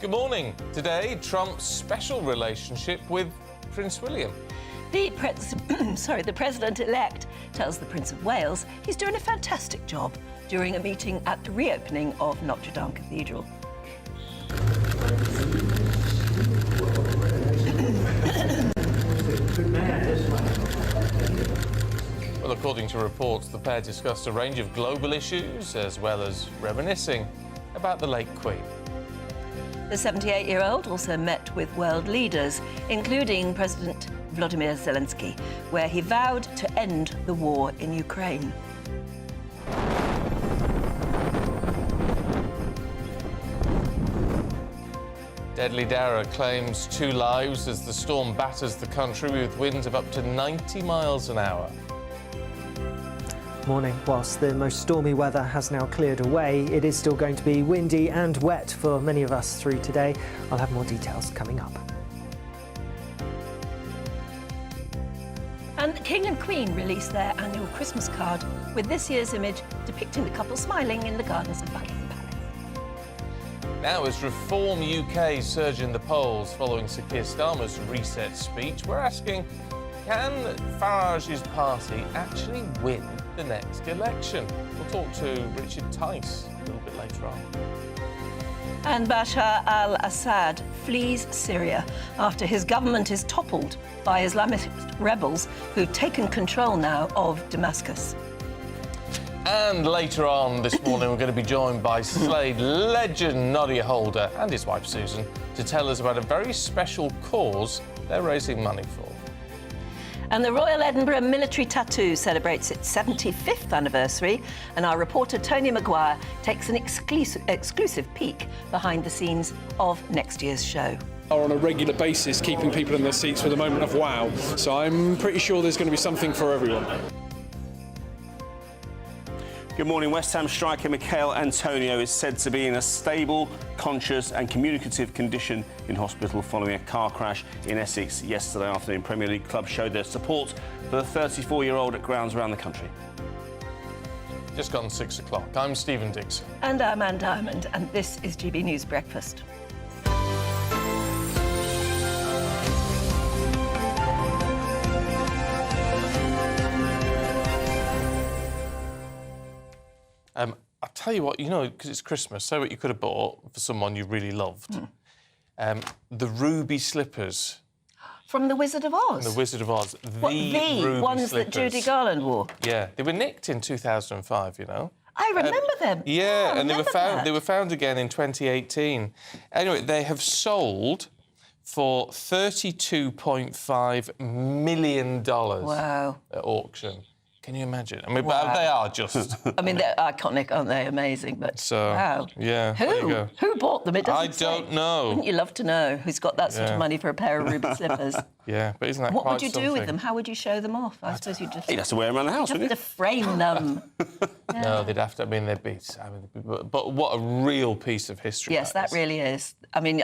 Good morning. Today, Trump's special relationship with Prince William. The president-elect tells the Prince of Wales he's doing a fantastic job during a meeting at the reopening of Notre Dame Cathedral. Well, according to reports, the pair discussed a range of global issues as well as reminiscing about the late Queen. The 78-year-old also met with world leaders, including President Volodymyr Zelensky, where he vowed to end the war in Ukraine. Deadly Dara claims 2 lives as the storm batters the country with winds of up to 90 miles an hour. Morning. Whilst the most stormy weather has now cleared away, it is still going to be windy and wet for many of us through today. I'll have more details coming up. And the King and Queen released their annual Christmas card with this year's image depicting the couple smiling in the gardens of Buckingham Palace. Now, as Reform UK surge in the polls following Sir Keir Starmer's reset speech, we're asking, can Farage's party actually win the next election? We'll talk to Richard Tice a little bit later on. And Bashar al-Assad flees Syria after his government is toppled by Islamist rebels who've taken control now of Damascus. And later on this morning, we're going to be joined by Slade legend Noddy Holder and his wife Susan to tell us about a very special cause they're raising money for. And the Royal Edinburgh Military Tattoo celebrates its 75th anniversary, and our reporter Tony Maguire takes an exclusive peek behind the scenes of next year's show. Are on a regular basis keeping people in their seats for the moment of wow. So I'm pretty sure there's going to be something for everyone. Good morning. West Ham striker Michail Antonio is said to be in a stable, conscious and communicative condition in hospital following a car crash in Essex yesterday afternoon. Premier League clubs showed their support for the 34-year-old at grounds around the country. Just gone 6 o'clock. I'm Stephen Dixon. And I'm Anne Diamond, and this is GB News Breakfast. I'll tell you what, you know, because it's Christmas, say what you could have bought for someone you really loved. The ruby slippers. From The Wizard of Oz? The Wizard of Oz. The ruby ones slippers. that Judy Garland wore? Yeah, they were nicked in 2005, you know. I remember them. Yeah, I and they were remember found. that. They were found again in 2018. Anyway, they have sold for $32.5 million Wow. at auction. Can you imagine? I mean, Wow. but they are just. I mean, they're iconic, aren't they? Amazing, but So, wow. yeah, there you Who? go. Who bought them? It doesn't I don't know. Wouldn't you love to know who's got that sort Yeah. of money for a pair of ruby slippers? Yeah, but isn't that What quite would you do something? with them? How would you show them off? I suppose you just He'd have to wear them around the house, have wouldn't to he? frame them. No, they'd have to. I mean, they'd be. But what a real piece of history. Yes, that is. really is. I mean,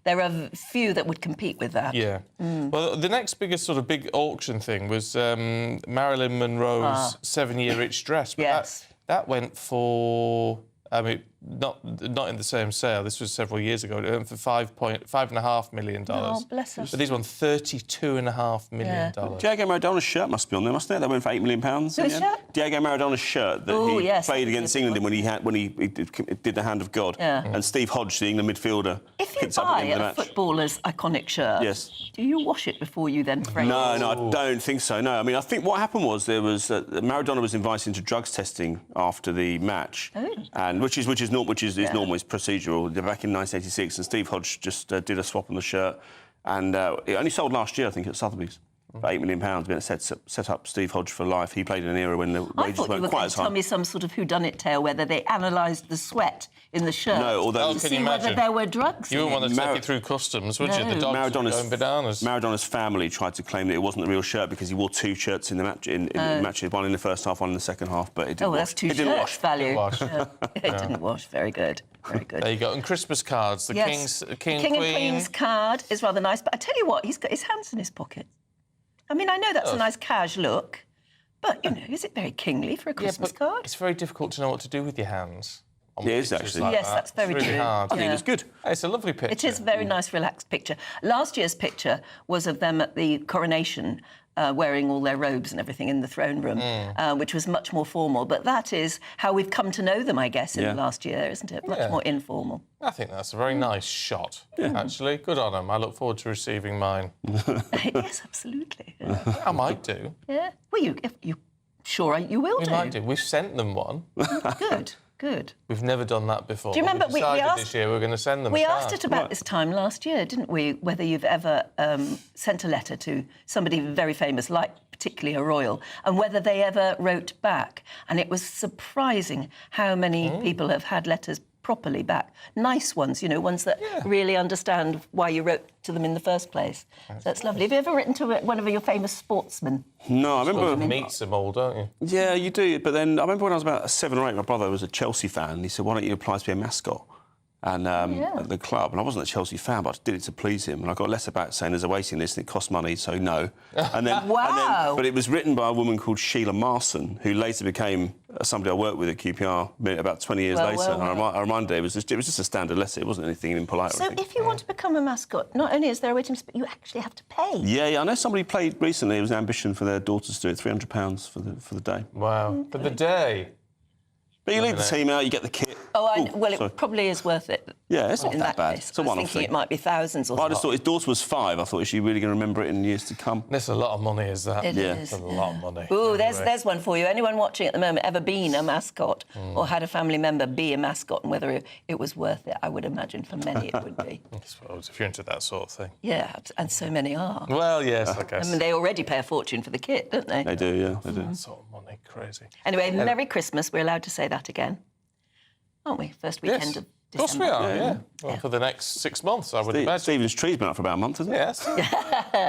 there are few that would compete with that. Yeah. Well, the next biggest sort of big auction thing was Marilyn Monroe's 7-year rich dress. But Yes. that went for. I mean, not in the same sale. This was several years ago. It went for $5.5 million. Oh, bless her. But these won $32.5 million. Diego Maradona's shirt must be on there, mustn't it? That went for £8 million. Whose shirt? Diego Maradona's shirt that Oh, he yes, played that's against a good England when he did the Hand of God. Yeah. And Steve Hodge, the England midfielder, If you picked up at buy the end of the a match. footballer's iconic shirt, Yes. do you wash it before you then frame it? No, I don't think so. No, I mean, I think what happened was there was Maradona was invited into drugs testing after the match, and which is normal, normal, it's procedural. Back in 1986, and Steve Hodge just did a swap on the shirt, and it only sold last year, I think, at Sotheby's. For £8 million, but it set up Steve Hodge for life. He played in an era when the I wages thought you weren't were quite going as to tell high. me some sort of whodunit tale where they analysed the sweat in the shirt No, although to can see you whether imagine? there were drugs You in wouldn't it. want to take it through customs, would you? The dogs would go going bananas. Maradona's family tried to claim that it wasn't the real shirt because he wore 2 shirts in the match, in the matches, one in the first half, one in the second half, but it didn't Oh, well, wash. that's 2 It didn't shirts wash. value. Wash. Yeah. It didn't wash. Very good. Very good. There you go. And Christmas cards. The Yes. King and Queen. Queen's card is rather nice, but I tell you what, he's got his hands in his pocket. I mean, I know that's a nice cash look, but, you know, is it very kingly for a Christmas card? It's very difficult to know what to do with your hands. on Yeah, it is pictures actually. like Yes, that. that's very It's really true. hard. I think it was good. It's a lovely picture. It is a very nice, relaxed picture. Last year's picture was of them at the coronation, wearing all their robes and everything in the throne room, which was much more formal. But that is how we've come to know them, I guess, in Yeah. the last year, isn't it? Much Yeah. more informal. I think that's a very nice shot, actually. Good on them. I look forward to receiving mine. Yes, absolutely. Yeah. I might do. Yeah. Well, you sure you will We do. might do. We've sent them one. Good, good. We've never done that before. Do you remember we we decided asked- this year we're going to send them We a card. asked it about this time last year, didn't we? Whether you've ever sent a letter to somebody very famous, like particularly a royal, and whether they ever wrote back. And it was surprising how many people have had letters properly back. Nice ones, you know, ones that really understand why you wrote to them in the first place. So that's lovely. Have you ever written to one of your famous sportsmen? No, I remember. Meets them all, don't you? Yeah, you do. But then I remember when I was about 7 or 8, my brother was a Chelsea fan. And he said, "Why don't you apply to be a mascot?" And at the club, and I wasn't a Chelsea fan, but I did it to please him. And I got a letter back saying there's a waiting list and it costs money, so no. And then, Wow. but it was written by a woman called Sheila Marson, who later became somebody I worked with at QPR about 20 years later. Well. And I reminded her it was just a standard letter. It wasn't anything impolite or So anything. if you want to become a mascot, not only is there a waiting list, but you actually have to pay. Yeah, I know somebody played recently. It was an ambition for their daughters to do it, £300 for the day. Wow. For the day. But you leave the team out, you get the kit. Well, sorry. it probably is worth it. Yeah, it's not in that bad. Case. It's a I was one-off thinking thing. it might be thousands or I something. just thought his daughter was 5. I thought, is she really going to remember it in years to come? That's a lot of money, is that? It Yeah. is. That's a lot of money. Ooh, Anyway. there's one for you. Anyone watching at the moment ever been a mascot or had a family member be a mascot, and whether it was worth it? I would imagine for many it would be. I suppose, if you're into that sort of thing. Yeah, and so many are. Well, yes, I guess. I mean, they already pay a fortune for the kit, don't they? They do, yeah, they do. That sort of money, crazy. Anyway, Merry Christmas. We're allowed to say that again, aren't we? First weekend Yes. of Of course we December. are, yeah. Well, for the next 6 months, I would imagine. Stephen's tree's been up for about a month, hasn't it? Yes.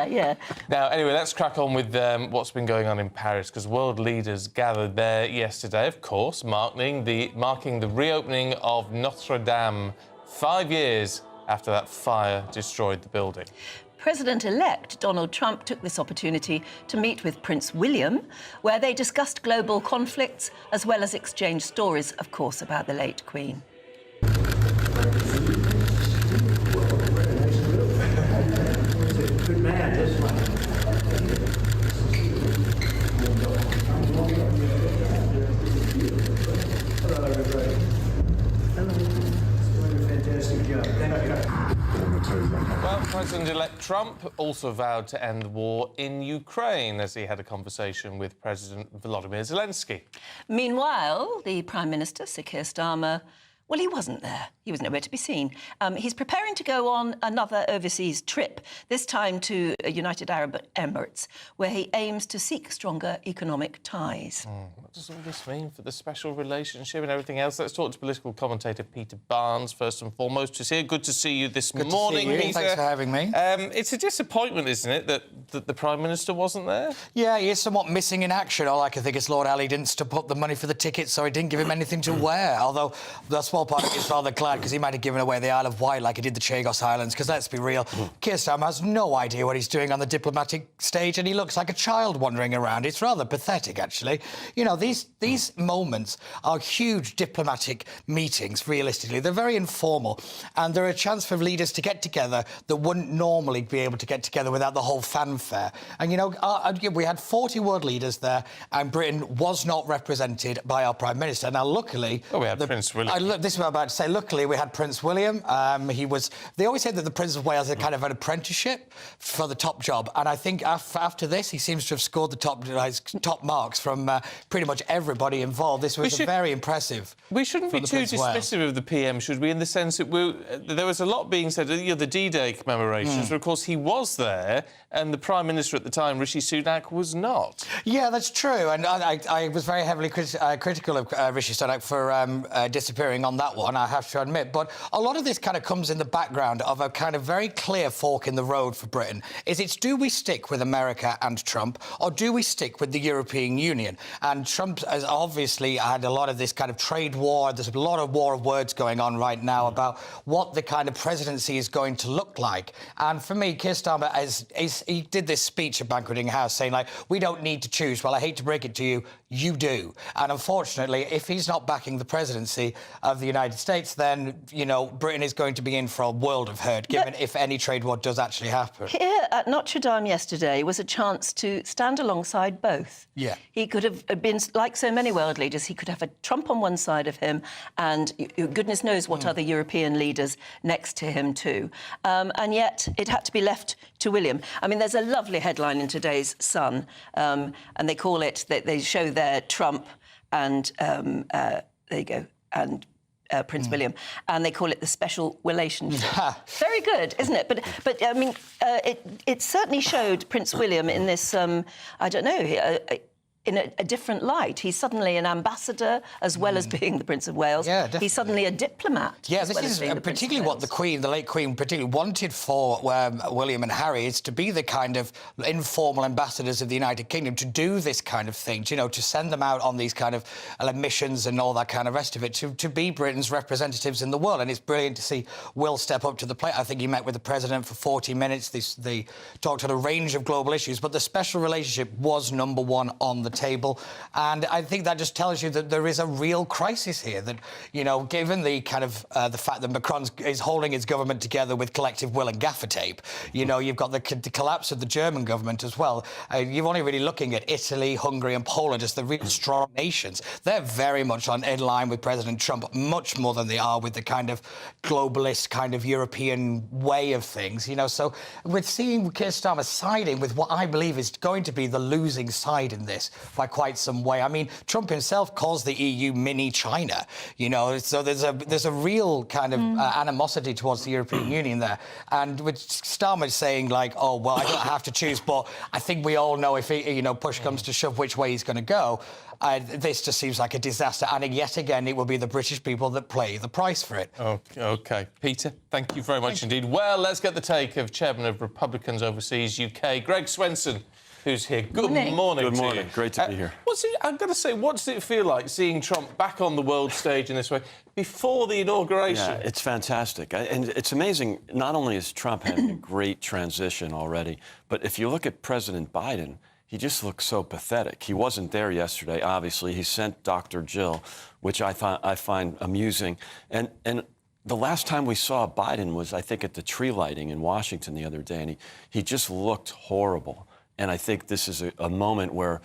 Yeah. Now, anyway, let's crack on with what's been going on in Paris, because world leaders gathered there yesterday, of course, marking the reopening of Notre Dame 5 years after that fire destroyed the building. President-elect Donald Trump took this opportunity to meet with Prince William, where they discussed global conflicts as well as exchanged stories, of course, about the late Queen. Well, President-elect Trump also vowed to end the war in Ukraine as he had a conversation with President Volodymyr Zelensky. Meanwhile, the Prime Minister, Sir Keir Starmer, well, he wasn't there. He was nowhere to be seen. He's preparing to go on another overseas trip, this time to United Arab Emirates, where he aims to seek stronger economic ties. What does all this mean for the special relationship and everything else? Let's talk to political commentator Peter Barnes, first and foremost, who's here. Good to see you this morning, see you. Peter. Thanks for having me. It's a disappointment, isn't it, that the Prime Minister wasn't there? Yeah, he is somewhat missing in action. All I can think is Lord Ali didn't put the money for the tickets, so he didn't give him anything to wear. Although the small part of me is rather glad because he might have given away the Isle of Wight like he did the Chagos Islands. Because let's be real, Keir Starmer has no idea what he's doing on the diplomatic stage, and he looks like a child wandering around. It's rather pathetic, actually. You know, these moments are huge diplomatic meetings. Realistically, they're very informal, and they're a chance for leaders to get together that wouldn't normally be able to get together without the whole fanfare. And you know, we had 40 world leaders there, and Britain was not represented by our Prime Minister. Now, luckily, we had Prince William. This is what I'm about to say. Luckily, we had Prince William. They always said that the Prince of Wales had kind of an apprenticeship for the top job, and I think after this, he seems to have scored the top marks from pretty much everybody involved. This was very impressive. We shouldn't be from the too Prince of Wales. dismissive of the PM, should we? In the sense that there was a lot being said. The D-Day commemorations, but of course he was there, and the Prime Minister at the time, Rishi Sunak, was not. Yeah, that's true. And I was very heavily critical of Rishi Sunak for disappearing on that one, I have to admit. But a lot of this kind of comes in the background of a kind of very clear fork in the road for Britain. Do we stick with America and Trump, or do we stick with the European Union? And Trump has obviously had a lot of this kind of trade war. There's a lot of war of words going on right now about what the kind of presidency is going to look like. And for me, Keir Starmer, he did did this speech at Banqueting House saying, like, we don't need to choose. Well, I hate to break it to you, you do. And unfortunately, if he's not backing the presidency of the United States, then, you know, Britain is going to be in for a world of hurt, given if any trade war does actually happen. Here at Notre Dame yesterday was a chance to stand alongside both. Yeah. He could have been, like so many world leaders, he could have a Trump on one side of him and goodness knows what other European leaders next to him too. And yet it had to be left to William. I mean, there's a lovely headline in today's Sun, and they call it, they show there Trump and, there you go, and Prince William, and they call it the special relationship. Very good, isn't it? But I mean, it certainly showed Prince William in this, I don't know, in a different light. He's suddenly an ambassador as well as being the Prince of Wales. Yeah, definitely. He's suddenly a diplomat. Yeah, as this well is as being the Prince of particularly what the Wales. Queen, the late Queen, particularly wanted for William and Harry, is to be the kind of informal ambassadors of the United Kingdom, to do this kind of thing, you know, to send them out on these kind of missions and all that kind of rest of it, to be Britain's representatives in the world. And it's brilliant to see Will step up to the plate. I think he met with the President for 40 minutes. They talked on a range of global issues, but the special relationship was number one on the table. And I think that just tells you that there is a real crisis here, that, you know, given the kind of the fact that Macron is holding his government together with collective will and gaffer tape, you know, you've got the collapse of the German government as well. You're only really looking at Italy, Hungary and Poland as the real strong nations. They're very much in line with President Trump, much more than they are with the kind of globalist kind of European way of things, you know. So we're seeing Keir Starmer siding with what I believe is going to be the losing side in this by quite some way. I mean, Trump himself calls the EU mini China, you know, so there's a real kind of animosity towards the European Union there. And with Starmer saying, like, oh, well, I don't have to choose, but I think we all know if, you know, push comes to shove which way he's going to go. This just seems like a disaster. And yet again, it will be the British people that pay the price for it. OK. Peter, thank you very much indeed. Well, let's get the take of Chairman of Republicans Overseas UK, Greg Swenson, who's here. Good morning. Good to morning. you. Great to be here. I've got to say, what does it feel like seeing Trump back on the world stage in this way before the inauguration? Yeah, it's fantastic. And it's amazing, not only is Trump having a great transition already, but if you look at President Biden, he just looks so pathetic. He wasn't there yesterday, obviously. He sent Dr. Jill, which I find amusing. And the last time we saw Biden was, I think, at the tree lighting in Washington the other day, and he just looked horrible. And I think this is a moment where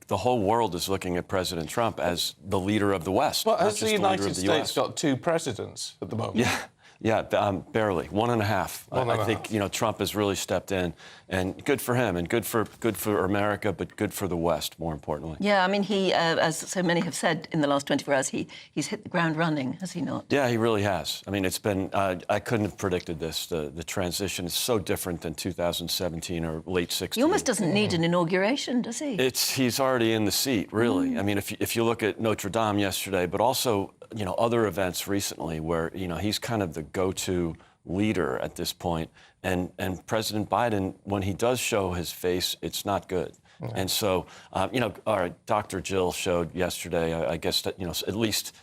the whole world is looking at President Trump as the leader of the West. Well, has just the leader United of the States US. got two presidents at the moment? Yeah, barely. 1.5. I think, you know, Trump has really stepped in, and good for him, and good for America, but good for the West, more importantly. Yeah, I mean, he, as so many have said in the last 24 hours, he's hit the ground running, has he not? Yeah, he really has. I mean, it's been, I couldn't have predicted this. The transition is so different than 2017 or late 16. He almost doesn't need an inauguration, does he? He's already in the seat, really. I mean, if you look at Notre Dame yesterday, but also, you know, other events recently where, you know, he's kind of the go-to leader at this point. And President Biden, when he does show his face, it's not good. Yeah. And so, you know, all right, Dr. Jill showed yesterday, I guess that, you know, at least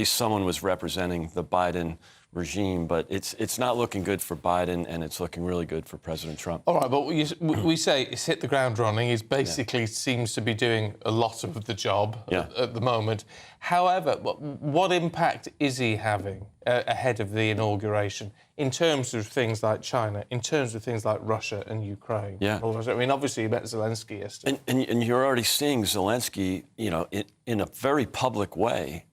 someone was representing the Biden regime, but it's not looking good for Biden, and it's looking really good for President Trump. All right, but we say it's hit the ground running. He basically seems to be doing a lot of the job at the moment. However, what impact is he having ahead of the inauguration in terms of things like China, in terms of things like Russia and Ukraine? Yeah. I mean, obviously, you met Zelensky yesterday. And you're already seeing Zelensky, you know, in a very public way,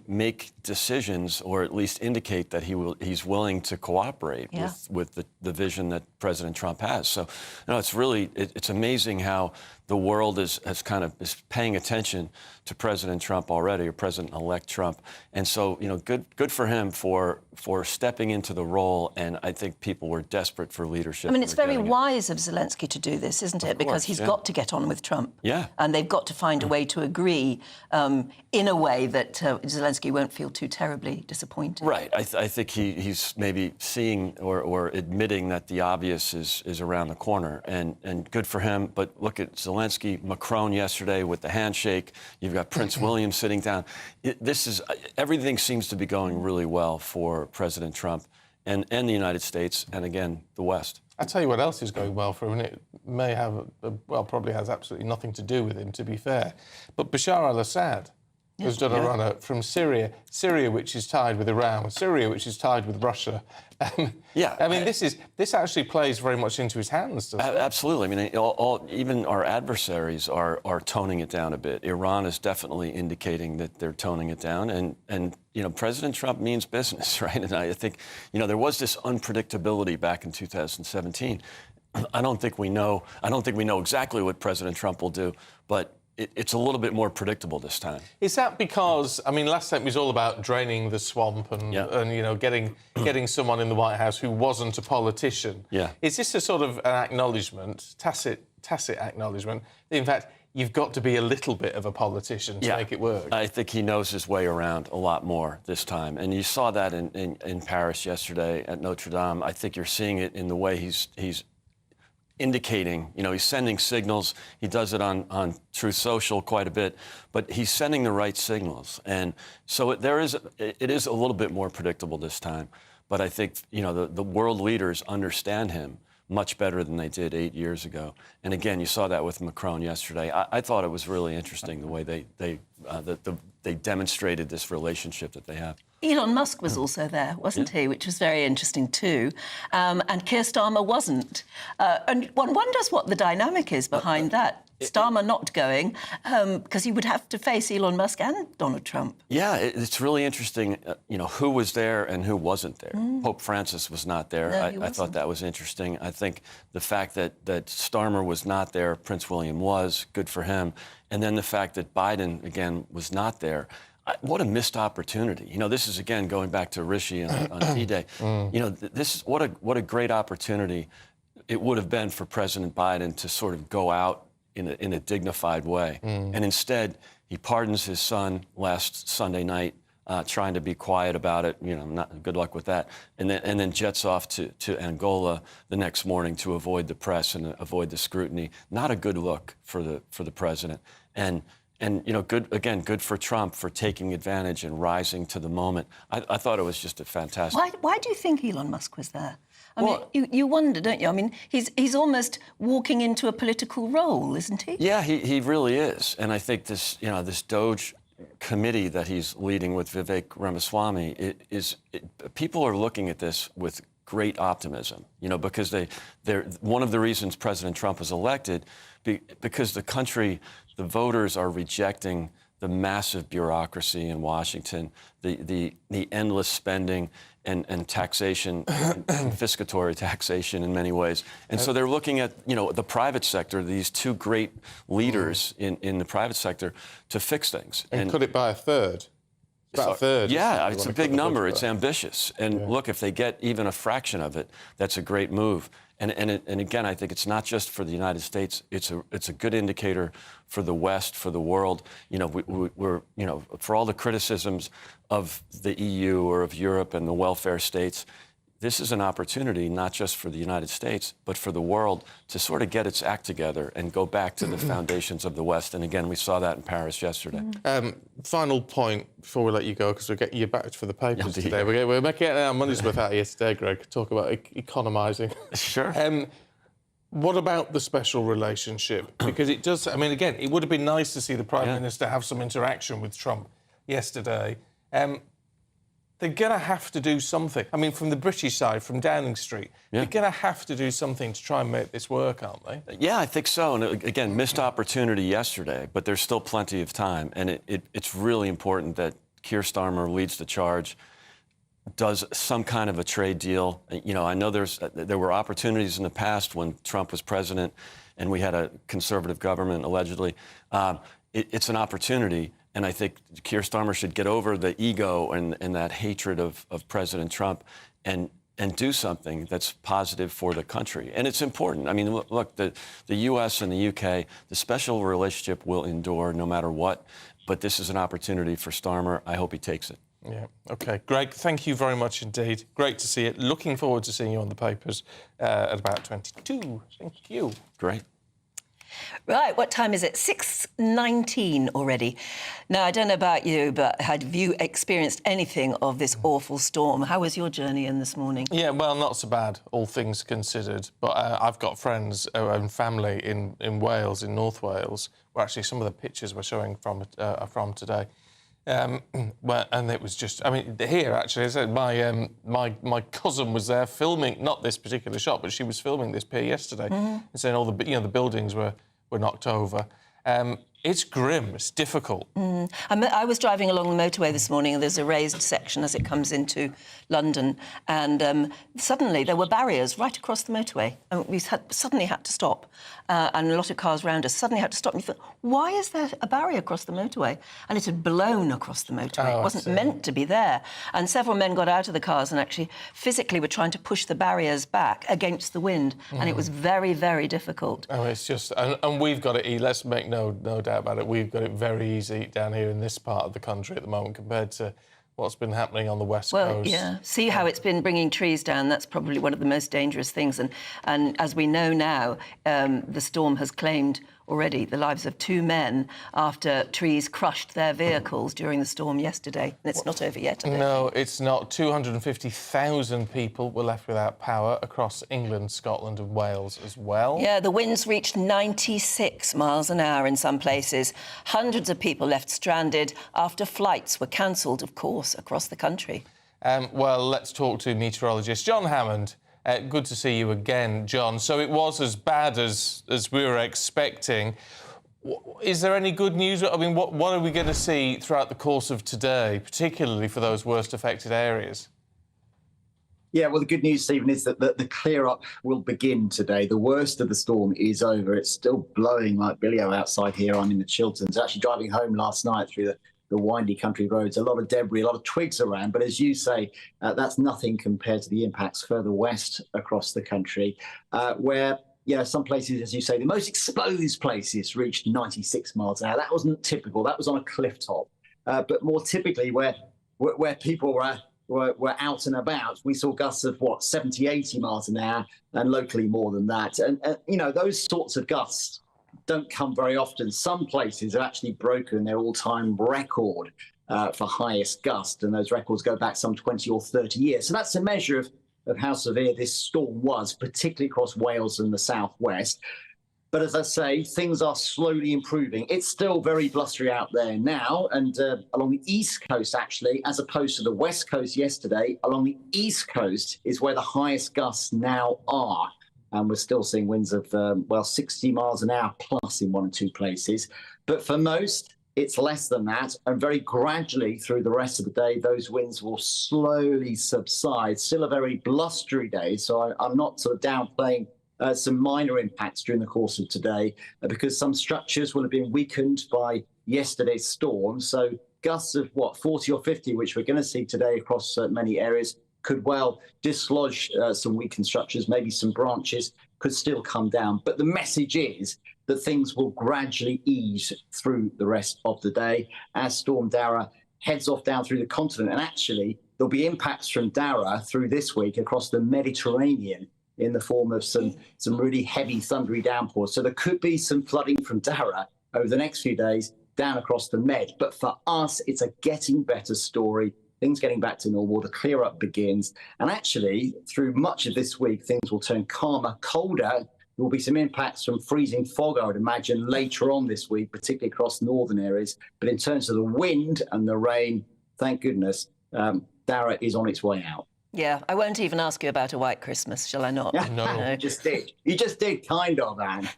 make decisions or at least indicate that he's willing to cooperate with the vision that President Trump has. So, you know, it's really it's amazing how the world is paying attention to President Trump already, or President-elect Trump. And so, you know, good for him for stepping into the role. And I think people were desperate for leadership. I mean, it's very wise of Zelensky to do this, isn't it? Because he's got to get on with Trump. Yeah. And they've got to find a way to agree in a way that Zelensky won't feel too terribly disappointed. Right. I think he's maybe seeing or admitting that the obvious is around the corner. And good for him. But look at Zelensky, Macron yesterday with the handshake. You've got Prince William sitting down. Everything seems to be going really well for President Trump and the United States, and again, the West. I tell you what else is going well for him, and it may have, well, probably has absolutely nothing to do with him, to be fair. But Bashar al-Assad has done a runner from Syria, which is tied with Iran, Syria, which is tied with Russia. Yeah. I mean, this actually plays very much into his hands, doesn't it? Absolutely. I mean, even our adversaries are toning it down a bit. Iran is definitely indicating that they're toning it down, and you know, President Trump means business, right? And I think, you know, there was this unpredictability back in 2017. I don't think we know exactly what President Trump will do, but it's a little bit more predictable this time. Is that because, I mean, last time it was all about draining the swamp and you know, getting someone in the White House who wasn't a politician? Yeah. Is this a sort of an acknowledgement, tacit acknowledgement, that in fact you've got to be a little bit of a politician to make it work? I think he knows his way around a lot more this time. And you saw that in Paris yesterday at Notre Dame. I think you're seeing it in the way he's indicating, you know, he's sending signals. He does it on Truth Social quite a bit, but he's sending the right signals. And so it is a little bit more predictable this time. But I think, you know, the world leaders understand him much better than they did 8 years ago. And again, you saw that with Macron yesterday. I thought it was really interesting the way they demonstrated this relationship that they have. Elon Musk was also there, wasn't he? Which was very interesting too. And Keir Starmer wasn't. And one wonders what the dynamic is behind that. Starmer not going, because he would have to face Elon Musk and Donald Trump. Yeah, it's really interesting, you know, who was there and who wasn't there. Pope Francis was not there. No, I thought that was interesting. I think the fact that Starmer was not there, Prince William was, good for him. And then the fact that Biden, again, was not there. What a missed opportunity. You know, this is, again, going back to Rishi on D-Day. You know, this is what a great opportunity it would have been for President Biden to sort of go out in a dignified way. And instead, he pardons his son last Sunday night, trying to be quiet about it. You know, good luck with that. And then jets off to Angola the next morning to avoid the press and avoid the scrutiny. Not a good look for the president. And you know, good for Trump for taking advantage and rising to the moment. I thought it was just a fantastic. Why do you think Elon Musk was there? I mean, you wonder, don't you? I mean, he's almost walking into a political role, isn't he? Yeah, he really is. And I think this Doge committee that he's leading with Vivek Ramaswamy, people are looking at this with great optimism, you know, because they're one of the reasons President Trump was elected, because the voters are rejecting the massive bureaucracy in Washington, the endless spending and taxation, confiscatory taxation in many ways. And so they're looking at, you know, the private sector, these two great leaders in the private sector, to fix things. And cut it by a third. About a third. Yeah, it's a big number. It's ambitious. And look, if they get even a fraction of it, that's a great move. And again, I think it's not just for the United States. It's a good indicator for the West, for the world. You know, we're you know, for all the criticisms of the EU or of Europe and the welfare states, this is an opportunity not just for the United States, but for the world to sort of get its act together and go back to the foundations of the West. And again, we saw that in Paris yesterday. Final point before we let you go, because we'll get you back for the papers today. We're making our money's worth out of you today, Greg. Talk about economising. Sure. What about the special relationship? Because it does, I mean, again, it would have been nice to see the Prime Minister have some interaction with Trump yesterday. They're going to have to do something. I mean, from the British side, from Downing Street, they're going to have to do something to try and make this work, aren't they? Yeah, I think so. And again, missed opportunity yesterday, but there's still plenty of time. And it's really important that Keir Starmer leads the charge, does some kind of a trade deal. You know, I know there were opportunities in the past when Trump was president and we had a conservative government, allegedly. It's an opportunity. And I think Keir Starmer should get over the ego and that hatred of President Trump and do something that's positive for the country. And it's important. I mean, look, the U.S. and the U.K., the special relationship will endure no matter what. But this is an opportunity for Starmer. I hope he takes it. Yeah, OK. Greg, thank you very much indeed. Great to see it. Looking forward to seeing you on the papers at about 22. Thank you. Great. Right, what time is it? 6:19 already. Now, I don't know about you, but have you experienced anything of this awful storm? How was your journey in this morning? Yeah, well, not so bad, all things considered. But I've got friends and family in Wales, in North Wales, where actually some of the pictures we're showing from today. And it was just, I mean, here actually, as I said, my cousin was there filming, not this particular shot, but she was filming this pier yesterday, and saying all the the buildings were knocked over. It's grim. It's difficult. I was driving along the motorway this morning, and there's a raised section as it comes into London, and suddenly there were barriers right across the motorway, and we suddenly had to stop, and a lot of cars around us suddenly had to stop. And you thought, why is there a barrier across the motorway? And it had blown across the motorway. It wasn't meant to be there. And several men got out of the cars and actually physically were trying to push the barriers back against the wind, and it was very, very difficult. Oh, it's just, and we've got it. Let's make no doubt about it. We've got it very easy down here in this part of the country at the moment compared to what's been happening on the west coast. Well, yeah. See how it's been bringing trees down. That's probably one of the most dangerous things. And as we know now, the storm has claimed already the lives of 2 men after trees crushed their vehicles during the storm yesterday. And it's not over yet, I don't No, think. it's not. 250,000 people were left without power across England, Scotland and Wales as well. Yeah, the winds reached 96 miles an hour in some places. Hundreds of people left stranded after flights were cancelled, of course, across the country. Well, let's talk to meteorologist John Hammond. Good to see you again, John. So it was as bad as we were expecting. Is there any good news? I mean, what are we going to see throughout the course of today, particularly for those worst affected areas? Yeah, well, the good news, Stephen, is that the clear-up will begin today. The worst of the storm is over. It's still blowing like billy-o outside here. I'm in the Chilterns. Actually driving home last night through the windy country roads, a lot of debris, a lot of twigs around. But as you say, that's nothing compared to the impacts further west across the country, where, some places, as you say, the most exposed places reached 96 miles an hour. That wasn't typical. That was on a cliff top. But more typically, where people were out and about, we saw gusts of, 70, 80 miles an hour, and locally more than that. And those sorts of gusts don't come very often. Some places have actually broken their all-time record for highest gust, and those records go back some 20 or 30 years. So that's a measure of how severe this storm was, particularly across Wales and the southwest. But as I say, things are slowly improving. It's still very blustery out there now, and along the east coast, actually, as opposed to the west coast yesterday, along the east coast is where the highest gusts now are. And we're still seeing winds of, 60 miles an hour plus in 1 or 2 places. But for most, it's less than that. And very gradually through the rest of the day, those winds will slowly subside. Still a very blustery day. So I'm not sort of downplaying some minor impacts during the course of today, because some structures will have been weakened by yesterday's storm. So gusts of 40 or 50, which we're going to see today across many areas, could well dislodge some weakened structures. Maybe some branches could still come down. But the message is that things will gradually ease through the rest of the day as Storm Dara heads off down through the continent. And actually, there'll be impacts from Dara through this week across the Mediterranean in the form of some really heavy thundery downpours. So there could be some flooding from Dara over the next few days down across the Med. But for us, it's a getting better story. Things getting back to normal, the clear-up begins. And actually, through much of this week, things will turn calmer, colder. There will be some impacts from freezing fog, I would imagine, later on this week, particularly across northern areas. But in terms of the wind and the rain, thank goodness, Dara is on its way out. Yeah, I won't even ask you about a white Christmas, shall I not? No. You just did. You just did, kind of, Anne.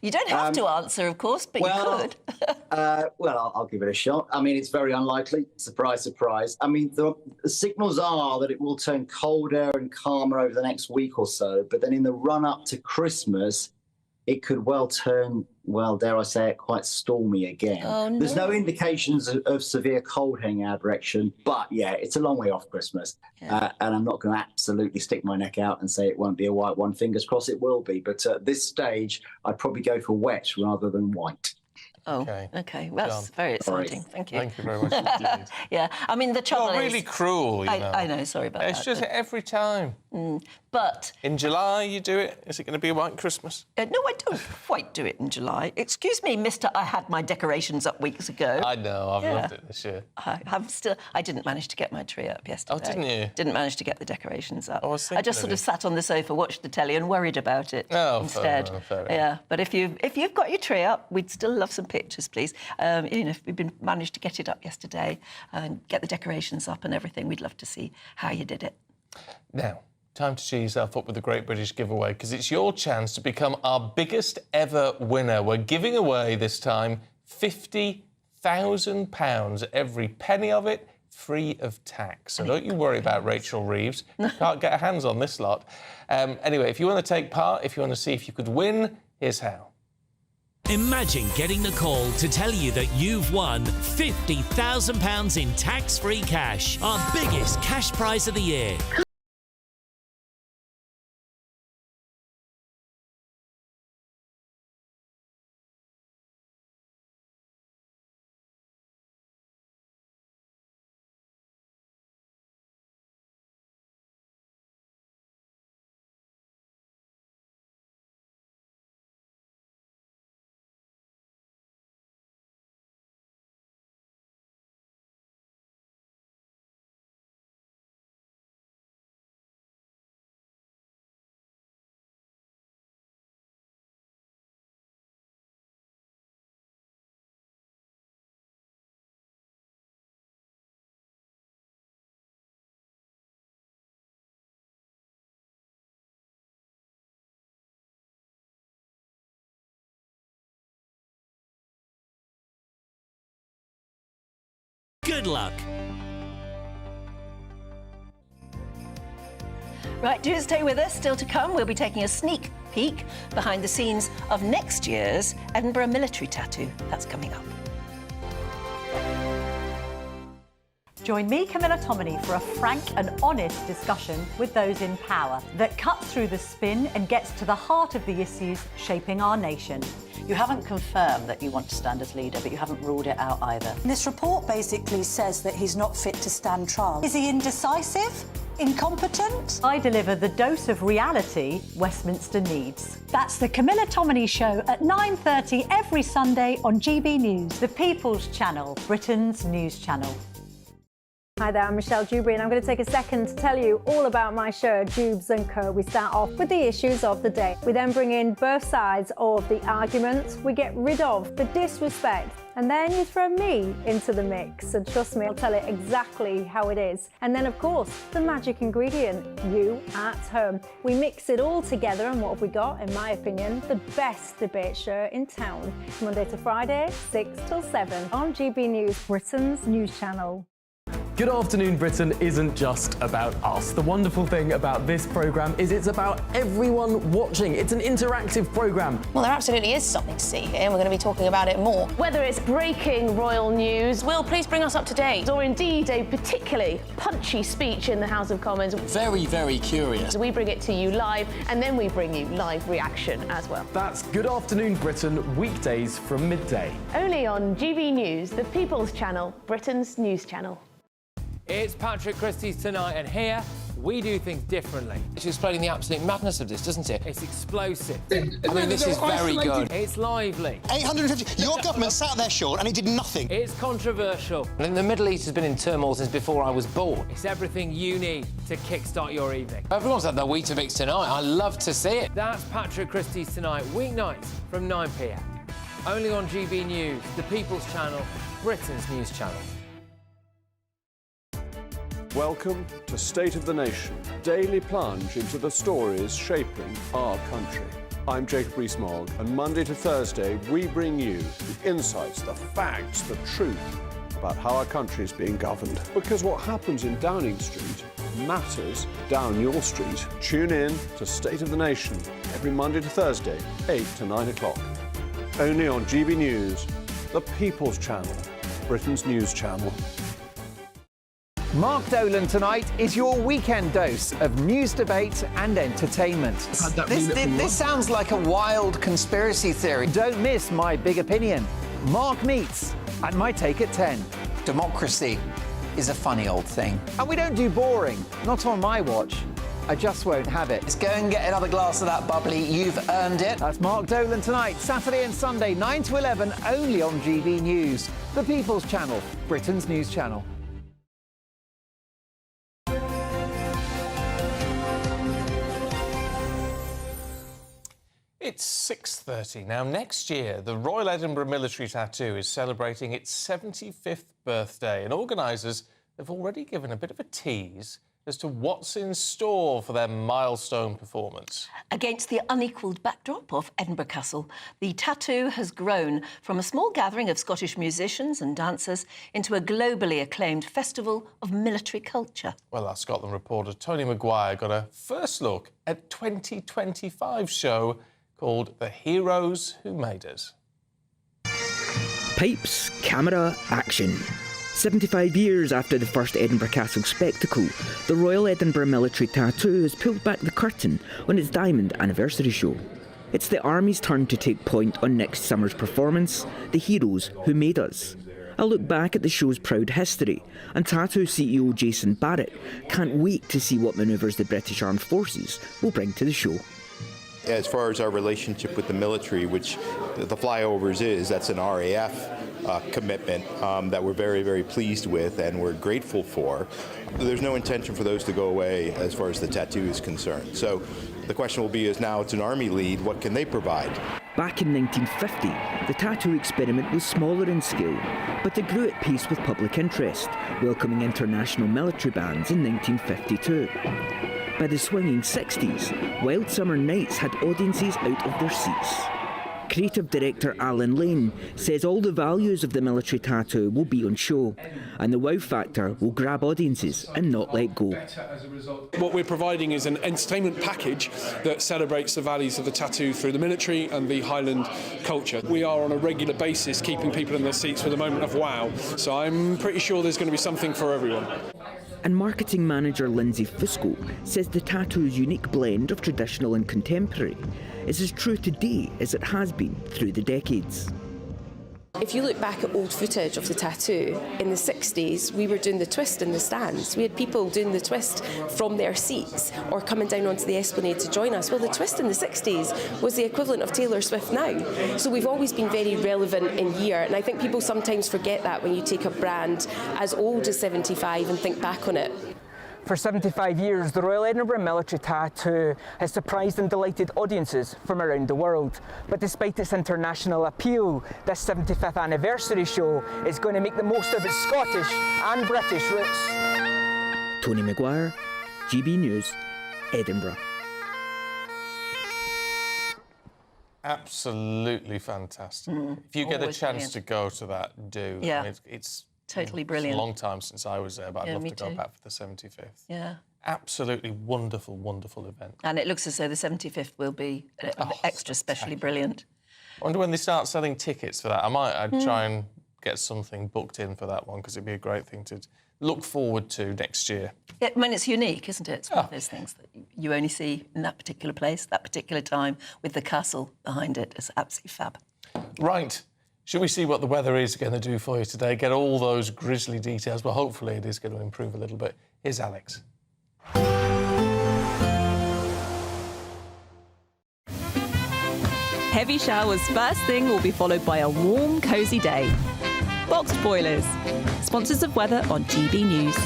You don't have to answer, of course, but you could. I'll give it a shot. I mean, it's very unlikely. Surprise, surprise. I mean, the signals are that it will turn colder and calmer over the next week or so, but then in the run-up to Christmas, it could well turn, dare I say it, quite stormy again. Oh, no. There's no indications of severe cold heading our direction, but yeah, it's a long way off Christmas. Yeah. And I'm not going to absolutely stick my neck out and say it won't be a white one. Fingers crossed it will be. But at this stage, I'd probably go for wet rather than white. Oh, Okay. okay. Well, that's very exciting. Thank you. Thank you very much indeed. Yeah, I mean, the trouble You're is... really cruel, you know. I know, sorry about that. It's just every time. But In July, you do it? Is it going to be a white Christmas? no, I don't quite do it in July. Excuse me, Mister. I had my decorations up weeks ago. I know, I've loved it this year. I didn't manage to get my tree up yesterday. Oh, didn't you? Didn't manage to get the decorations up. I was I thinking just of sort you. of sat on the sofa, watched the telly, and worried about it instead. Fair enough. Yeah, but if you've got your tree up, we'd still love some pictures, please. If we've managed to get it up yesterday and get the decorations up and everything, we'd love to see how you did it. Now, time to cheer yourself up with the Great British Giveaway, because it's your chance to become our biggest ever winner. We're giving away this time £50,000, every penny of it free of tax. So don't you worry about Rachel Reeves. Can't get her hands on this lot. Anyway, if you want to take part, if you want to see if you could win, here's how. Imagine getting the call to tell you that you've won £50,000 in tax-free cash, our biggest cash prize of the year. Good luck. Right, do stay with us. Still to come, we'll be taking a sneak peek behind the scenes of next year's Edinburgh military tattoo. That's coming up. Join me, Camilla Tominey, for a frank and honest discussion with those in power that cuts through the spin and gets to the heart of the issues shaping our nation. You haven't confirmed that you want to stand as leader, but you haven't ruled it out either. This report basically says that he's not fit to stand trial. Is he indecisive? Incompetent? I deliver the dose of reality Westminster needs. That's the Camilla Tominey Show at 9:30 every Sunday on GB News. The People's Channel, Britain's news channel. Hi there, I'm Michelle Dewberry and I'm going to take a second to tell you all about my show, Dubes & Co. We start off with the issues of the day. We then bring in both sides of the arguments. We get rid of the disrespect. And then you throw me into the mix. And trust me, I'll tell it exactly how it is. And then, of course, the magic ingredient, you at home. We mix it all together and what have we got, in my opinion, the best debate show in town. Monday to Friday, 6 till 7 on GB News, Britain's news channel. Good Afternoon Britain isn't just about us. The wonderful thing about this programme is it's about everyone watching. It's an interactive programme. Well, there absolutely is something to see here, and we're going to be talking about it more. Whether it's breaking royal news, Will, please bring us up to date. or indeed a particularly punchy speech in the House of Commons, Very, very curious. we bring it to you live, and then we bring you live reaction as well. That's Good Afternoon Britain, weekdays from midday. Only on GB News, the People's Channel, Britain's news channel. It's Patrick Christie's Tonight, and here we do things differently. It's explaining the absolute madness of this, doesn't it? It's explosive. I mean, this is very good. It's lively. 850. Your government sat there, Sean, and it did nothing. It's controversial. And the Middle East has been in turmoil since before I was born. It's everything you need to kickstart your evening. Everyone's had their Weetabix tonight. I love to see it. That's Patrick Christie's Tonight, weeknights from 9 p.m. Only on GB News, the People's Channel, Britain's news channel. Welcome to State of the Nation, daily plunge into the stories shaping our country. I'm Jacob Rees-Mogg, and Monday to Thursday we bring you the insights, the facts, the truth about how our country is being governed. Because what happens in Downing Street matters down your street. Tune in to State of the Nation every Monday to Thursday, 8 to 9 o'clock. Only on GB News, the People's Channel, Britain's news channel. Mark Dolan tonight is your weekend dose of news, debate and entertainment. This sounds like a wild conspiracy theory. Don't miss My Big Opinion, Mark Meets, and My Take at 10. Democracy is a funny old thing. And we don't do boring, not on my watch. I just won't have it. Let's go and get another glass of that bubbly. You've earned it. That's Mark Dolan tonight, Saturday and Sunday, 9 to 11, only on GB News, the People's Channel, Britain's news channel. It's 6:30 now. Next year, the Royal Edinburgh Military Tattoo is celebrating its 75th birthday, and organisers have already given a bit of a tease as to what's in store for their milestone performance. Against the unequalled backdrop of Edinburgh Castle, the tattoo has grown from a small gathering of Scottish musicians and dancers into a globally acclaimed festival of military culture. Well, our Scotland reporter Tony Maguire got a first look at 2025's show called The Heroes Who Made Us. Pipes, camera, action. 75 years after the first Edinburgh Castle spectacle, the Royal Edinburgh Military Tattoo has pulled back the curtain on its diamond anniversary show. It's the Army's turn to take point on next summer's performance, The Heroes Who Made Us. A look back at the show's proud history, and Tattoo CEO Jason Barrett can't wait to see what manoeuvres the British Armed Forces will bring to the show. As far as our relationship with the military, which the flyovers is, that's an RAF commitment that we're very, very pleased with and we're grateful for. There's no intention for those to go away as far as the tattoo is concerned. So the question will be, is now it's an Army lead, what can they provide? Back in 1950, the tattoo experiment was smaller in scale, but it grew at pace with public interest, welcoming international military bands in 1952. By the swinging 60s, Wild Summer Nights had audiences out of their seats. Creative director Alan Lane says all the values of the military tattoo will be on show, and the wow factor will grab audiences and not let go. What we're providing is an entertainment package that celebrates the values of the tattoo through the military and the Highland culture. We are on a regular basis keeping people in their seats with a moment of wow, so I'm pretty sure there's going to be something for everyone. And marketing manager Lindsay Fusco says the tattoo's unique blend of traditional and contemporary is as true today as it has been through the decades. If you look back at old footage of the tattoo, in the 60s we were doing the twist in the stands. We had people doing the twist from their seats or coming down onto the esplanade to join us. Well, the twist in the 60s was the equivalent of Taylor Swift now. So we've always been very relevant in year, and I think people sometimes forget that when you take a brand as old as 75 and think back on it. For 75 years, the Royal Edinburgh Military Tattoo has surprised and delighted audiences from around the world. But despite its international appeal, this 75th anniversary show is going to make the most of its Scottish and British roots. Tony Maguire, GB News, Edinburgh. Absolutely fantastic. If you get a chance to go to that, do. Yeah. I mean, it's totally brilliant. It's a long time since I was there, but I'd love me to go too. back for the 75th. Yeah. Absolutely wonderful, wonderful event. And it looks as though the 75th will be extra specially brilliant. I wonder when they start selling tickets for that. I'd try and get something booked in for that one, because it'd be a great thing to look forward to next year. I mean, it's unique, isn't it? It's one of those things that you only see in that particular place, that particular time, with the castle behind it. It's absolutely fab. Right. Should we see what the weather is going to do for you today? Get all those grisly details, but hopefully it is going to improve a little bit. Here's Alex. Heavy showers first thing will be followed by a warm, cosy day. Boxed Boilers, sponsors of weather on GB News.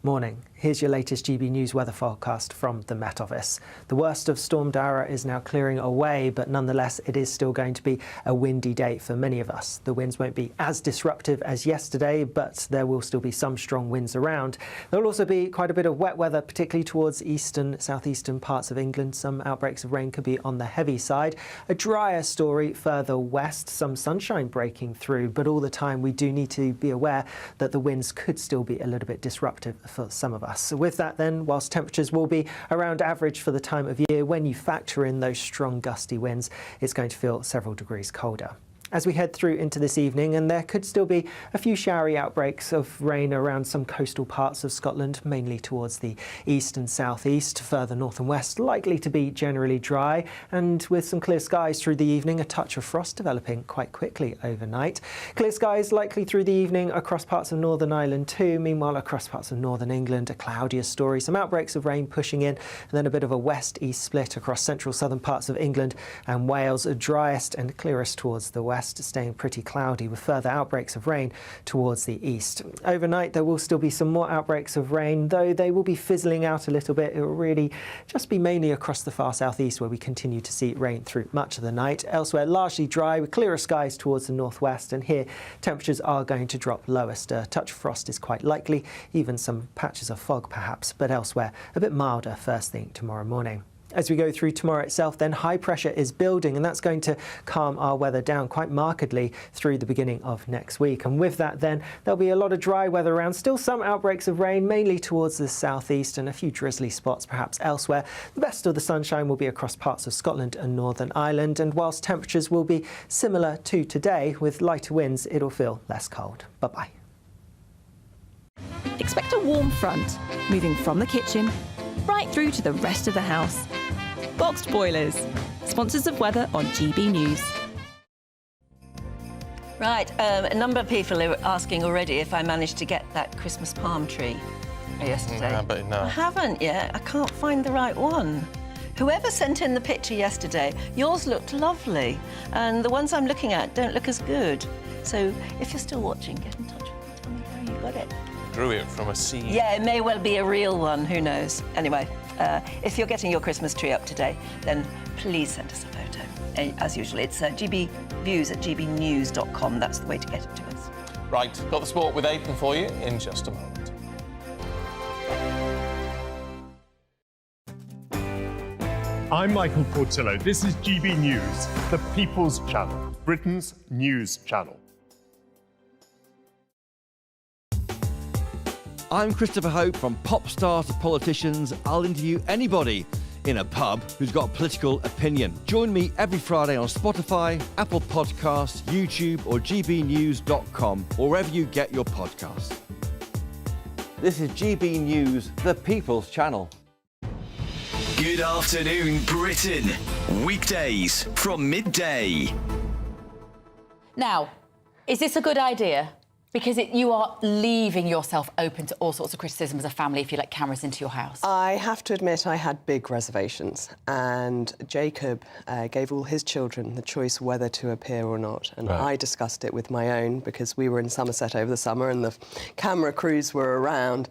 Morning. Here's your latest GB News weather forecast from the Met Office. The worst of Storm Dara is now clearing away, but nonetheless it is still going to be a windy day for many of us. The winds won't be as disruptive as yesterday, but there will still be some strong winds around. There will also be quite a bit of wet weather, particularly towards eastern, southeastern parts of England. Some outbreaks of rain could be on the heavy side. A drier story further west, some sunshine breaking through, but all the time we do need to be aware that the winds could still be a little bit disruptive for some of us. So with that then, whilst temperatures will be around average for the time of year, when you factor in those strong gusty winds, it's going to feel several degrees colder. as we head through into this evening, and there could still be a few showery outbreaks of rain around some coastal parts of Scotland, mainly towards the east and southeast. Further north and west likely to be generally dry, and with some clear skies through the evening, a touch of frost developing quite quickly overnight. Clear skies likely through the evening across parts of Northern Ireland too. Meanwhile, across parts of northern England, a cloudier story, some outbreaks of rain pushing in, and then a bit of a west-east split across central southern parts of England and Wales, driest and clearest towards the west, staying pretty cloudy with further outbreaks of rain towards the east. Overnight there will still be some more outbreaks of rain, though they will be fizzling out a little bit. It will really just be mainly across the far southeast where we continue to see rain through much of the night. Elsewhere largely dry with clearer skies towards the northwest, and here temperatures are going to drop lowest. A touch of frost is quite likely, even some patches of fog perhaps, but elsewhere a bit milder first thing tomorrow morning. As we go through tomorrow itself, then high pressure is building, and that's going to calm our weather down quite markedly through the beginning of next week. And with that then, there'll be a lot of dry weather around. Still some outbreaks of rain, mainly towards the southeast, and a few drizzly spots perhaps elsewhere. The best of the sunshine will be across parts of Scotland and Northern Ireland, and whilst temperatures will be similar to today, with lighter winds, it'll feel less cold. Bye-bye. Expect a warm front, moving from the kitchen right through to the rest of the house. Boxed Boilers, sponsors of weather on GB News. Right, a number of people are asking already if I managed to get that Christmas palm tree yesterday. No. I haven't yet. I can't find the right one. Whoever sent in the picture yesterday, yours looked lovely, and the ones I'm looking at don't look as good. So if you're still watching, get in touch with me. Tell me how you got it. Grew it from a seed. Yeah, it may well be a real one. Who knows? Anyway, if you're getting your Christmas tree up today, then please send us a photo. As usual, it's gbviews@gbnews.com. That's the way to get it to us. Right, got the sport with Aidan for you in just a moment. I'm Michael Portillo. This is GB News, the People's Channel, Britain's news channel. I'm Christopher Hope. From pop stars to politicians, I'll interview anybody in a pub who's got a political opinion. Join me every Friday on Spotify, Apple Podcasts, YouTube or gbnews.com, or wherever you get your podcasts. This is GB News, the People's Channel. Good afternoon, Britain. Weekdays from midday. Now, is this a good idea? Because you are leaving yourself open to all sorts of criticism as a family if you let cameras into your house. I have to admit I had big reservations, and Jacob gave all his children the choice whether to appear or not, and I discussed it with my own because we were in Somerset over the summer and the camera crews were around,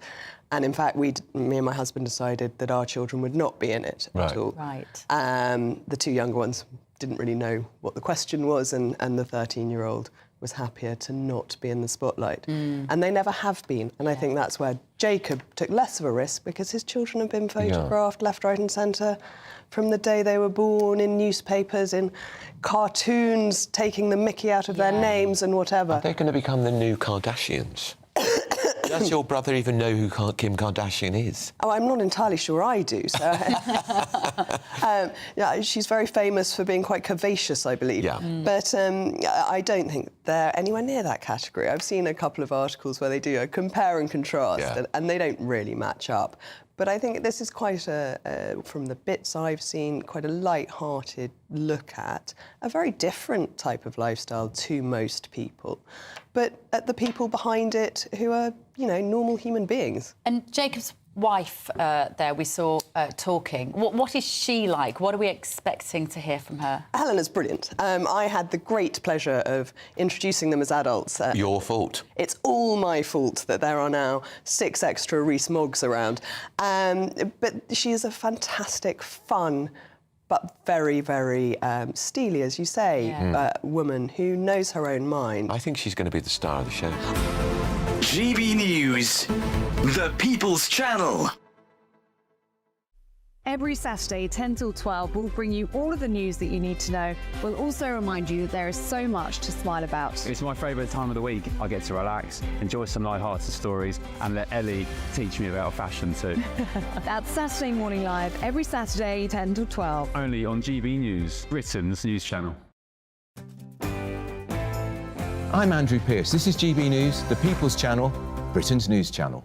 and in fact me and my husband decided that our children would not be in it at all. Right. The two younger ones didn't really know what the question was, and the 13-year-old was happier to not be in the spotlight. And they never have been. And I think that's where Jacob took less of a risk, because his children have been photographed left, right and centre from the day they were born, in newspapers, in cartoons, taking the mickey out of their names and whatever. Are they going to become the new Kardashians? Does your brother even know who Kim Kardashian is? Oh, I'm not entirely sure I do. So, yeah, she's very famous for being quite curvaceous, I believe. Yeah. But I don't think they're anywhere near that category. I've seen a couple of articles where they do a compare and contrast, and they don't really match up. But I think this is quite from the bits I've seen, quite a light-hearted look at a very different type of lifestyle to most people, but at the people behind it who are, you know, normal human beings. And Jacob's wife there we saw talking. What is she like? What are we expecting to hear from her? Helena's brilliant. I had the great pleasure of introducing them as adults. Your fault. It's all my fault that there are now 6 extra Rees-Moggs around. But she is a fantastic, fun, but very, very steely, as you say, woman who knows her own mind. I think she's going to be the star of the show. GB News, the People's Channel. Every Saturday, 10 till 12, we'll bring you all of the news that you need to know. We'll also remind you that there is so much to smile about. It's my favourite time of the week. I get to relax, enjoy some light-hearted stories, and let Ellie teach me about fashion too. That's Saturday Morning Live, every Saturday, 10 till 12. Only on GB News, Britain's news channel. I'm Andrew Pearce. This is GB News, the People's Channel, Britain's news channel.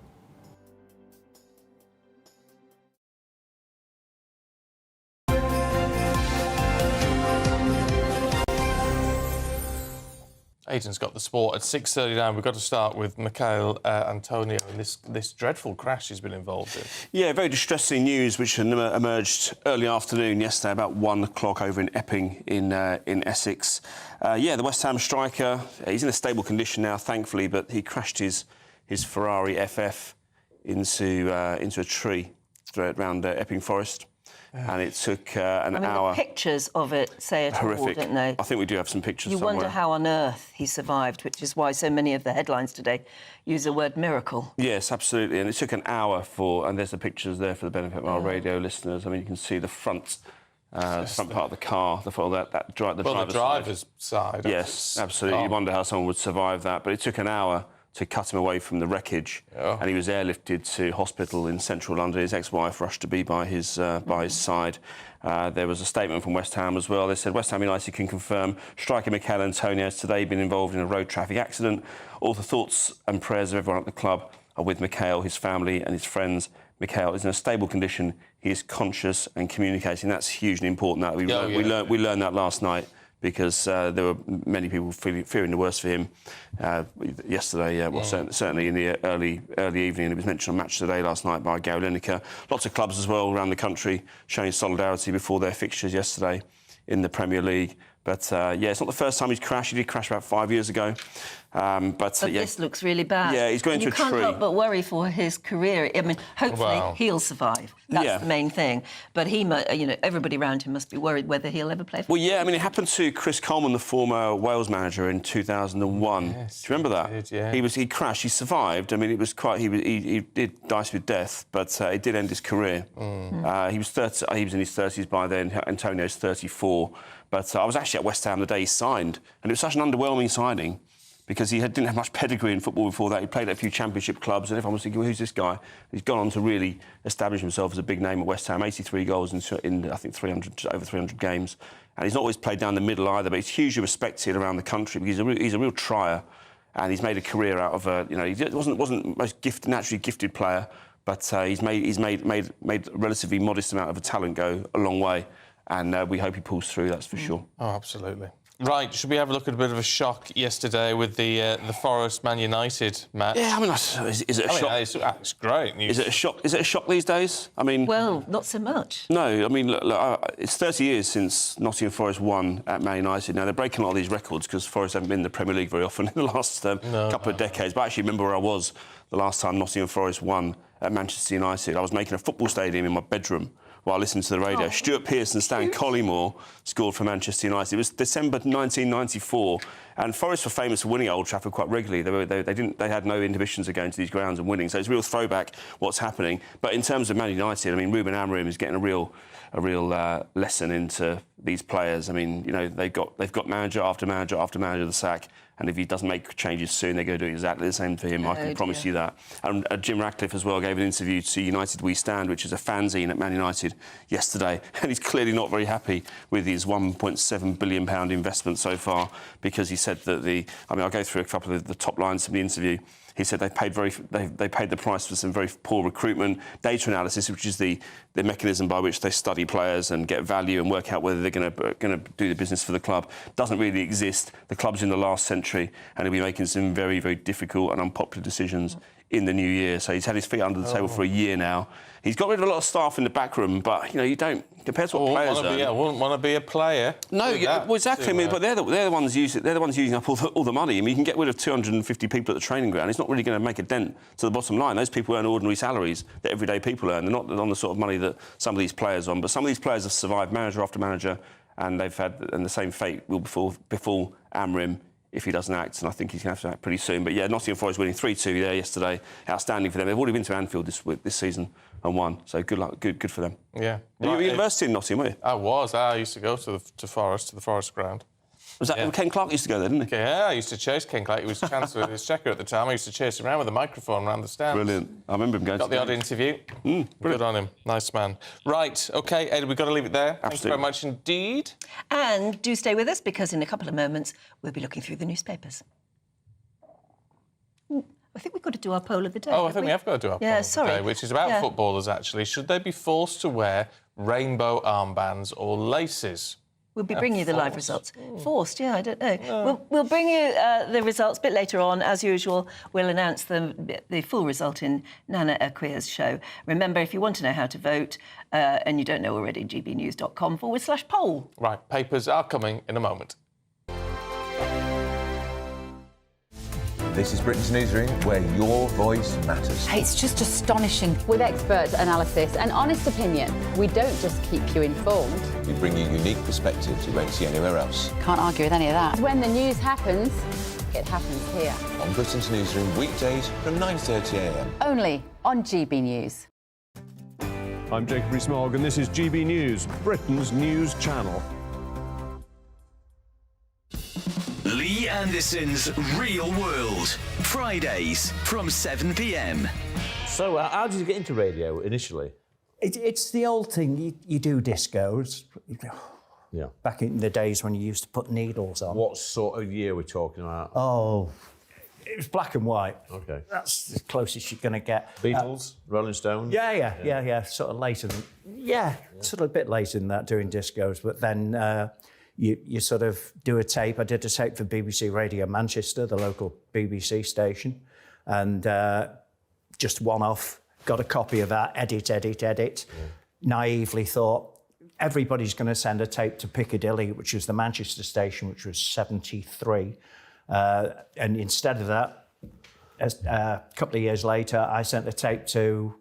Aidan's got the sport at 6:39. We've got to start with Michael Antonio and this dreadful crash he's been involved in. Yeah, very distressing news which emerged early afternoon yesterday, about 1 o'clock over in Epping in Essex. The West Ham striker, he's in a stable condition now, thankfully, but he crashed his Ferrari FF into a tree around Epping Forest. And it took an hour. The pictures of it say it all, don't they? I think we do have some pictures You somewhere. wonder how on earth he survived, which is why so many of the headlines today use the word miracle. Yes, absolutely. And it took an hour and there's the pictures there for the benefit of our radio listeners. I mean, you can see the front part of the car, the driver's side. Yes, absolutely. You wonder how someone would survive that. But it took an hour to cut him away from the wreckage, and he was airlifted to hospital in central London. His ex-wife rushed to be by his side. There was a statement from West Ham as well. They said West Ham United can confirm striker Michael Antonio has today been involved in a road traffic accident. All the thoughts and prayers of everyone at the club are with Michael, his family and his friends. Michael is in a stable condition. He is conscious and communicating. That's hugely important. We learned that last night, because there were many people fearing the worst for him yesterday. Certainly in the early evening. It was mentioned on Match Today last night by Gary Lineker. Lots of clubs as well around the country showing solidarity before their fixtures yesterday in the Premier League. But it's not the first time he's crashed. He did crash about 5 years ago. But this looks really bad. Yeah, he's going to a tree. You can't help but worry for his career. I mean, hopefully he'll survive. That's the main thing. But everybody around him must be worried whether he'll ever play. Well, yeah, I mean, it happened to Chris Coleman, the former Wales manager, in 2001. Yes, do you remember that? Did, He crashed. He survived. I mean, it was quite. He did dice with death, but it did end his career. He was 30. He was in his 30s by then. Antonio's 34. But I was actually at West Ham the day he signed, and it was such an underwhelming signing, because he didn't have much pedigree in football before that. He played at a few championship clubs, and everyone was thinking, well, who's this guy? He's gone on to really establish himself as a big name at West Ham. 83 goals in I think over 300 games, and he's not always played down the middle either. But he's hugely respected around the country because he's a real trier, and he's made a career out of he wasn't the most naturally gifted player, but he's made a relatively modest amount of a talent go a long way, and we hope he pulls through. That's for sure. Oh, absolutely. Right, should we have a look at a bit of a shock yesterday with the Forest Man United match? Yeah, I mean, is it a shock? It's great news. Is it a shock? Is it a shock these days? I mean, well, not so much. No, I mean, look, it's 30 years since Nottingham Forest won at Man United. Now they're breaking a lot of these records because Forest haven't been in the Premier League very often in the last couple of decades. But I actually remember where I was the last time Nottingham Forest won at Manchester United. I was making a football stadium in my bedroom while listening to the radio. Stuart Pearce and Stan Collymore scored for Manchester United. It was December 1994, and Forest were famous for winning at Old Trafford quite regularly. They had no inhibitions of going to these grounds and winning, so it's a real throwback what's happening. But in terms of Man United, I mean, Ruben Amorim is getting a real lesson into these players. I mean, they've got manager after manager after manager to sack, and if he doesn't make changes soon, they're going to do exactly the same for him. I can promise you that. And Jim Ratcliffe as well gave an interview to United We Stand, which is a fanzine at Man United yesterday, and he's clearly not very happy with his £1.7 billion investment so far, because he said that I'll go through a couple of the top lines from the interview. He said they paid the price for some very poor recruitment, data analysis, which is the mechanism by which they study players and get value and work out whether they're going to do the business for the club. Doesn't really exist. The club's in the last century, and he'll be making some very, very difficult and unpopular decisions in the new year. So he's had his feet under the table for a year now. He's got rid of a lot of staff in the back room, but you don't, compared to what players are. I wouldn't want to be a player. No, well, exactly. I mean, but they're the ones using up all the money. I mean, you can get rid of 250 people at the training ground. It's not really going to make a dent to the bottom line. Those people earn ordinary salaries that everyday people earn. They're not on the sort of money that some of these players are on. But some of these players have survived manager after manager, and the same fate will befall Amorim if he doesn't act, and I think he's going to have to act pretty soon. But yeah, Nottingham Forest winning 3-2 there yesterday. Outstanding for them. They've already been to Anfield this season and won, so good luck, good for them. Yeah. You were at university in Nottingham, were you? I was. I used to go to the Forest ground. Was that Ken Clark used to go there, didn't he? Yeah, I used to chase Ken Clark. He was Chancellor of the Exchequer at the time. I used to chase him around with a microphone around the stands. Brilliant. I remember him going Got the odd interview. Good on him. Nice man. Right, OK, Ed, we've got to leave it there. Absolutely. Thanks very much indeed. And do stay with us, because in a couple of moments we'll be looking through the newspapers. I think we've got to do our poll of the day. Oh, I think we have got to do our poll of the day, which is about footballers, actually. Should they be forced to wear rainbow armbands or laces? We'll be bringing you the live results. Forced, I don't know. We'll bring you the results a bit later on. As usual, we'll announce the full result in Nana Akwia's show. Remember, if you want to know how to vote and you don't know already, gbnews.com/poll. Right, papers are coming in a moment. This is Britain's Newsroom, where your voice matters. It's just astonishing. With expert analysis and honest opinion, we don't just keep you informed. We bring you unique perspectives you won't see anywhere else. Can't argue with any of that. When the news happens, it happens here. On Britain's Newsroom, weekdays from 9:30 a.m. Only on GB News. I'm Jacob Rees-Mogg, and this is GB News, Britain's news channel. Lee Anderson's Real World, Fridays from 7 p.m. So, how did you get into radio initially? It's the old thing. You do discos. Yeah. Back in the days when you used to put needles on. What sort of year we're talking about? Oh, it was black and white. Okay. That's the closest you're going to get. Beatles, Rolling Stones? Yeah. Sort of later than... sort of a bit later than that, doing discos. But then you sort of do a tape. I did a tape for BBC Radio Manchester, the local BBC station. And just one off, got a copy of that, edit. Naively thought, everybody's going to send a tape to Piccadilly, which was the Manchester station, which was 73. And instead of that, a couple of years later, I sent a tape to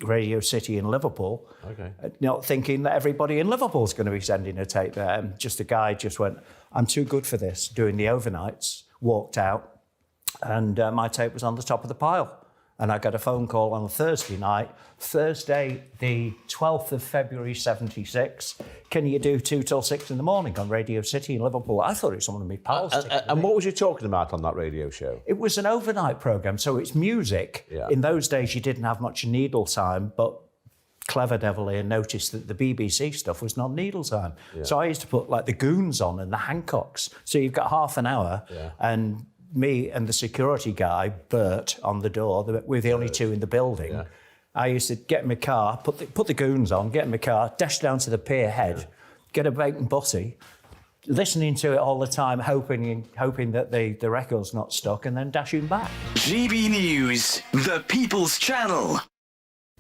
Radio City in Liverpool, not thinking that everybody in Liverpool's going to be sending a tape there. And just a guy just went, I'm too good for this, doing the overnights, walked out, and my tape was on the top of the pile. And I got a phone call on a Thursday night, Thursday, the 12th of February, 76. Can you do 2 till 6 in the morning on Radio City in Liverpool? I thought it was one of my pals. And what was you talking about on that radio show? It was an overnight programme, so it's music. Yeah. In those days, you didn't have much needle time, but clever devil here noticed that the BBC stuff was not needle time. Yeah. So I used to put like the Goons on and the Hancocks. So you've got half an hour and me and the security guy, Bert, on the door. We're the only two in the building. Yeah. I used to get in my car, put the Goons on, get in my car, dash down to the pier head, get a bacon butty, listening to it all the time, hoping that the record's not stuck, and then dashing back. GB News, the People's Channel.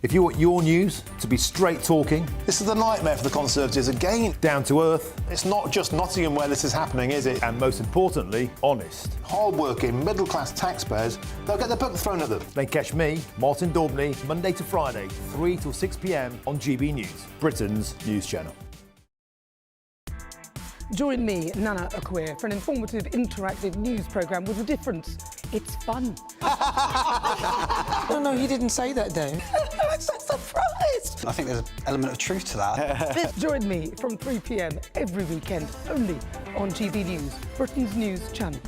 If you want your news to be straight talking... This is a nightmare for the Conservatives again. Down to earth. It's not just Nottingham where this is happening, is it? And most importantly, honest. Hard-working, middle-class taxpayers, they'll get their book thrown at them. They catch me, Martin Daubney, Monday to Friday, 3 till 6 p.m. on GB News, Britain's news channel. Join me, Nana Akwia, for an informative, interactive news programme with a difference. It's fun. No, he didn't say that, Dave. I'm so surprised. I think there's an element of truth to that. Join me from 3 p.m. every weekend, only on GB News, Britain's news channel.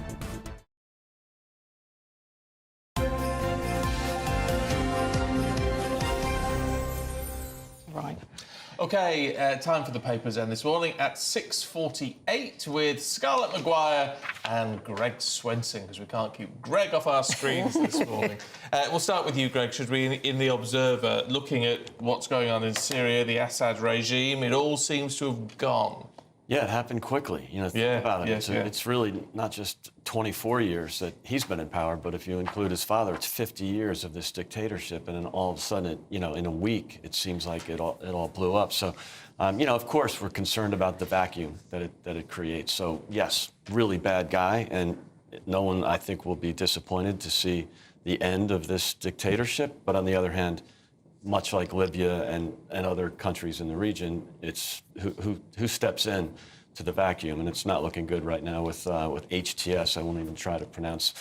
Right. OK, time for the papers then this morning at 6:48 with Scarlett Maguire and Greg Swenson, because we can't keep Greg off our screens this morning. We'll start with you, Greg, should we, in The Observer, looking at what's going on in Syria, the Assad regime, it all seems to have gone. Yeah, it happened quickly. You know, think about it. It's really not just 24 years that he's been in power, but if you include his father, it's 50 years of this dictatorship, and then all of a sudden, in a week, it seems like it all blew up. So, of course, we're concerned about the vacuum that it creates. So, yes, really bad guy, and no one, I think, will be disappointed to see the end of this dictatorship. But on the other hand, much like Libya and other countries in the region, it's who steps in to the vacuum, and it's not looking good right now with HTS. I won't even try to pronounce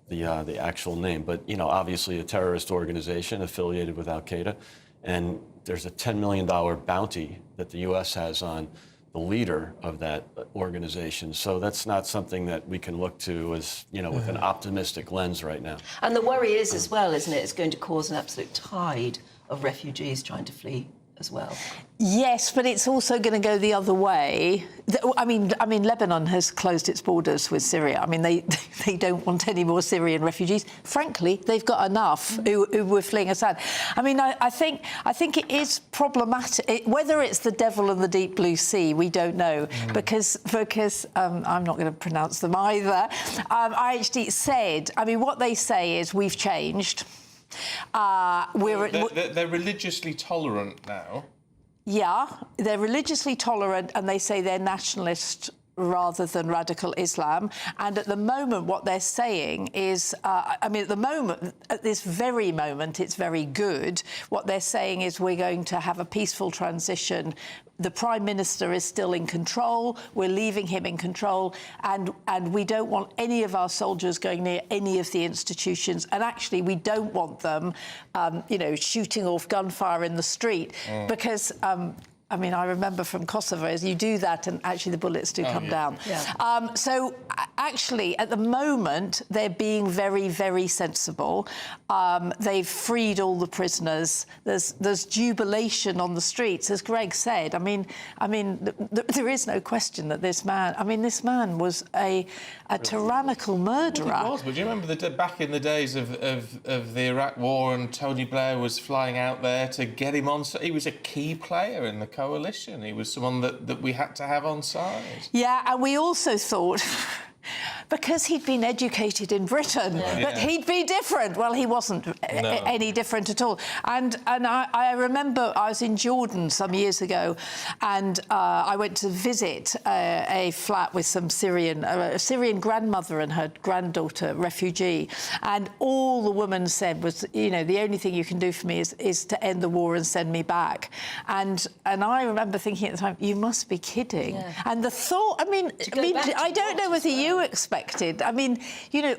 the actual name, but obviously a terrorist organization affiliated with Al Qaeda, and there's a $10 million bounty that the U.S. has on the leader of that organization. So that's not something that we can look to as with an optimistic lens right now. And the worry is as well, isn't it? It's going to cause an absolute tide of refugees trying to flee as well. Yes, but it's also going to go the other way. I mean, Lebanon has closed its borders with Syria. I mean, they don't want any more Syrian refugees. Frankly, they've got enough who were fleeing Assad. I mean, I think it is problematic. Whether it's the devil in the deep blue sea, we don't know, because I'm not going to pronounce them either. IHD said, I mean, what they say is we've changed. They're religiously tolerant now. Yeah, they're religiously tolerant, and they say they're nationalist rather than radical Islam. And at the moment, what they're saying is, at this very moment, it's very good. What they're saying is we're going to have a peaceful transition. The Prime Minister is still in control. We're leaving him in control. And we don't want any of our soldiers going near any of the institutions. And actually, we don't want them, shooting off gunfire in the street because... I remember from Kosovo, as you do that, and actually the bullets do come down. Yeah. So, actually, at the moment, they're being very, very sensible. They've freed all the prisoners. There's jubilation on the streets, as Greg said. There is no question that this man was a tyrannical murderer. Well, he was, but do you remember back in the days of the Iraq War, and Tony Blair was flying out there to get him on? He was a key player in the coalition. He was someone that we had to have on side. Yeah, and we also thought... because he'd been educated in Britain, that he'd be different. Well, he wasn't any different at all. And I remember I was in Jordan some years ago, and I went to visit a flat with some a Syrian grandmother and her granddaughter, refugee. And all the woman said was, the only thing you can do for me is to end the war and send me back. And I remember thinking at the time, you must be kidding. Yeah. And the thought, I don't know whether you expected.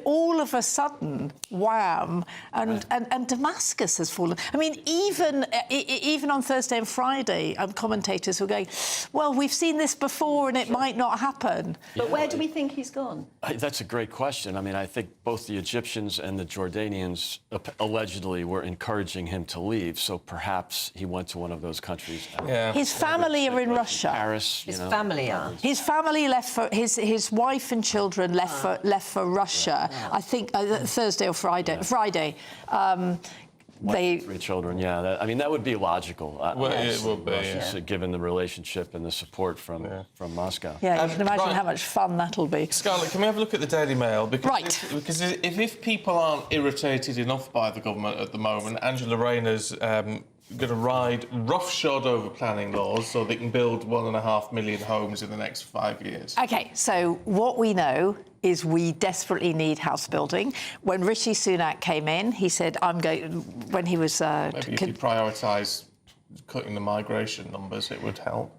All of a sudden, wham, and Damascus has fallen. Even on Thursday and Friday, commentators were going, well, we've seen this before and it might not happen. But where do we think he's gone? That's a great question. I think both the Egyptians and the Jordanians allegedly were encouraging him to leave, so perhaps he went to one of those countries. Yeah. His family are in Russia. Paris. His family are. His family left for his wife and children left for Russia. I think Thursday or Friday. Friday. Three children, yeah. That would be logical. It would be, given the relationship and the support from Moscow. Yeah, you can imagine how much fun that'll be. Scarlett, can we have a look at the Daily Mail? Because if people aren't irritated enough by the government at the moment, Angela Rayner's going to ride roughshod over planning laws so they can build 1.5 million homes in the next 5 years. OK, so what we know is we desperately need house building. When Rishi Sunak came in, he said, when he was... Maybe if you prioritise cutting the migration numbers, it would help.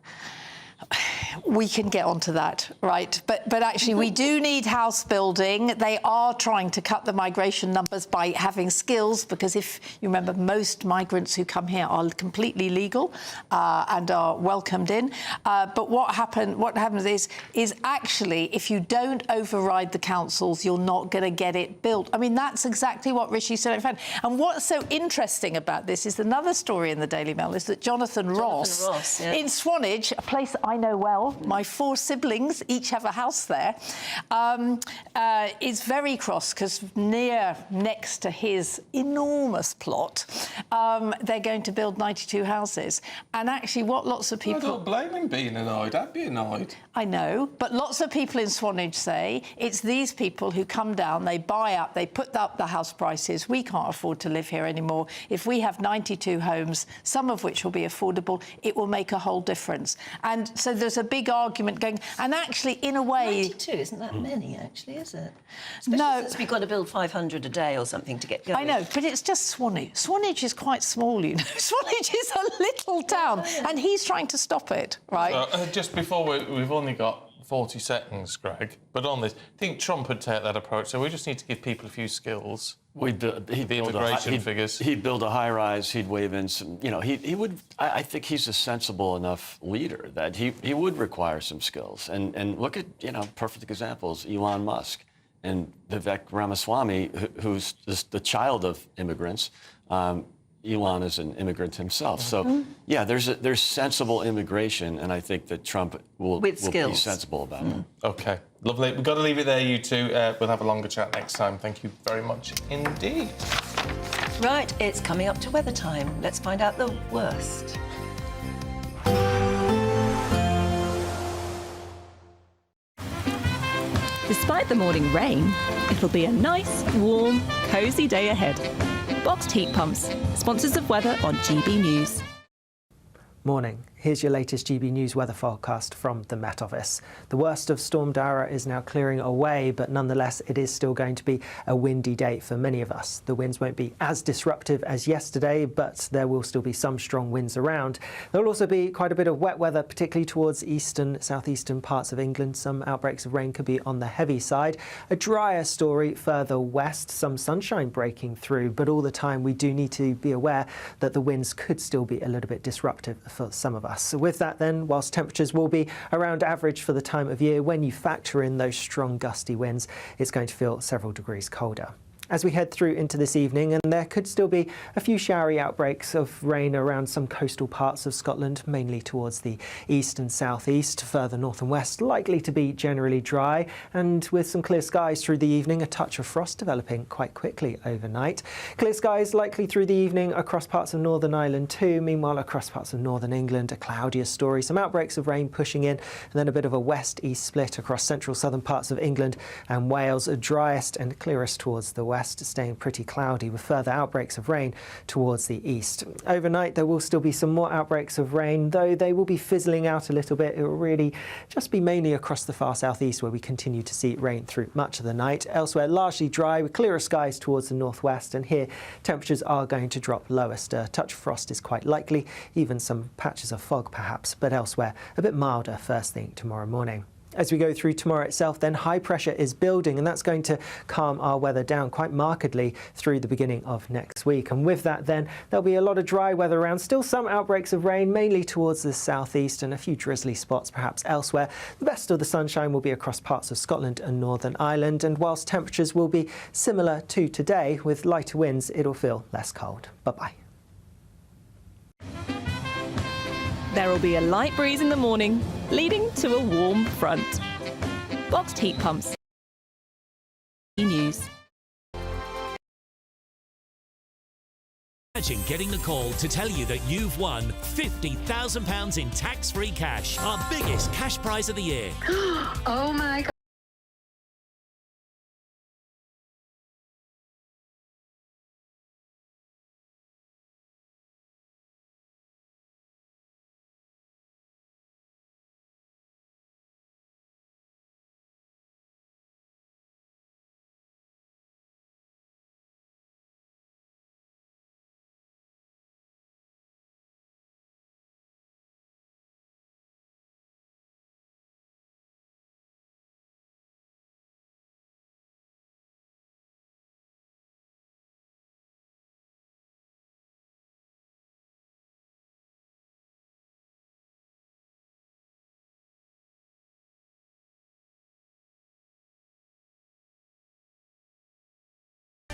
We can get onto that, right? But actually, we do need house building. They are trying to cut the migration numbers by having skills, because if you remember, most migrants who come here are completely legal and are welcomed in. But what happens is actually, if you don't override the councils, you're not going to get it built. That's exactly what Rishi Sunak found. And what's so interesting about this is another story in the Daily Mail is that Jonathan Ross in Swanage, a place I know well, my 4 siblings each have a house there, is very cross because next to his enormous plot, they're going to build 92 houses. And actually what lots of people... I don't blame him being annoyed. I'd be annoyed. I know, but lots of people in Swanage say it's these people who come down, they buy up, they put up the house prices. We can't afford to live here anymore. If we have 92 homes, some of which will be affordable, it will make a whole difference. And so there's a big argument going, and actually, in a way... 92 isn't that many, actually, is it? Especially since we've got to build 500 a day or something to get going. I know, but it's just Swanage. Swanage is quite small, Swanage is a little town, and he's trying to stop it, right? Just before we've only got 40 seconds, Greg, but on this, I think Trump would take that approach, so we just need to give people a few skills. He'd build a high-rise, he'd wave in some... he would... I think he's a sensible enough leader that he would require some skills. And look at, perfect examples, Elon Musk and Vivek Ramaswamy, who's the child of immigrants. Elon is an immigrant himself. So, yeah, there's sensible immigration, and I think that Trump will be sensible about it. OK, lovely. We've got to leave it there, you two. We'll have a longer chat next time. Thank you very much indeed. Right, it's coming up to weather time. Let's find out the worst. Despite the morning rain, it'll be a nice, warm, cosy day ahead. Boxed Heat Pumps, sponsors of weather on GB News. Morning. Here's your latest GB News weather forecast from the Met Office. The worst of Storm Dara is now clearing away, but nonetheless it is still going to be a windy day for many of us. The winds won't be as disruptive as yesterday, but there will still be some strong winds around. There will also be quite a bit of wet weather, particularly towards eastern, southeastern parts of England. Some outbreaks of rain could be on the heavy side. A drier story further west, some sunshine breaking through, but all the time we do need to be aware that the winds could still be a little bit disruptive for some of us. So with that then, whilst temperatures will be around average for the time of year, when you factor in those strong gusty winds, it's going to feel several degrees colder. As we head through into this evening, and there could still be a few showery outbreaks of rain around some coastal parts of Scotland, mainly towards the east and southeast. Further north and west, likely to be generally dry, and with some clear skies through the evening, a touch of frost developing quite quickly overnight. Clear skies likely through the evening across parts of Northern Ireland too. Meanwhile, across parts of Northern England, a cloudier story. Some outbreaks of rain pushing in, and then a bit of a west-east split across central southern parts of England and Wales, driest and clearest towards the west, staying pretty cloudy with further outbreaks of rain towards the east. Overnight there will still be some more outbreaks of rain, though they will be fizzling out a little bit. It will really just be mainly across the far southeast where we continue to see rain through much of the night. Elsewhere largely dry with clearer skies towards the northwest, and here temperatures are going to drop lowest. A touch of frost is quite likely, even some patches of fog perhaps, but elsewhere a bit milder first thing tomorrow morning. As we go through tomorrow itself, then high pressure is building, and that's going to calm our weather down quite markedly through the beginning of next week. And with that then, there'll be a lot of dry weather around. Still some outbreaks of rain, mainly towards the southeast, and a few drizzly spots perhaps elsewhere. The best of the sunshine will be across parts of Scotland and Northern Ireland, and whilst temperatures will be similar to today, with lighter winds, it'll feel less cold. Bye-bye. There will be a light breeze in the morning, leading to a warm front. Boxed Heat Pumps. News. Imagine getting the call to tell you that you've won £50,000 in tax-free cash, our biggest cash prize of the year. Oh my God.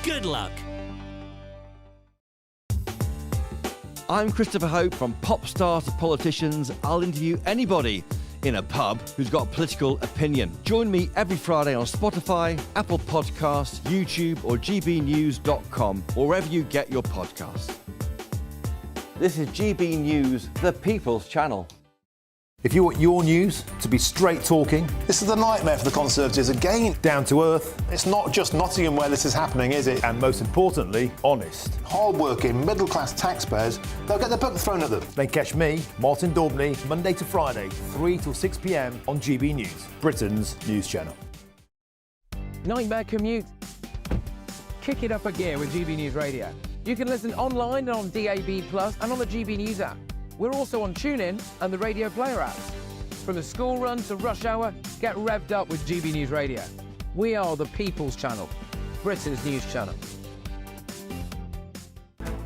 Good luck. I'm Christopher Hope. From pop star to politicians, I'll interview anybody in a pub who's got a political opinion. Join me every Friday on Spotify, Apple Podcasts, YouTube or gbnews.com, or wherever you get your podcasts. This is GB News, the People's Channel. If you want your news to be straight talking, this is the nightmare for the Conservatives again. Down to earth. It's not just Nottingham where this is happening, is it? And most importantly, honest. Hard-working, middle-class taxpayers, they'll get their book thrown at them. They catch me, Martin Daubney, Monday to Friday, 3 till 6 p.m. on GB News, Britain's news channel. Nightmare commute? Kick it up a gear with GB News Radio. You can listen online and on DAB+ and on the GB News app. We're also on TuneIn and the Radio Player app. From the school run to rush hour, get revved up with GB News Radio. We are the People's Channel, Britain's news channel.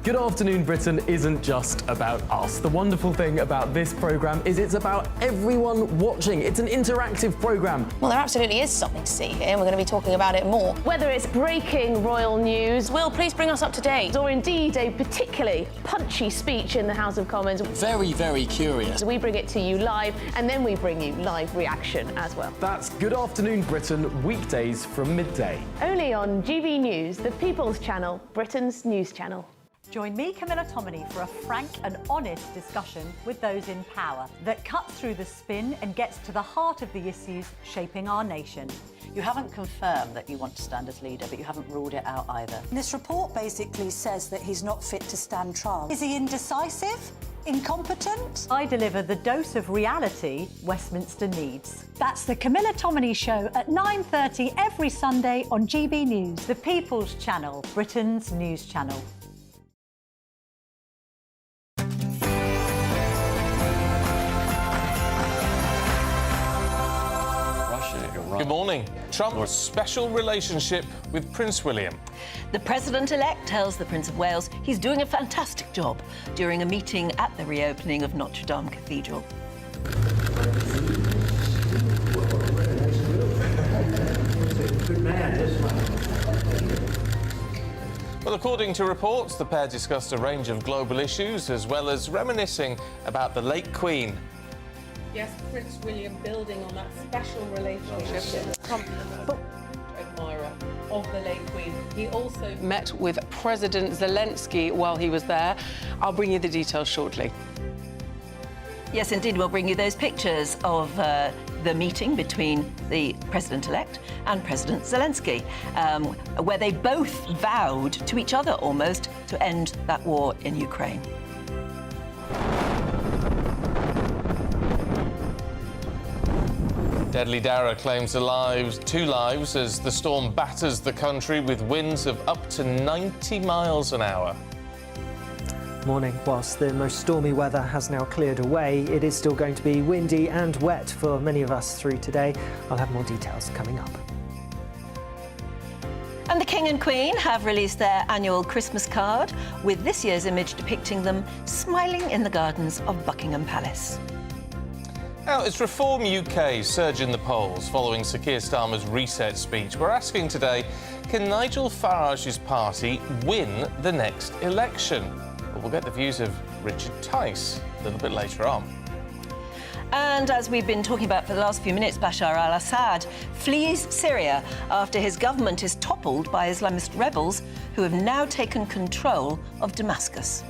Good Afternoon Britain isn't just about us. The wonderful thing about this programme is it's about everyone watching. It's an interactive programme. Well, there absolutely is something to see here, and we're going to be talking about it more. Whether it's breaking royal news, Will, please bring us up to date. or indeed a particularly punchy speech in the House of Commons, Very, very curious. we bring it to you live, and then we bring you live reaction as well. That's Good Afternoon Britain, weekdays from midday. Only on GB News, the People's Channel, Britain's news channel. Join me, Camilla Tominey, for a frank and honest discussion with those in power that cuts through the spin and gets to the heart of the issues shaping our nation. You haven't confirmed that you want to stand as leader, but you haven't ruled it out either. This report basically says that he's not fit to stand trial. Is he indecisive? Incompetent? I deliver the dose of reality Westminster needs. That's the Camilla Tominey Show at 9:30 every Sunday on GB News, the People's Channel, Britain's news channel. Good morning. Trump's special relationship with Prince William. The President-elect tells the Prince of Wales he's doing a fantastic job during a meeting at the reopening of Notre Dame Cathedral. Well, according to reports, the pair discussed a range of global issues as well as reminiscing about the late Queen. Yes, Prince William building on that special relationship. Trump, admirer of the late Queen. He also met with President Zelensky while he was there. I'll bring you the details shortly. Yes, indeed, we'll bring you those pictures of the meeting between the President-elect and President Zelensky, where they both vowed to each other almost to end that war in Ukraine. Deadly Dara claims two lives as the storm batters the country with winds of up to 90 miles an hour. Morning. Whilst the most stormy weather has now cleared away, it is still going to be windy and wet for many of us through today. I'll have more details coming up. And the King and Queen have released their annual Christmas card, with this year's image depicting them smiling in the gardens of Buckingham Palace. Now, as Reform UK surge in the polls following Sir Keir Starmer's reset speech, we're asking today, can Nigel Farage's party win the next election? Well, we'll get the views of Richard Tice a little bit later on. And as we've been talking about for the last few minutes, Bashar al-Assad flees Syria after his government is toppled by Islamist rebels who have now taken control of Damascus.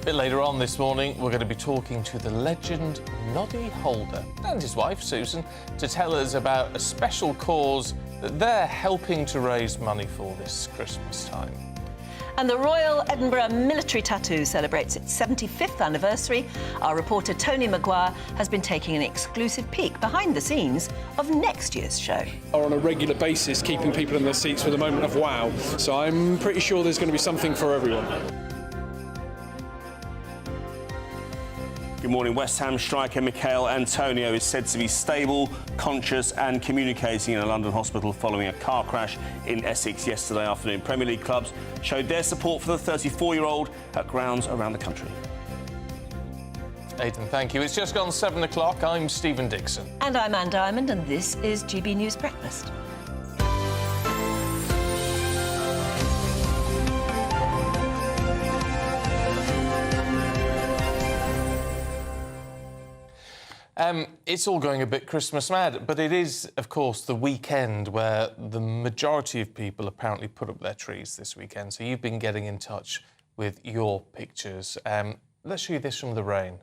A bit later on this morning, we're going to be talking to the legend Noddy Holder and his wife, Susan, to tell us about a special cause that they're helping to raise money for this Christmas time. And the Royal Edinburgh Military Tattoo celebrates its 75th anniversary. Our reporter Tony Maguire has been taking an exclusive peek behind the scenes of next year's show. Are on a regular basis keeping people in their seats for the moment of wow. So I'm pretty sure there's going to be something for everyone. Good morning. West Ham striker Michail Antonio is said to be stable, conscious and communicating in a London hospital following a car crash in Essex yesterday afternoon. Premier League clubs showed their support for the 34-year-old at grounds around the country. Aidan, thank you. It's just gone 7 o'clock. I'm Stephen Dixon. And I'm Anne Diamond, and this is GB News Breakfast. It's all going a bit Christmas mad, but it is, of course, the weekend where the majority of people apparently put up their trees this weekend. So you've been getting in touch with your pictures. Let's show you this from the rain.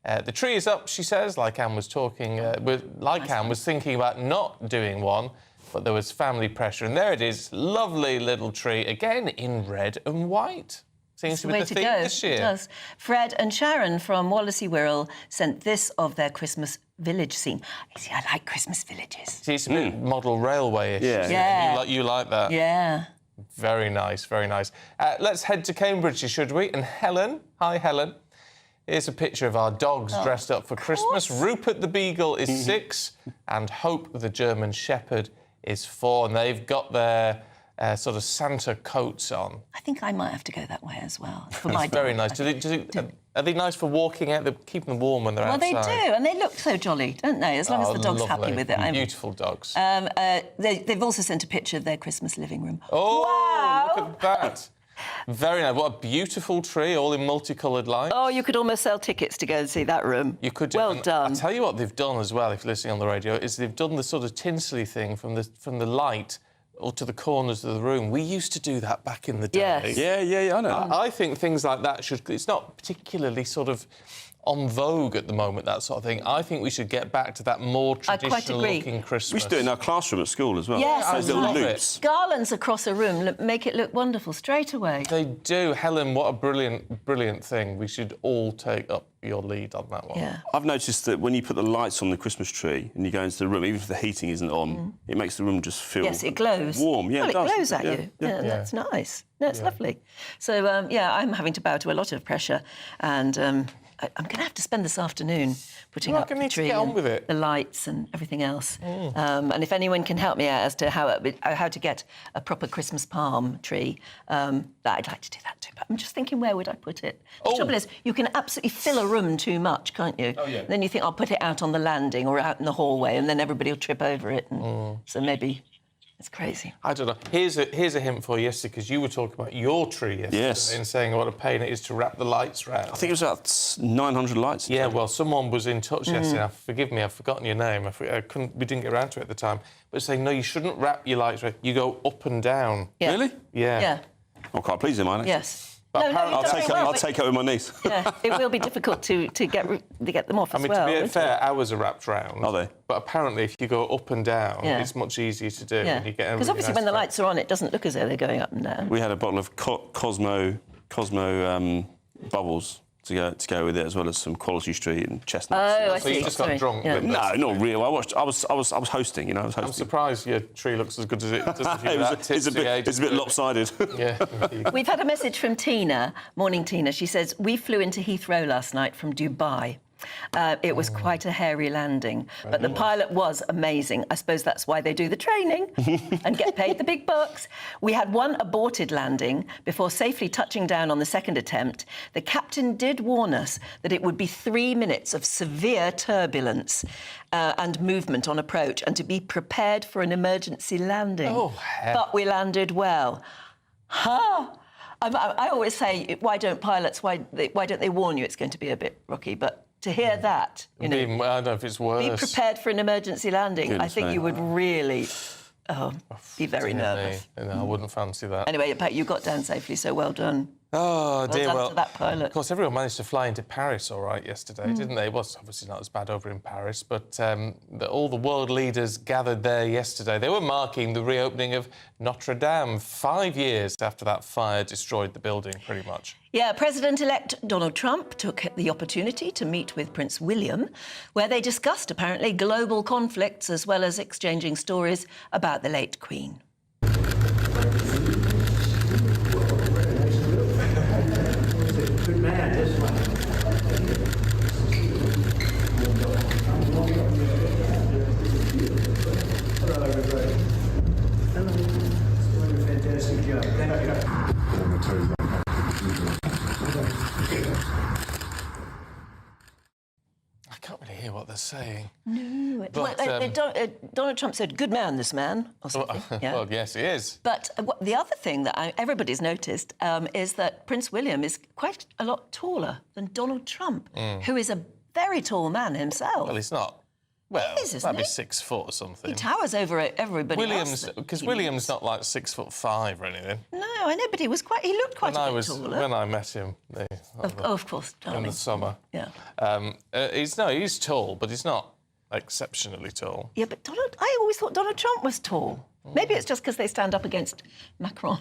The tree is up, she says, like Anne was talking, Anne was thinking about not doing one, but there was family pressure. And there it is, lovely little tree, again in red and white. Seems to be the theme this year. It does. Fred and Sharon from Wallasey Wirral sent this of their Christmas village scene. You see, I like Christmas villages. See, it's a bit model railway-ish. Yeah. You like that? Yeah. Very nice, very nice. Let's head to Cambridge, should we? And Helen, hi Helen. Here's a picture of our dogs dressed up for Christmas. Rupert the Beagle is 6 and Hope the German Shepherd is 4. And they've got their sort of Santa coats on. I think I might have to go that way as well. For my It's very nice. Are they nice for walking out? They keep them warm when they're outside. Well, they do, and they look so jolly, don't they? As long as the dog's happy with it. Beautiful dogs. They've also sent a picture of their Christmas living room. Oh, wow! Look at that. Very nice. What a beautiful tree, all in multicoloured lights. Oh, you could almost sell tickets to go and see that room. You could. Well done. I'll tell you what they've done as well, if you're listening on the radio, is they've done the sort of tinsely thing from the light or to the corners of the room. We used to do that back in the day. Yes. Yeah, I know. I think things like that should... It's not particularly sort of on vogue at the moment, that sort of thing. I think we should get back to that more traditional-looking Christmas. We should do it in our classroom at school as well. Yes, those little loops. Garlands across a room make it look wonderful straight away. They do. Helen, what a brilliant thing. We should all take up your lead on that one. Yeah. I've noticed that when you put the lights on the Christmas tree and you go into the room, even if the heating isn't on, it makes the room just feel Yes, it glows. warm. Yeah, well, it glows at you. Yeah. That's nice. No, it's lovely. So, yeah, I'm having to bow to a lot of pressure and... I'm going to have to spend this afternoon putting up the tree and the lights and everything else. And if anyone can help me out as to how to get a proper Christmas palm tree, I'd like to do that too. But I'm just thinking, where would I put it? The trouble is, you can absolutely fill a room too much, can't you? Oh, yeah. Then you think, I'll put it out on the landing or out in the hallway, and then everybody will trip over it. And so maybe... It's crazy. I don't know. Here's a hint for you yesterday, because you were talking about your tree yesterday and saying what a pain it is to wrap the lights round. I think it was about 900 lights. Yeah, well, someone was in touch yesterday. Now, forgive me, I've forgotten your name. We didn't get around to it at the time. But saying, no, you shouldn't wrap your lights round. You go up and down. Yeah. Really? Yeah. Yeah. I'm quite pleased with mine. Yes. But I'll take it with my niece. Yeah, it will be difficult to get them off as well. To be fair, ours are wrapped round. Are they? But apparently, if you go up and down, it's much easier to do. Yeah. Because obviously, when the lights are on, it doesn't look as though they're going up and down. We had a bottle of Cosmo bubbles to go with it, as well as some Quality Street and chestnuts. Oh, I so see. you just got drunk. Yeah. No, not real. I was hosting. You know, I was hosting. I'm surprised your tree looks as good as it does. It's a bit lopsided. Yeah. We've had a message from Tina. Morning, Tina. She says, we flew into Heathrow last night from Dubai. It was quite a hairy landing, but the pilot was amazing. I suppose that's why they do the training and get paid the big bucks. We had one aborted landing before safely touching down on the second attempt. The captain did warn us that it would be 3 minutes of severe turbulence and movement on approach, and to be prepared for an emergency landing. Oh, hell. But we landed well. I always say, why don't they warn you it's going to be a bit rocky? But to hear that, I don't know if it's worse. Be prepared for an emergency landing. I think you would really be very nervous. No, I wouldn't fancy that. Anyway, Pat, you got down safely, so well done. Oh, dear. Well done to that pilot. Of course, everyone managed to fly into Paris all right yesterday, didn't they? It was obviously not as bad over in Paris, but all the world leaders gathered there yesterday. They were marking the reopening of Notre Dame 5 years after that fire destroyed the building, pretty much. Yeah, President-elect Donald Trump took the opportunity to meet with Prince William, where they discussed, apparently, global conflicts as well as exchanging stories about the late Queen. Good man, this one. Hello, everybody. Hello. Doing a fantastic job. Thank you. I can't really hear what they're saying. No. But, Donald Trump said, good man, this man, or something. Yeah. Well, yes, he is. But the other thing that everybody's noticed is that Prince William is quite a lot taller than Donald Trump, who is a very tall man himself. Well, he's not. Well, he is, isn't maybe he? 6 foot or something. He towers over everybody else. Because William's not like 6'5" or anything. No, I know, but he looked quite a bit taller. When I met him, of course, darling. in the summer. Yeah. He's tall, but he's not exceptionally tall. Yeah, but I always thought Donald Trump was tall. Maybe it's just because they stand up against Macron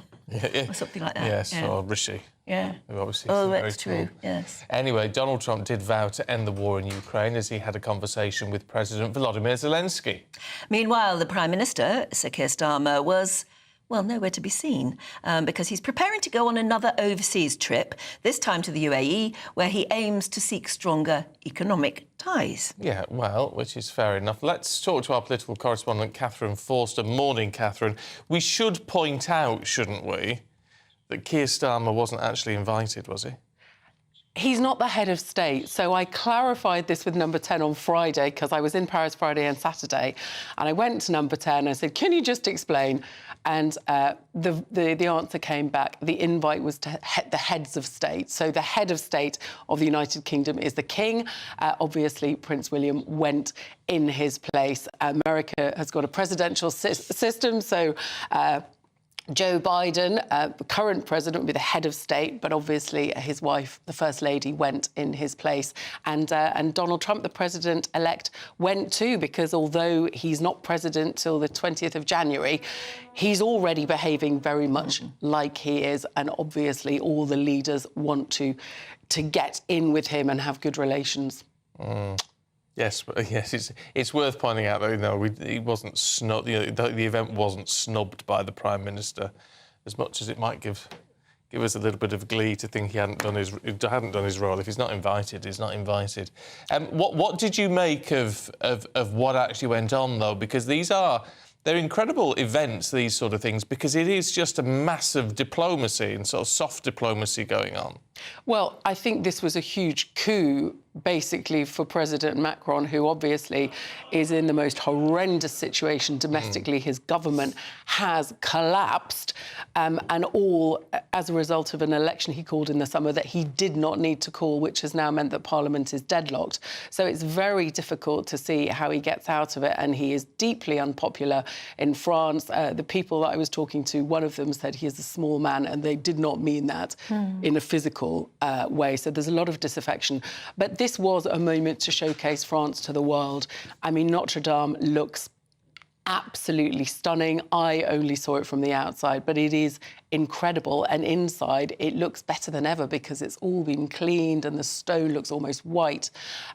or something like that. Yes, or Rishi. Yeah. Who obviously that's true, yes. Anyway, Donald Trump did vow to end the war in Ukraine as he had a conversation with President Volodymyr Zelensky. Meanwhile, the Prime Minister, Sir Keir Starmer, was well, nowhere to be seen, because he's preparing to go on another overseas trip, this time to the UAE, where he aims to seek stronger economic ties. Yeah, well, which is fair enough. Let's talk to our political correspondent, Catherine Forster. Morning, Catherine. We should point out, shouldn't we, that Keir Starmer wasn't actually invited, was he? He's not the head of state, so I clarified this with Number 10 on Friday, because I was in Paris Friday and Saturday, and I went to Number 10 and I said, can you just explain? And the answer came back. The invite was to the heads of state. So the head of state of the United Kingdom is the King. Obviously, Prince William went in his place. America has got a presidential system, so Joe Biden, the current president, will be the head of state, but obviously his wife, the First Lady, went in his place. And Donald Trump, the president-elect, went too, because although he's not president till the 20th of January, he's already behaving very much like he is. And obviously all the leaders want to get in with him and have good relations. Yes, but yes, it's worth pointing out that he wasn't snubbed. The event wasn't snubbed by the Prime Minister, as much as it might give us a little bit of glee to think he hadn't done his role. If he's not invited, he's not invited. What did you make of what actually went on, though? Because they're incredible events, these sort of things, because it is just a massive diplomacy and sort of soft diplomacy going on. Well, I think this was a huge coup, basically, for President Macron, who obviously is in the most horrendous situation domestically. His government has collapsed, and all as a result of an election he called in the summer that he did not need to call, which has now meant that Parliament is deadlocked. So it's very difficult to see how he gets out of it, and he is deeply unpopular in France. The people that I was talking to, one of them said he is a small man, and they did not mean that in a physical way. So there's a lot of disaffection. But this was a moment to showcase France to the world. I mean, Notre Dame looks absolutely stunning. I only saw it from the outside, but it is incredible. And inside, it looks better than ever because it's all been cleaned and the stone looks almost white.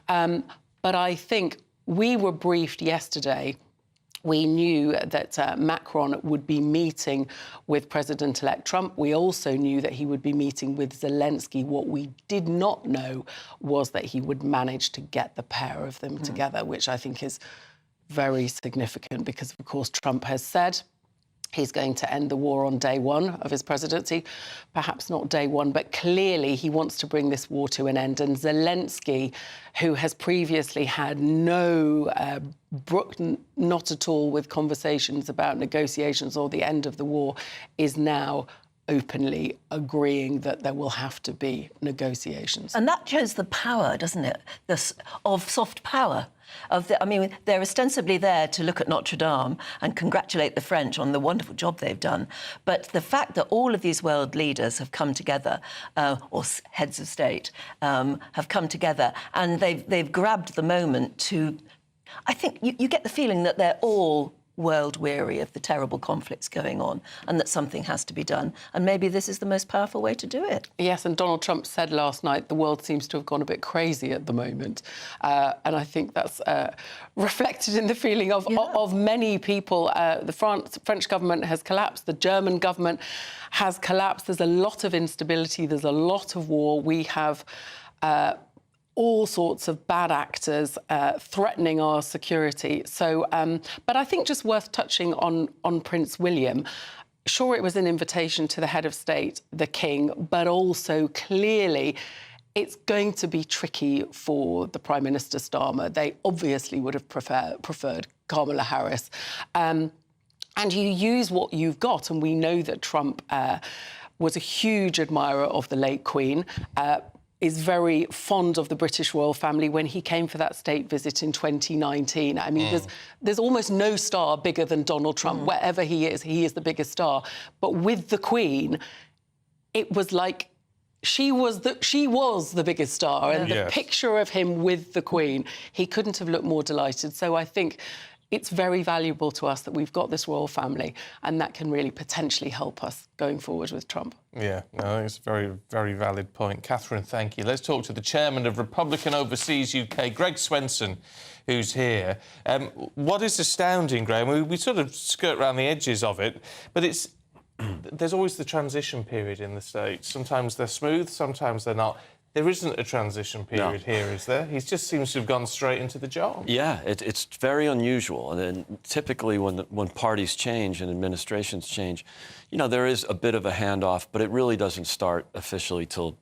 But I think we were briefed yesterday. We knew that Macron would be meeting with President-elect Trump. We also knew that he would be meeting with Zelensky. What we did not know was that he would manage to get the pair of them together, which I think is very significant because, of course, Trump has said he's going to end the war on day one of his presidency. Perhaps not day one, but clearly he wants to bring this war to an end. And Zelensky, who has previously had no not at all with conversations about negotiations or the end of the war, is now openly agreeing that there will have to be negotiations. And that shows the power, doesn't it, of soft power. I mean, they're ostensibly there to look at Notre Dame and congratulate the French on the wonderful job they've done. But the fact that all of these world leaders have come together, or heads of state, have come together, and they've grabbed the moment to... I think you get the feeling that they're all world weary of the terrible conflicts going on and that something has to be done. And maybe this is the most powerful way to do it. Yes, and Donald Trump said last night the world seems to have gone a bit crazy at the moment. And I think that's reflected in the feeling of many people. The French government has collapsed. The German government has collapsed. There's a lot of instability. There's a lot of war. We have... all sorts of bad actors threatening our security. So, but I think just worth touching on Prince William. Sure, it was an invitation to the head of state, the King, but also clearly it's going to be tricky for the Prime Minister Starmer. They obviously would have preferred Kamala Harris. And you use what you've got, and we know that Trump was a huge admirer of the late Queen, is very fond of the British royal family. When he came for that state visit in 2019, I mean, there's almost no star bigger than Donald Trump. Wherever he is the biggest star. But with the Queen, it was like she was the biggest star. And the picture of him with the Queen, he couldn't have looked more delighted. So I think it's very valuable to us that we've got this royal family, and that can really potentially help us going forward with Trump. Yeah, no, I think it's a very, very valid point. Catherine, thank you. Let's talk to the chairman of Republican Overseas UK, Greg Swenson, who's here. What is astounding, Graham, we sort of skirt around the edges of it, but it's there's always the transition period in the States. Sometimes they're smooth, sometimes they're not. There isn't a transition period here, is there? He just seems to have gone straight into the job. Yeah, it's very unusual. And then typically when parties change and administrations change, you know, there is a bit of a handoff, but it really doesn't start officially till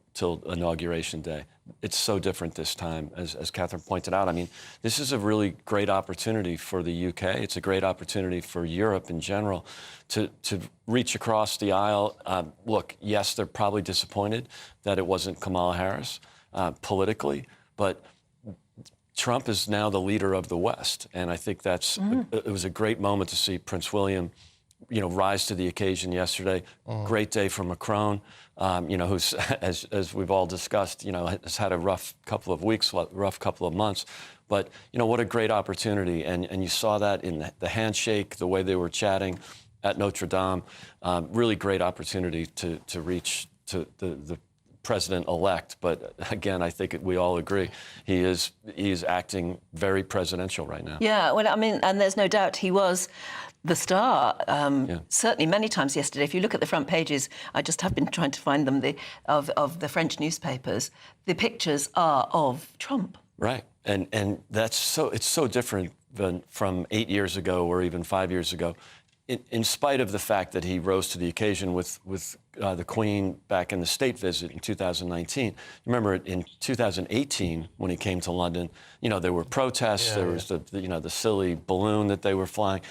Inauguration Day. It's so different this time, as Catherine pointed out. I mean, this is a really great opportunity for the UK. It's a great opportunity for Europe in general to reach across the aisle. Look, yes, they're probably disappointed that it wasn't Kamala Harris politically, but Trump is now the leader of the West. And I think that's it was a great moment to see Prince William, you know, rise to the occasion yesterday. Great day for Macron, you know, who's, as we've all discussed, you know, has had a rough couple of weeks, rough couple of months. But, you know, what a great opportunity. And you saw that in the handshake, the way they were chatting at Notre Dame. Really great opportunity to reach to the president-elect. But again, I think we all agree he is acting very presidential right now. Yeah, well, I mean, and there's no doubt he was the star, certainly many times yesterday. If you look at the front pages, I just have been trying to find them, of the French newspapers, the pictures are of Trump. Right, and it's so different than from 8 years ago or even 5 years ago. In spite of the fact that he rose to the occasion with the Queen back in the state visit in 2019. Remember, in 2018, when he came to London, you know, there were protests. There was the silly balloon that they were flying.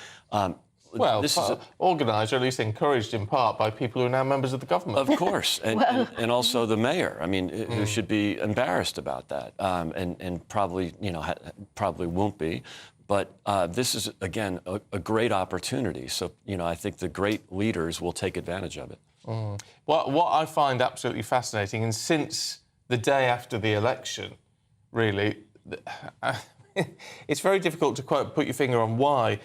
Well, this is organised, or at least encouraged in part, by people who are now members of the government. Of course, and also the mayor. I mean, who should be embarrassed about that, and probably, you know, probably won't be. But this is, again, a great opportunity. So, you know, I think the great leaders will take advantage of it. What I find absolutely fascinating, and since the day after the election, really, it's very difficult to put your finger on why,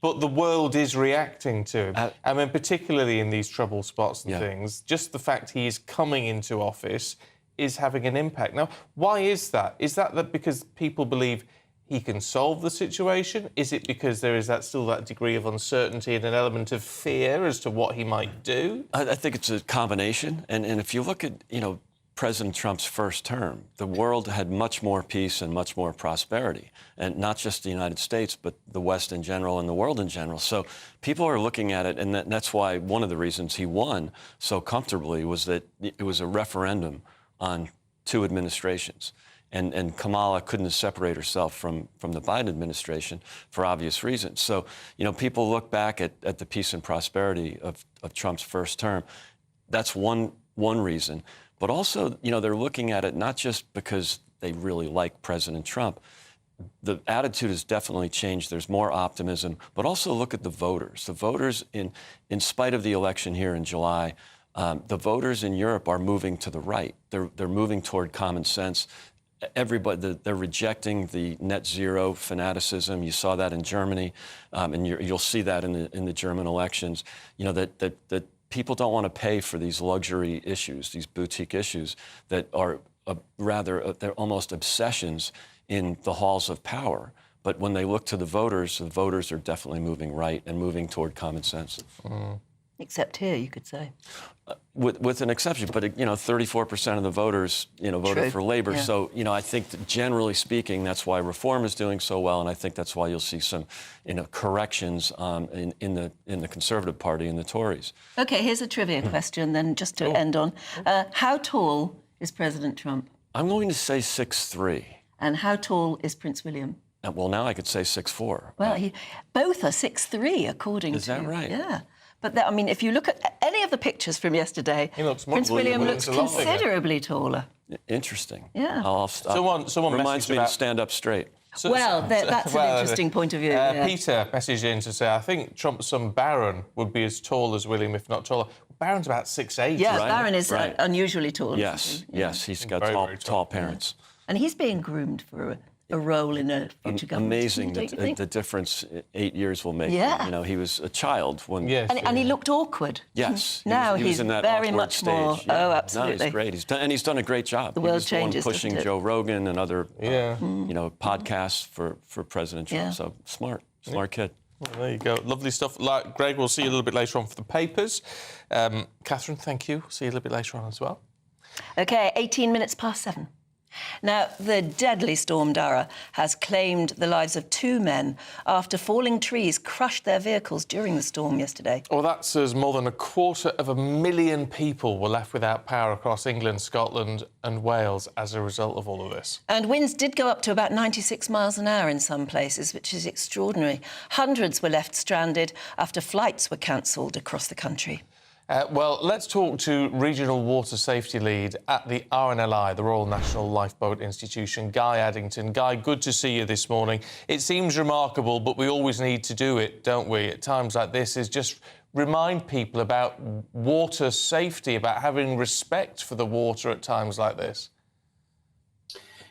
but the world is reacting to him. I mean, particularly in these trouble spots and things, just the fact he is coming into office is having an impact. Now, why is that? Is that because people believe he can solve the situation? Is it because there is still that degree of uncertainty and an element of fear as to what he might do? I think it's a combination. And if you look at, you know, President Trump's first term, the world had much more peace and much more prosperity. And not just the United States, but the West in general and the world in general. So people are looking at it, and that's why one of the reasons he won so comfortably was that it was a referendum on 2 administrations. And Kamala couldn't separate herself from the Biden administration for obvious reasons. So, you know, people look back at the peace and prosperity of Trump's first term. That's one reason. But also, you know, they're looking at it not just because they really like President Trump. The attitude has definitely changed. There's more optimism. But also look at the voters. The voters, in spite of the election here in July, the voters in Europe are moving to the right. They're moving toward common sense. Everybody, they're rejecting the net zero fanaticism. You saw that in Germany, and you'll see that in the German elections. You know, that people don't want to pay for these luxury issues, these boutique issues that are they're almost obsessions in the halls of power. But when they look to the voters are definitely moving right and moving toward common sense. Except here, you could say. With an exception, but, you know, 34% of the voters, you know, voted for Labour. Yeah. So, you know, I think that generally speaking, that's why Reform is doing so well, and I think that's why you'll see some, you know, corrections in the Conservative Party and the Tories. OK, here's a trivia question then, just to end on. How tall is President Trump? I'm going to say 6'3". And how tall is Prince William? Well, now I could say 6'4". Well, both are 6'3", according to... Is that right? Yeah. But, I mean, if you look at any of the pictures from yesterday, Prince William looks considerably taller. Interesting. Yeah. Someone reminds me to stand up straight. That's an interesting point of view. Peter messaged in to say, I think Trump's son Barron would be as tall as William, if not taller. Barron's about 6'8". Yeah, right? Barron is unusually tall. Yes, yes, he's got tall parents. And he's being groomed for a role in a future government. Amazing the difference 8 years will make. Yeah. You know, he was a child when... Yes, and he looked awkward. Yes. Now he was in that very much stage. more... Yeah. Oh, absolutely. No, he's great. He's done a great job. The world changes, the one pushing Joe Rogan and other, you know, podcasts for President Trump. Yeah. So smart kid. Well, there you go. Lovely stuff. Like, Greg, we'll see you a little bit later on for the papers. Catherine, thank you. See you a little bit later on as well. OK, 18 minutes past 7. Now, the deadly storm Dara has claimed the lives of 2 men after falling trees crushed their vehicles during the storm yesterday. Well, that's as more than 250,000 people were left without power across England, Scotland and Wales as a result of all of this. And winds did go up to about 96 miles an hour in some places, which is extraordinary. Hundreds were left stranded after flights were cancelled across the country. Well, let's talk to Regional Water Safety Lead at the RNLI, the Royal National Lifeboat Institution, Guy Addington. Guy, good to see you this morning. It seems remarkable, but we always need to do it, don't we, at times like this, is just remind people about water safety, about having respect for the water at times like this.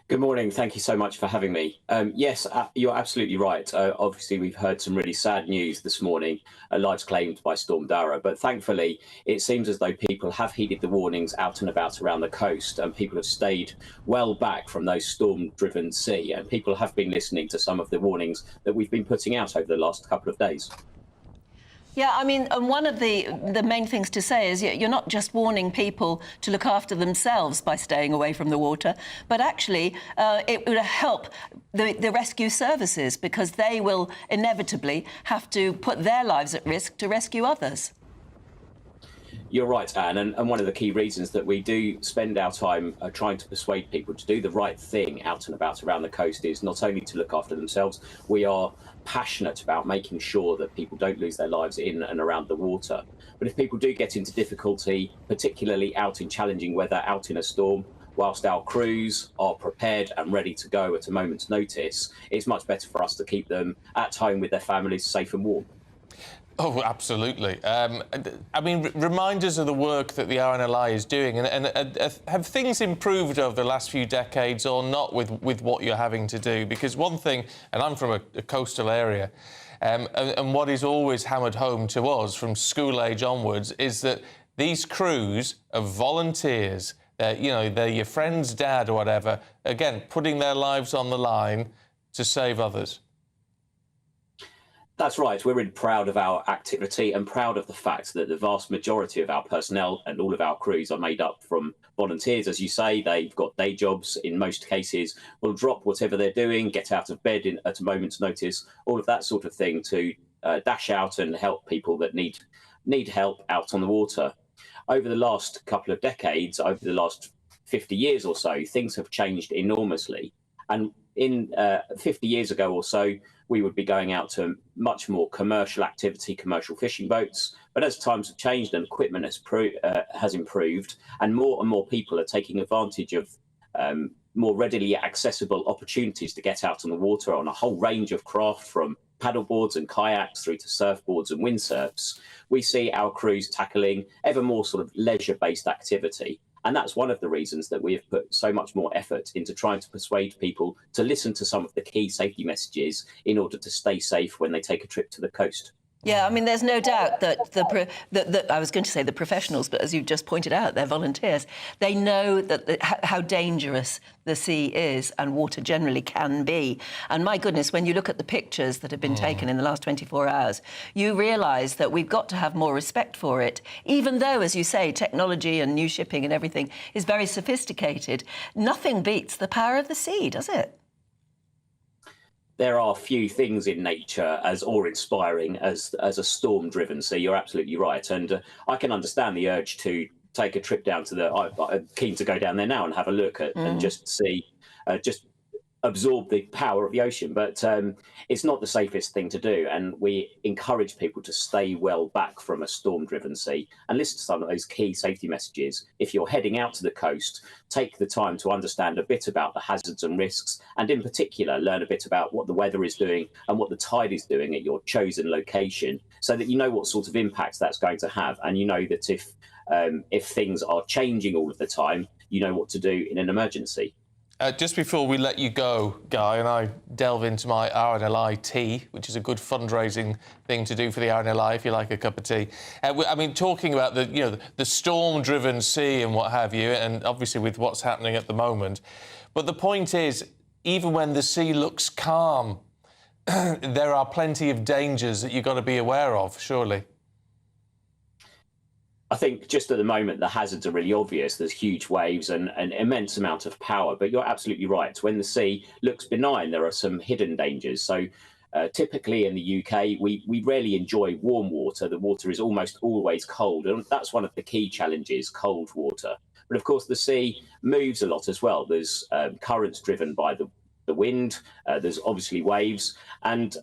Good morning. Thank you so much for having me. Yes, you're absolutely right. Obviously, we've heard some really sad news this morning, lives claimed by Storm Dara. But thankfully, it seems as though people have heeded the warnings out and about around the coast, and people have stayed well back from those storm-driven sea. And people have been listening to some of the warnings that we've been putting out over the last couple of days. Yeah, I mean, and one of the main things to say is you're not just warning people to look after themselves by staying away from the water, but actually it would help the rescue services, because they will inevitably have to put their lives at risk to rescue others. You're right, Anne, and one of the key reasons that we do spend our time trying to persuade people to do the right thing out and about around the coast is not only to look after themselves, we are passionate about making sure that people don't lose their lives in and around the water. But if people do get into difficulty, particularly out in challenging weather, out in a storm, whilst our crews are prepared and ready to go at a moment's notice, it's much better for us to keep them at home with their families, safe and warm. Oh, absolutely. I mean, reminders of the work that the RNLI is doing, and have things improved over the last few decades or not with what you're having to do? Because one thing, and I'm from a coastal area, and what is always hammered home to us from school age onwards is that these crews of volunteers, you know, they're your friend's dad or whatever, again, putting their lives on the line to save others. That's right. We're really proud of our activity and proud of the fact that the vast majority of our personnel and all of our crews are made up from volunteers. As you say, they've got day jobs in most cases, will drop whatever they're doing, get out of bed at a moment's notice, all of that sort of thing to dash out and help people that need help out on the water. Over the last couple of decades, over the last 50 years or so, things have changed enormously. And in 50 years ago or so, we would be going out to much more commercial activity, commercial fishing boats. But as times have changed and equipment has improved, and more people are taking advantage of more readily accessible opportunities to get out on the water on a whole range of craft, from paddleboards and kayaks through to surfboards and windsurfs, we see our crews tackling ever more sort of leisure-based activity. And that's one of the reasons that we have put so much more effort into trying to persuade people to listen to some of the key safety messages in order to stay safe when they take a trip to the coast. Yeah, I mean, there's no doubt that I was going to say the professionals, but as you've just pointed out, they're volunteers. They know that how dangerous the sea is and water generally can be. And my goodness, when you look at the pictures that have been taken in the last 24 hours, you realise that we've got to have more respect for it, even though, as you say, technology and new shipping and everything is very sophisticated. Nothing beats the power of the sea, does it? There are few things in nature as awe-inspiring as a storm-driven sea. You're absolutely right, and I can understand the urge to take a trip down to I'm keen to go down there now and have a look at and just see, just absorb the power of the ocean. But it's not the safest thing to do, and we encourage people to stay well back from a storm-driven sea and listen to some of those key safety messages. If you're heading out to the coast, take the time to understand a bit about the hazards and risks, and in particular learn a bit about what the weather is doing and what the tide is doing at your chosen location, so that you know what sort of impact that's going to have, and you know that if things are changing all of the time, you know what to do in an emergency. Just before we let you go, Guy, and I delve into my RNLI tea, which is a good fundraising thing to do for the RNLI if you like a cup of tea. I mean, talking about the storm-driven sea and what have you, and obviously with what's happening at the moment. But the point is, even when the sea looks calm, there are plenty of dangers that you've got to be aware of, surely. I think just at the moment, the hazards are really obvious. There's huge waves and an immense amount of power. But you're absolutely right. When the sea looks benign, there are some hidden dangers. So typically in the UK, we rarely enjoy warm water. The water is almost always cold. And that's one of the key challenges, cold water. But of course, the sea moves a lot as well. There's currents driven by the wind, there's obviously waves, and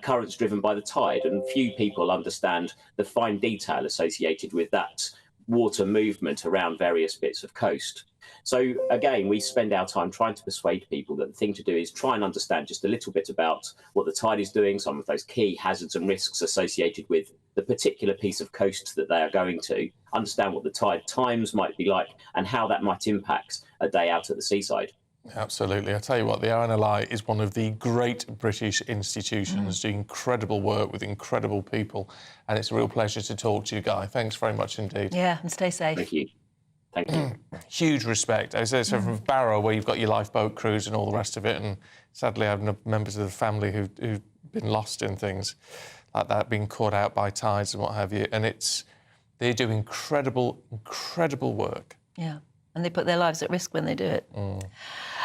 currents driven by the tide. And few people understand the fine detail associated with that water movement around various bits of coast. So again, we spend our time trying to persuade people that the thing to do is try and understand just a little bit about what the tide is doing, some of those key hazards and risks associated with the particular piece of coast that they are going to, understand what the tide times might be like and how that might impact a day out at the seaside. Absolutely. I tell you what, the RNLI is one of the great British institutions, doing incredible work with incredible people, and it's a real pleasure to talk to you, Guy. Thanks very much indeed. Yeah, and stay safe. Thank you. Thank you. Huge respect. I say so from Barrow, where you've got your lifeboat crews and all the rest of it, and sadly I've members of the family who've been lost in things like that, being caught out by tides and what have you, and they do incredible work. Yeah. And they put their lives at risk when they do it.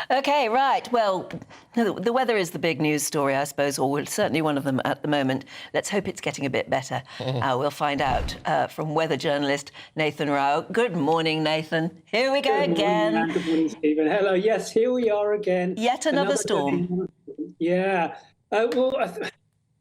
OK, right. Well, the weather is the big news story, I suppose, or certainly one of them at the moment. Let's hope it's getting a bit better. We'll find out from weather journalist Nathan Rao. Good morning, Nathan. Here we go again. Morning, good morning, Stephen. Hello. Yes, here we are again. Yet another storm. Yeah.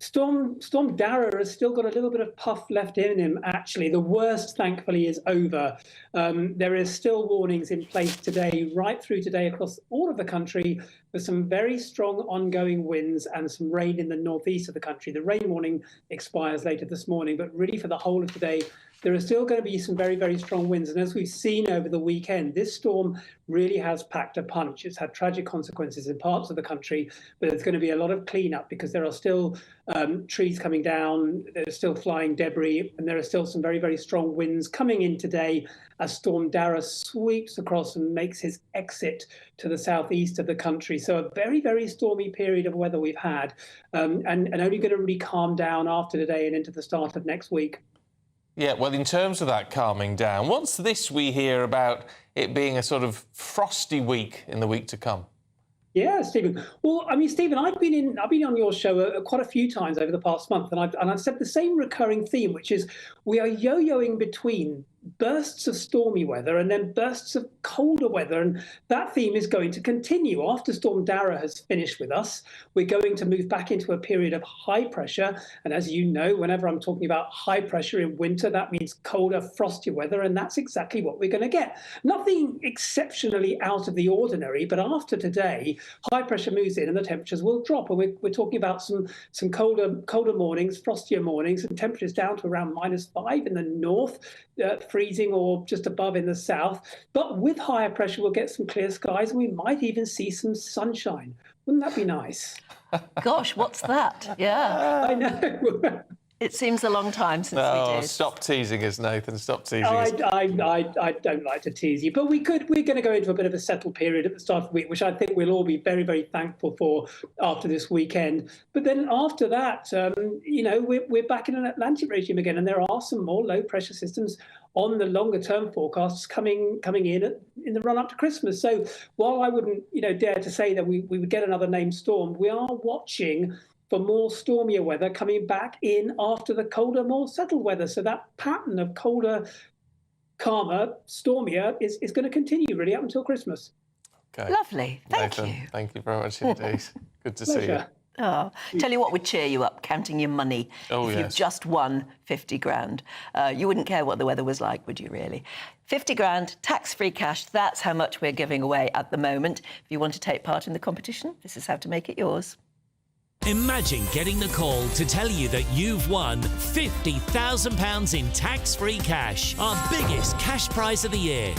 Storm Dara has still got a little bit of puff left in him, actually. The worst, thankfully, is over. There is still warnings in place today, right through today, across all of the country, for some very strong ongoing winds and some rain in the northeast of the country. The rain warning expires later this morning, but really for the whole of today, there are still going to be some very, very strong winds. And as we've seen over the weekend, this storm really has packed a punch. It's had tragic consequences in parts of the country, but there's going to be a lot of cleanup because there are still trees coming down, there's still flying debris, and there are still some very, very strong winds coming in today as Storm Dara sweeps across and makes his exit to the southeast of the country. So a very, very stormy period of weather we've had, and only going to really calm down after today and into the start of next week. Yeah, well, in terms of that calming down, what's this we hear about it being a sort of frosty week in the week to come? Yeah, Stephen. Well, I mean, Stephen, I've been on your show quite a few times over the past month, and I've said the same recurring theme, which is we are yo-yoing between bursts of stormy weather and then bursts of colder weather, and that theme is going to continue. After Storm Dara has finished with us, we're going to move back into a period of high pressure, and as you know, whenever I'm talking about high pressure in winter, that means colder, frostier weather, and that's exactly what we're going to get. Nothing exceptionally out of the ordinary, but after today, high pressure moves in and the temperatures will drop, and we're talking about some colder mornings, frostier mornings, and temperatures down to around -5 in the north, freezing or just above in the south. But with higher pressure, we'll get some clear skies and we might even see some sunshine. Wouldn't that be nice? Gosh, what's that? Yeah. I know. It seems a long time since we did. Stop teasing us, Nathan. Stop teasing us. I don't like to tease you, but we're going to go into a bit of a settled period at the start of the week, which I think we'll all be very, very thankful for after this weekend. But then after that, we're back in an Atlantic regime again, and there are some more low pressure systems on the longer term forecasts coming in the run up to Christmas. So while I wouldn't dare to say that we would get another named storm, we are watching for more stormier weather coming back in after the colder, more settled weather. So that pattern of colder, calmer, stormier is going to continue really up until Christmas. Okay. Lovely. Thank Nathan, you. Thank you very much indeed. Good to see you. Oh, tell you what would cheer you up, counting your money. If you've just won 50 grand. You wouldn't care what the weather was like, would you really? 50 grand, tax-free cash, that's how much we're giving away at the moment. If you want to take part in the competition, this is how to make it yours. Imagine getting the call to tell you that you've won £50,000 in tax-free cash, our biggest cash prize of the year.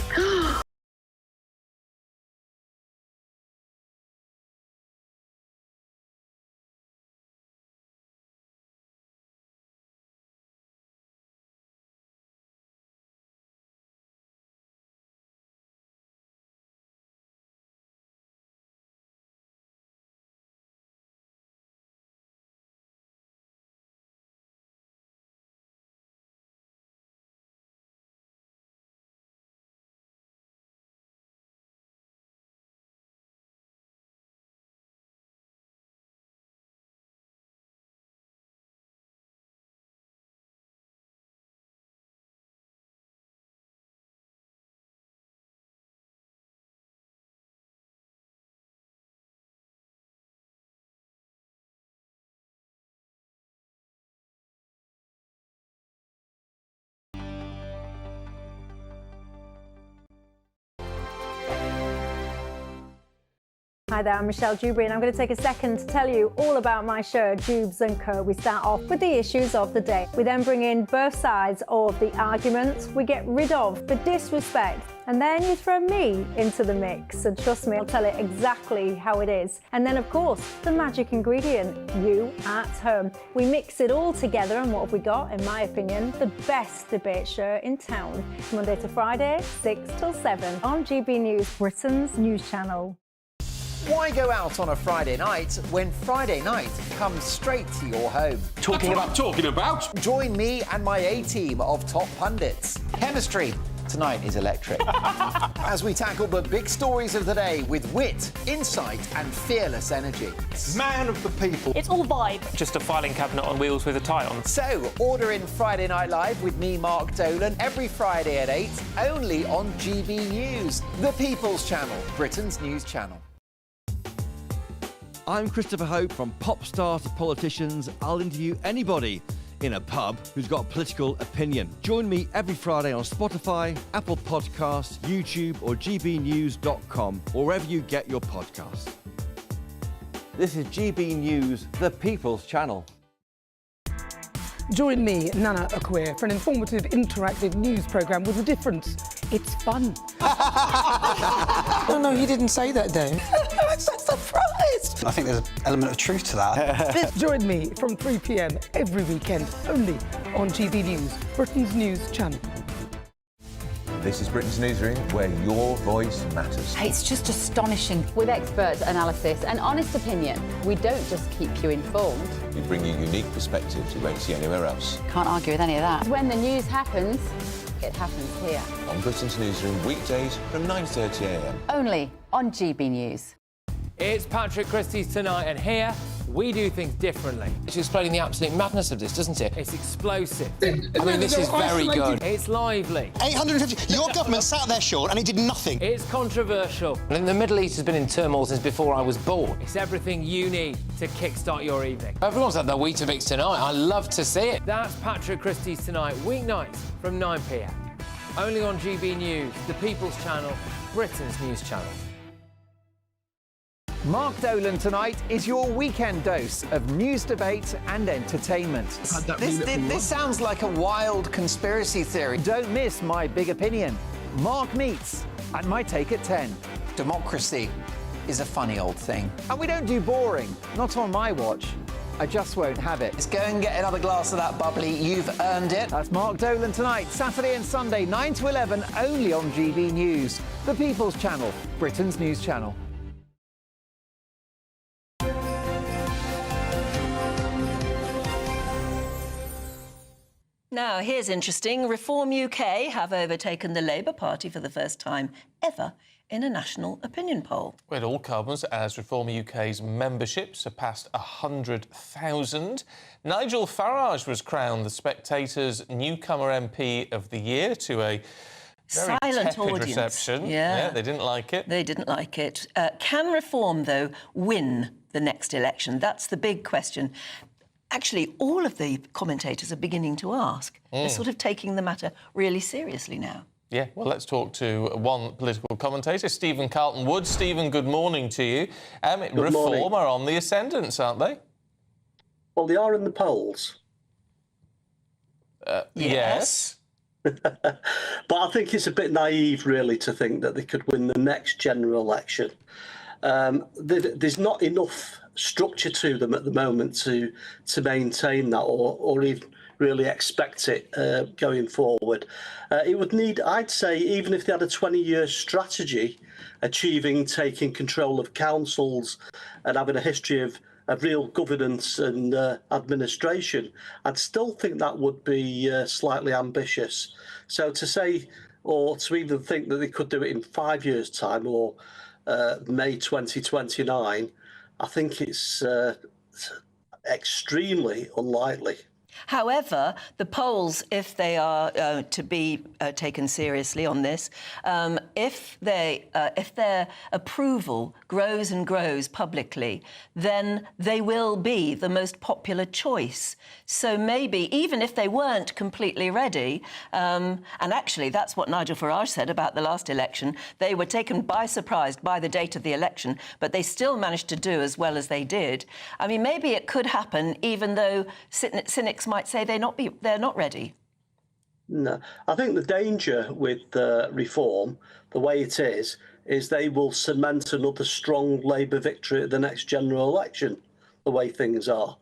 Hi there, I'm Michelle Dewberry, and I'm going to take a second to tell you all about my show, Dubes & Co. We start off with the issues of the day. We then bring in both sides of the arguments. We get rid of the disrespect, and then you throw me into the mix. And trust me, I'll tell it exactly how it is. And then, of course, the magic ingredient, you at home. We mix it all together, and what have we got? In my opinion, the best debate show in town. Monday to Friday, 6 till 7 on GB News, Britain's news channel. Why go out on a Friday night when Friday night comes straight to your home? Talking about? Join me and my A-team of top pundits. Chemistry tonight is electric. As we tackle the big stories of the day with wit, insight and fearless energy. Man of the people. It's all vibe. Just a filing cabinet on wheels with a tie on. So, order in Friday Night Live with me, Mark Dolan, every Friday at 8, only on GB News, the People's Channel, Britain's news channel. I'm Christopher Hope. From pop star to politicians, I'll interview anybody in a pub who's got a political opinion. Join me every Friday on Spotify, Apple Podcasts, YouTube or gbnews.com, or wherever you get your podcasts. This is GB News, the People's Channel. Join me, Nana Akwe, for an informative, interactive news programme with a difference. It's fun. No, he didn't say that, though. I'm so surprised. I think there's an element of truth to that. Join me from 3 p.m. every weekend, only on GB News, Britain's news channel. This is Britain's Newsroom, where your voice matters. It's just astonishing. With expert analysis and honest opinion, we don't just keep you informed. We bring you unique perspectives you won't see anywhere else. Can't argue with any of that. When the news happens, it happens here. On Britain's Newsroom, weekdays from 9:30 a.m. Only on GB News. It's Patrick Christie's Tonight, and here we do things differently. It's explaining the absolute madness of this, doesn't it? It's explosive. I mean, this is very good. It's lively. 850. Your government sat there, Sean, and it did nothing. It's controversial. And the Middle East has been in turmoil since before I was born. It's everything you need to kickstart your evening. Everyone's had their Weetabix tonight. I love to see it. That's Patrick Christie's Tonight, weeknights from 9 p.m. Only on GB News, the People's Channel, Britain's news channel. Mark Dolan Tonight is your weekend dose of news, debate and entertainment. This sounds like a wild conspiracy theory. Don't miss my big opinion. Mark Meets and my take at 10. Democracy is a funny old thing. And we don't do boring, not on my watch. I just won't have it. Let's go and get another glass of that bubbly. You've earned it. That's Mark Dolan Tonight, Saturday and Sunday, 9 to 11, only on GB News, the People's Channel, Britain's news channel. Now, here's interesting. Reform UK have overtaken the Labour Party for the first time ever in a national opinion poll. Well, it all comes as Reform UK's membership surpassed 100,000. Nigel Farage was crowned the Spectator's Newcomer MP of the Year to a very silent tepid audience. reception. Yeah, they didn't like it. They didn't like it. Can Reform, though, win the next election? That's the big question. Actually, all of the commentators are beginning to ask. They're sort of taking the matter really seriously now. Yeah, well, let's talk to one political commentator, Stephen Carlton-Wood. Stephen, good morning to you. Reform are on the ascendance, aren't they? Well, they are in the polls. Yes. But I think it's a bit naive, really, to think that they could win the next general election. There's not enough structure to them at the moment to maintain that or even really expect it going forward. It would need, I'd say, even if they had a 20-year strategy, achieving taking control of councils and having a history of real governance and administration, I'd still think that would be slightly ambitious. So to say, or to even think that they could do it in 5 years' time or May 2029, I think it's extremely unlikely. However, the polls, if they are to be taken seriously on this, if their approval grows and grows publicly, then they will be the most popular choice. So maybe, even if they weren't completely ready, and actually that's what Nigel Farage said about the last election, they were taken by surprise by the date of the election, but they still managed to do as well as they did. I mean, maybe it could happen, even though cynics might say they're not ready. No, I think the danger with reform, the way it is they will cement another strong Labour victory at the next general election, the way things are.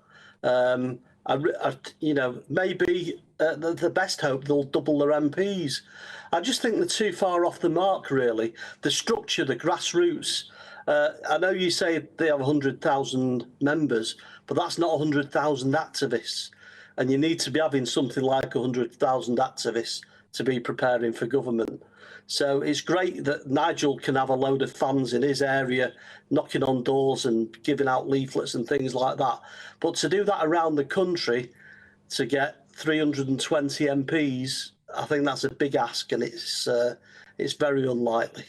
Maybe the best hope they'll double their MPs. I just think they're too far off the mark, really. The structure, the grassroots. I know you say they have 100,000 members, but that's not 100,000 activists. And you need to be having something like 100,000 activists to be preparing for government. So it's great that Nigel can have a load of fans in his area knocking on doors and giving out leaflets and things like that. But to do that around the country, to get 320 MPs, I think that's a big ask, and it's very unlikely.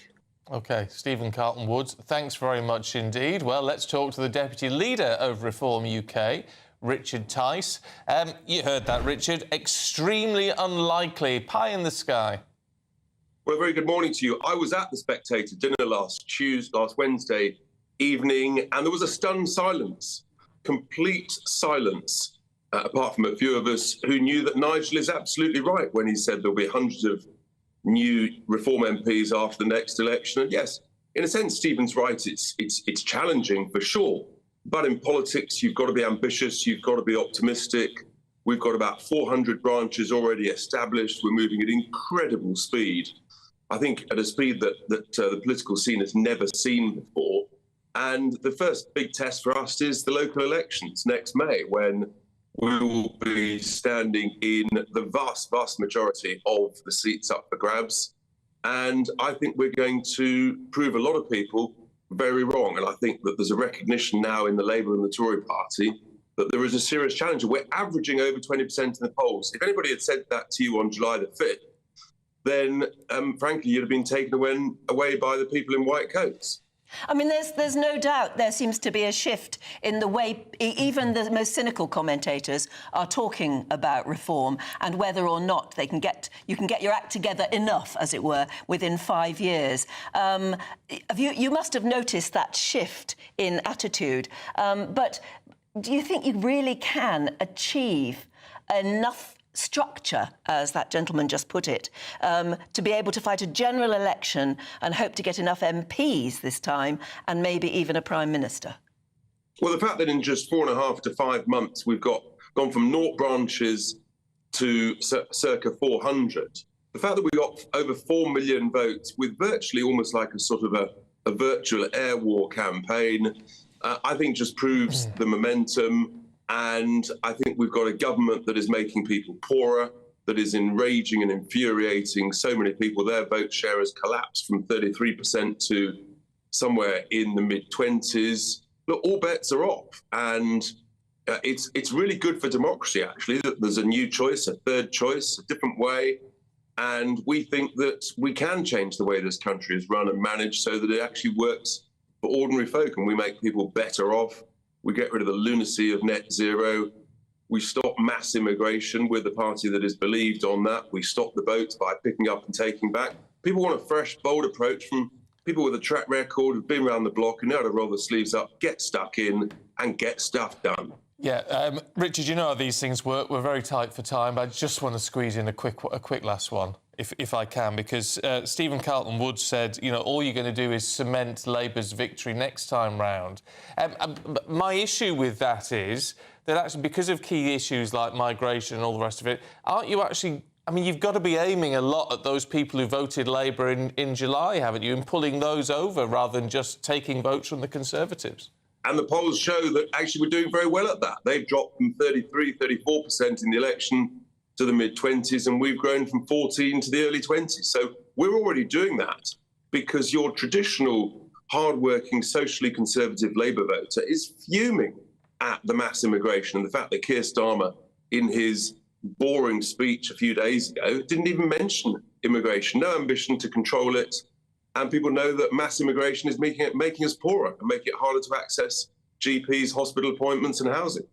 OK, Stephen Carlton-Woods, thanks very much indeed. Well, let's talk to the Deputy Leader of Reform UK, Richard Tice. You heard that, Richard. Extremely unlikely. Pie in the sky. Well, a very good morning to you. I was at the Spectator dinner last Wednesday evening, and there was a stunned silence, complete silence, apart from a few of us who knew that Nigel is absolutely right when he said there'll be hundreds of new Reform MPs after the next election. And yes, in a sense, Stephen's right. It's challenging for sure. But in politics, you've got to be ambitious. You've got to be optimistic. We've got about 400 branches already established. We're moving at incredible speed. I think at a speed that the political scene has never seen before. And the first big test for us is the local elections next May, when we will be standing in the vast, vast majority of the seats up for grabs. And I think we're going to prove a lot of people very wrong. And I think that there's a recognition now in the Labour and the Tory party that there is a serious challenge. We're averaging over 20% in the polls. If anybody had said that to you on July the 5th, then, frankly, you'd have been taken away by the people in white coats. I mean, there's no doubt there seems to be a shift in the way even the most cynical commentators are talking about reform and whether or not you can get your act together enough, as it were, within 5 years. You must have noticed that shift in attitude. But do you think you really can achieve enough structure, as that gentleman just put it, to be able to fight a general election and hope to get enough MPs this time and maybe even a Prime Minister? Well, the fact that in just 4.5 to 5 months we've gone from 0 branches to circa 400, the fact that we got over 4 million votes with virtually almost like a sort of a virtual air war campaign, I think just proves the momentum. And I think we've got a government that is making people poorer, that is enraging and infuriating so many people. Their vote share has collapsed from 33% to somewhere in the mid-20s. Look, all bets are off. And it's really good for democracy, actually, that there's a new choice, a third choice, a different way. And we think that we can change the way this country is run and managed so that it actually works for ordinary folk and we make people better off. We get rid of the lunacy of net zero. We stop mass immigration. We're the party that is believed on that. We stop the votes by picking up and taking back. People want a fresh, bold approach from people with a track record who've been around the block and know how to roll the sleeves up, get stuck in and get stuff done. Yeah, Richard, you know how these things work. We're very tight for time, but I just want to squeeze in a quick last one, if I can, because Stephen Carlton-Woods said, you know, all you're going to do is cement Labour's victory next time round. My issue with that is that actually, because of key issues like migration and all the rest of it, aren't you actually... I mean, you've got to be aiming a lot at those people who voted Labour in July, haven't you, and pulling those over rather than just taking votes from the Conservatives? And the polls show that actually we're doing very well at that. They've dropped from 33, 34% in the election to the mid-20s, and we've grown from 14 to the early 20s. So we're already doing that because your traditional, hard-working, socially conservative Labour voter is fuming at the mass immigration and the fact that Keir Starmer in his boring speech a few days ago, didn't even mention immigration, no ambition to control it. And people know that mass immigration is making us poorer and making it harder to access GPs, hospital appointments and housing.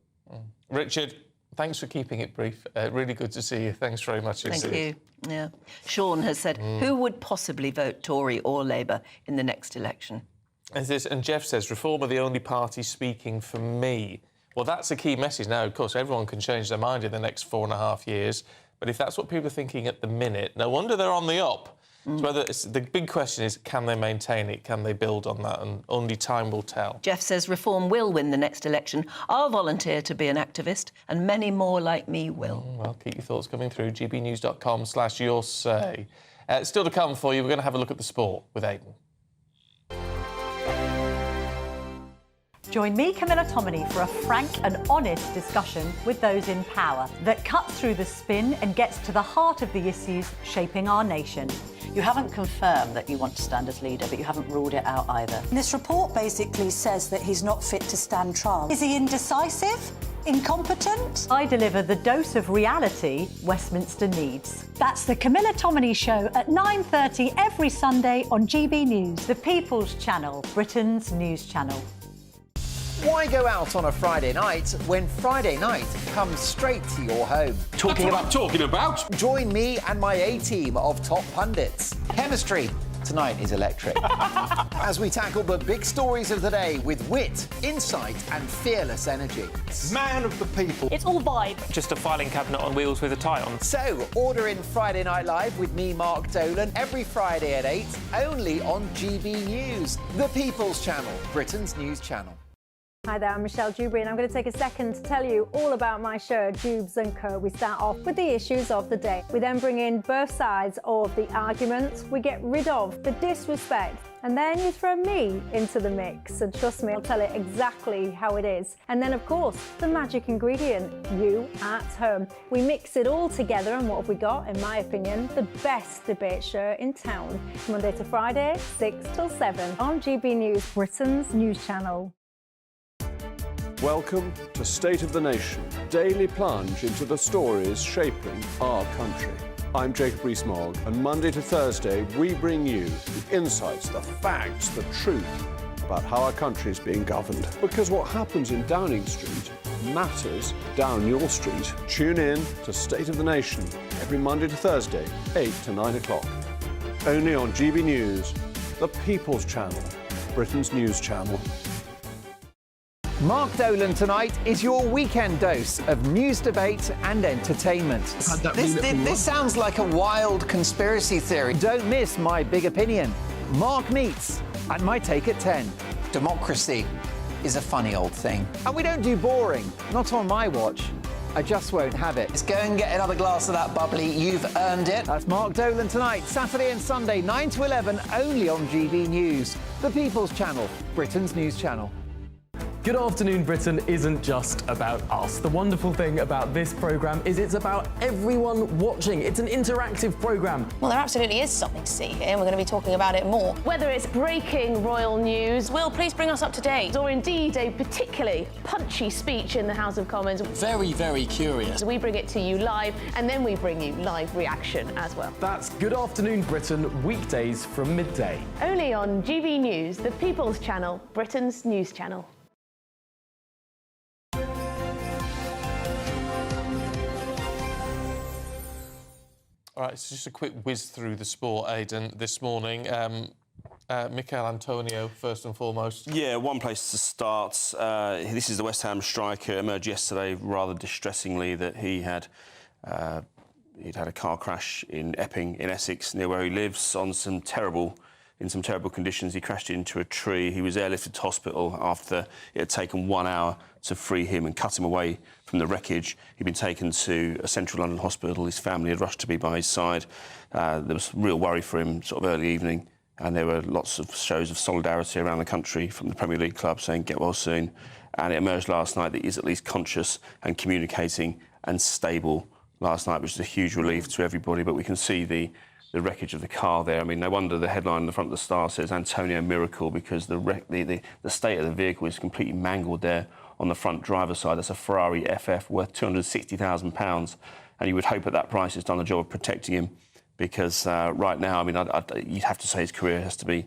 Richard, thanks for keeping it brief. Really good to see you. Thanks very much. Thank you. Yeah. Sean has said, who would possibly vote Tory or Labour in the next election? And Jeff says, Reform are the only party speaking for me. Well, that's a key message now. Of course, everyone can change their mind in the next 4.5 years. But if that's what people are thinking at the minute, no wonder they're on the up. So the big question is, can they maintain it? Can they build on that? And only time will tell. Jeff says Reform will win the next election. I'll volunteer to be an activist, and many more like me will. Well, keep your thoughts coming through. gbnews.com/your say. Still to come for you, we're going to have a look at the sport with Aidan. Join me, Camilla Tominey, for a frank and honest discussion with those in power that cuts through the spin and gets to the heart of the issues shaping our nation. You haven't confirmed that you want to stand as leader, but you haven't ruled it out either. This report basically says that he's not fit to stand trial. Is he indecisive? Incompetent? I deliver the dose of reality Westminster needs. That's the Camilla Tominey Show at 9:30 every Sunday on GB News, the People's Channel, Britain's news channel. Why go out on a Friday night when Friday night comes straight to your home? Talking about? Join me and my A-team of top pundits. Chemistry tonight is electric. As we tackle the big stories of the day with wit, insight and fearless energy. Man of the people. It's all vibe. Just a filing cabinet on wheels with a tie on. So, order in Friday Night Live with me, Mark Dolan, every Friday at 8, only on GB News, the People's Channel, Britain's news channel. Hi there, I'm Michelle Dewberry and I'm going to take a second to tell you all about my show, Jubes & Co. We start off with the issues of the day. We then bring in both sides of the arguments. We get rid of the disrespect. And then you throw me into the mix. And trust me, I'll tell it exactly how it is. And then, of course, the magic ingredient, you at home. We mix it all together and what have we got, in my opinion, the best debate show in town. Monday to Friday, 6 till 7 on GB News, Britain's news channel. Welcome to State of the Nation, daily plunge into the stories shaping our country. I'm Jacob Rees-Mogg, and Monday to Thursday we bring you the insights, the facts, the truth about how our country is being governed. Because what happens in Downing Street matters down your street. Tune in to State of the Nation every Monday to Thursday, 8 to 9 o'clock. Only on GB News, the People's Channel, Britain's news channel. Mark Dolan tonight is your weekend dose of news, debate and entertainment. This sounds like a wild conspiracy theory. Don't miss my big opinion. Mark meets and my take at 10. Democracy is a funny old thing. And we don't do boring, not on my watch. I just won't have it. Let's go and get another glass of that bubbly. You've earned it. That's Mark Dolan tonight, Saturday and Sunday, 9 to 11, only on GB News, the People's Channel, Britain's news channel. Good Afternoon Britain isn't just about us. The wonderful thing about this programme is it's about everyone watching. It's an interactive programme. Well, there absolutely is something to see here, and we're going to be talking about it more. Whether it's breaking royal news, Will, please bring us up to date, or indeed a particularly punchy speech in the House of Commons. Very, very curious. We bring it to you live, and then we bring you live reaction as well. That's Good Afternoon Britain, weekdays from midday. Only on GB News, the People's Channel, Britain's news channel. All right, so just a quick whiz through the sport, Aidan, this morning. Mikel Antonio, first and foremost. Yeah, one place to start. This is the West Ham striker. Emerged yesterday, rather distressingly, that he'd had a car crash in Epping, in Essex, near where he lives, in some terrible conditions. He crashed into a tree. He was airlifted to hospital after it had taken 1 hour to free him and cut him away from the wreckage. He'd been taken to a central London hospital. His family had rushed to be by his side. There was real worry for him sort of early evening, and there were lots of shows of solidarity around the country from the Premier League club saying get well soon. And it emerged last night that he's at least conscious and communicating and stable last night, which is a huge relief to everybody. But we can see the wreckage of the car there. I mean, no wonder the headline in the front of the Star says Antonio Miracle, because the state of the vehicle is completely mangled there on the front driver's side. That's a Ferrari FF worth £260,000, and you would hope at that price it's done the job of protecting him, because right now, I mean, you'd have to say his career has to be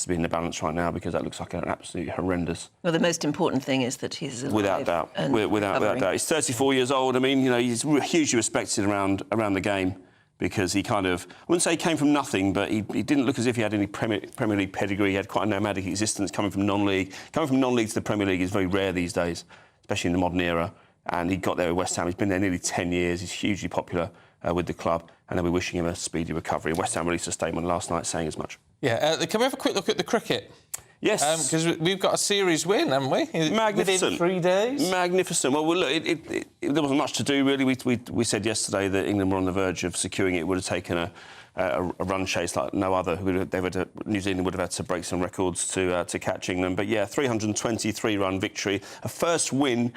in the balance right now, because that looks like an absolutely horrendous. Well, the most important thing is that he's alive. Without doubt, without doubt. He's 34 years old. I mean, you know, he's hugely respected around the game, because he kind of, I wouldn't say he came from nothing, but he didn't look as if he had any Premier League pedigree. He had quite a nomadic existence coming from non-league. Coming from non-league to the Premier League is very rare these days, especially in the modern era. And he got there with West Ham. He's been there nearly 10 years. He's hugely popular with the club, and they'll be wishing him a speedy recovery. West Ham released a statement last night saying as much. Yeah, can we have a quick look at the cricket? Yes. Because we've got a series win, haven't we? Magnificent. Within 3 days? Magnificent. Well, look, there wasn't much to do, really. We said yesterday that England were on the verge of securing it. It would have taken a run chase like no other. New Zealand would have had to break some records to catch England. But, yeah, 323-run victory. A first win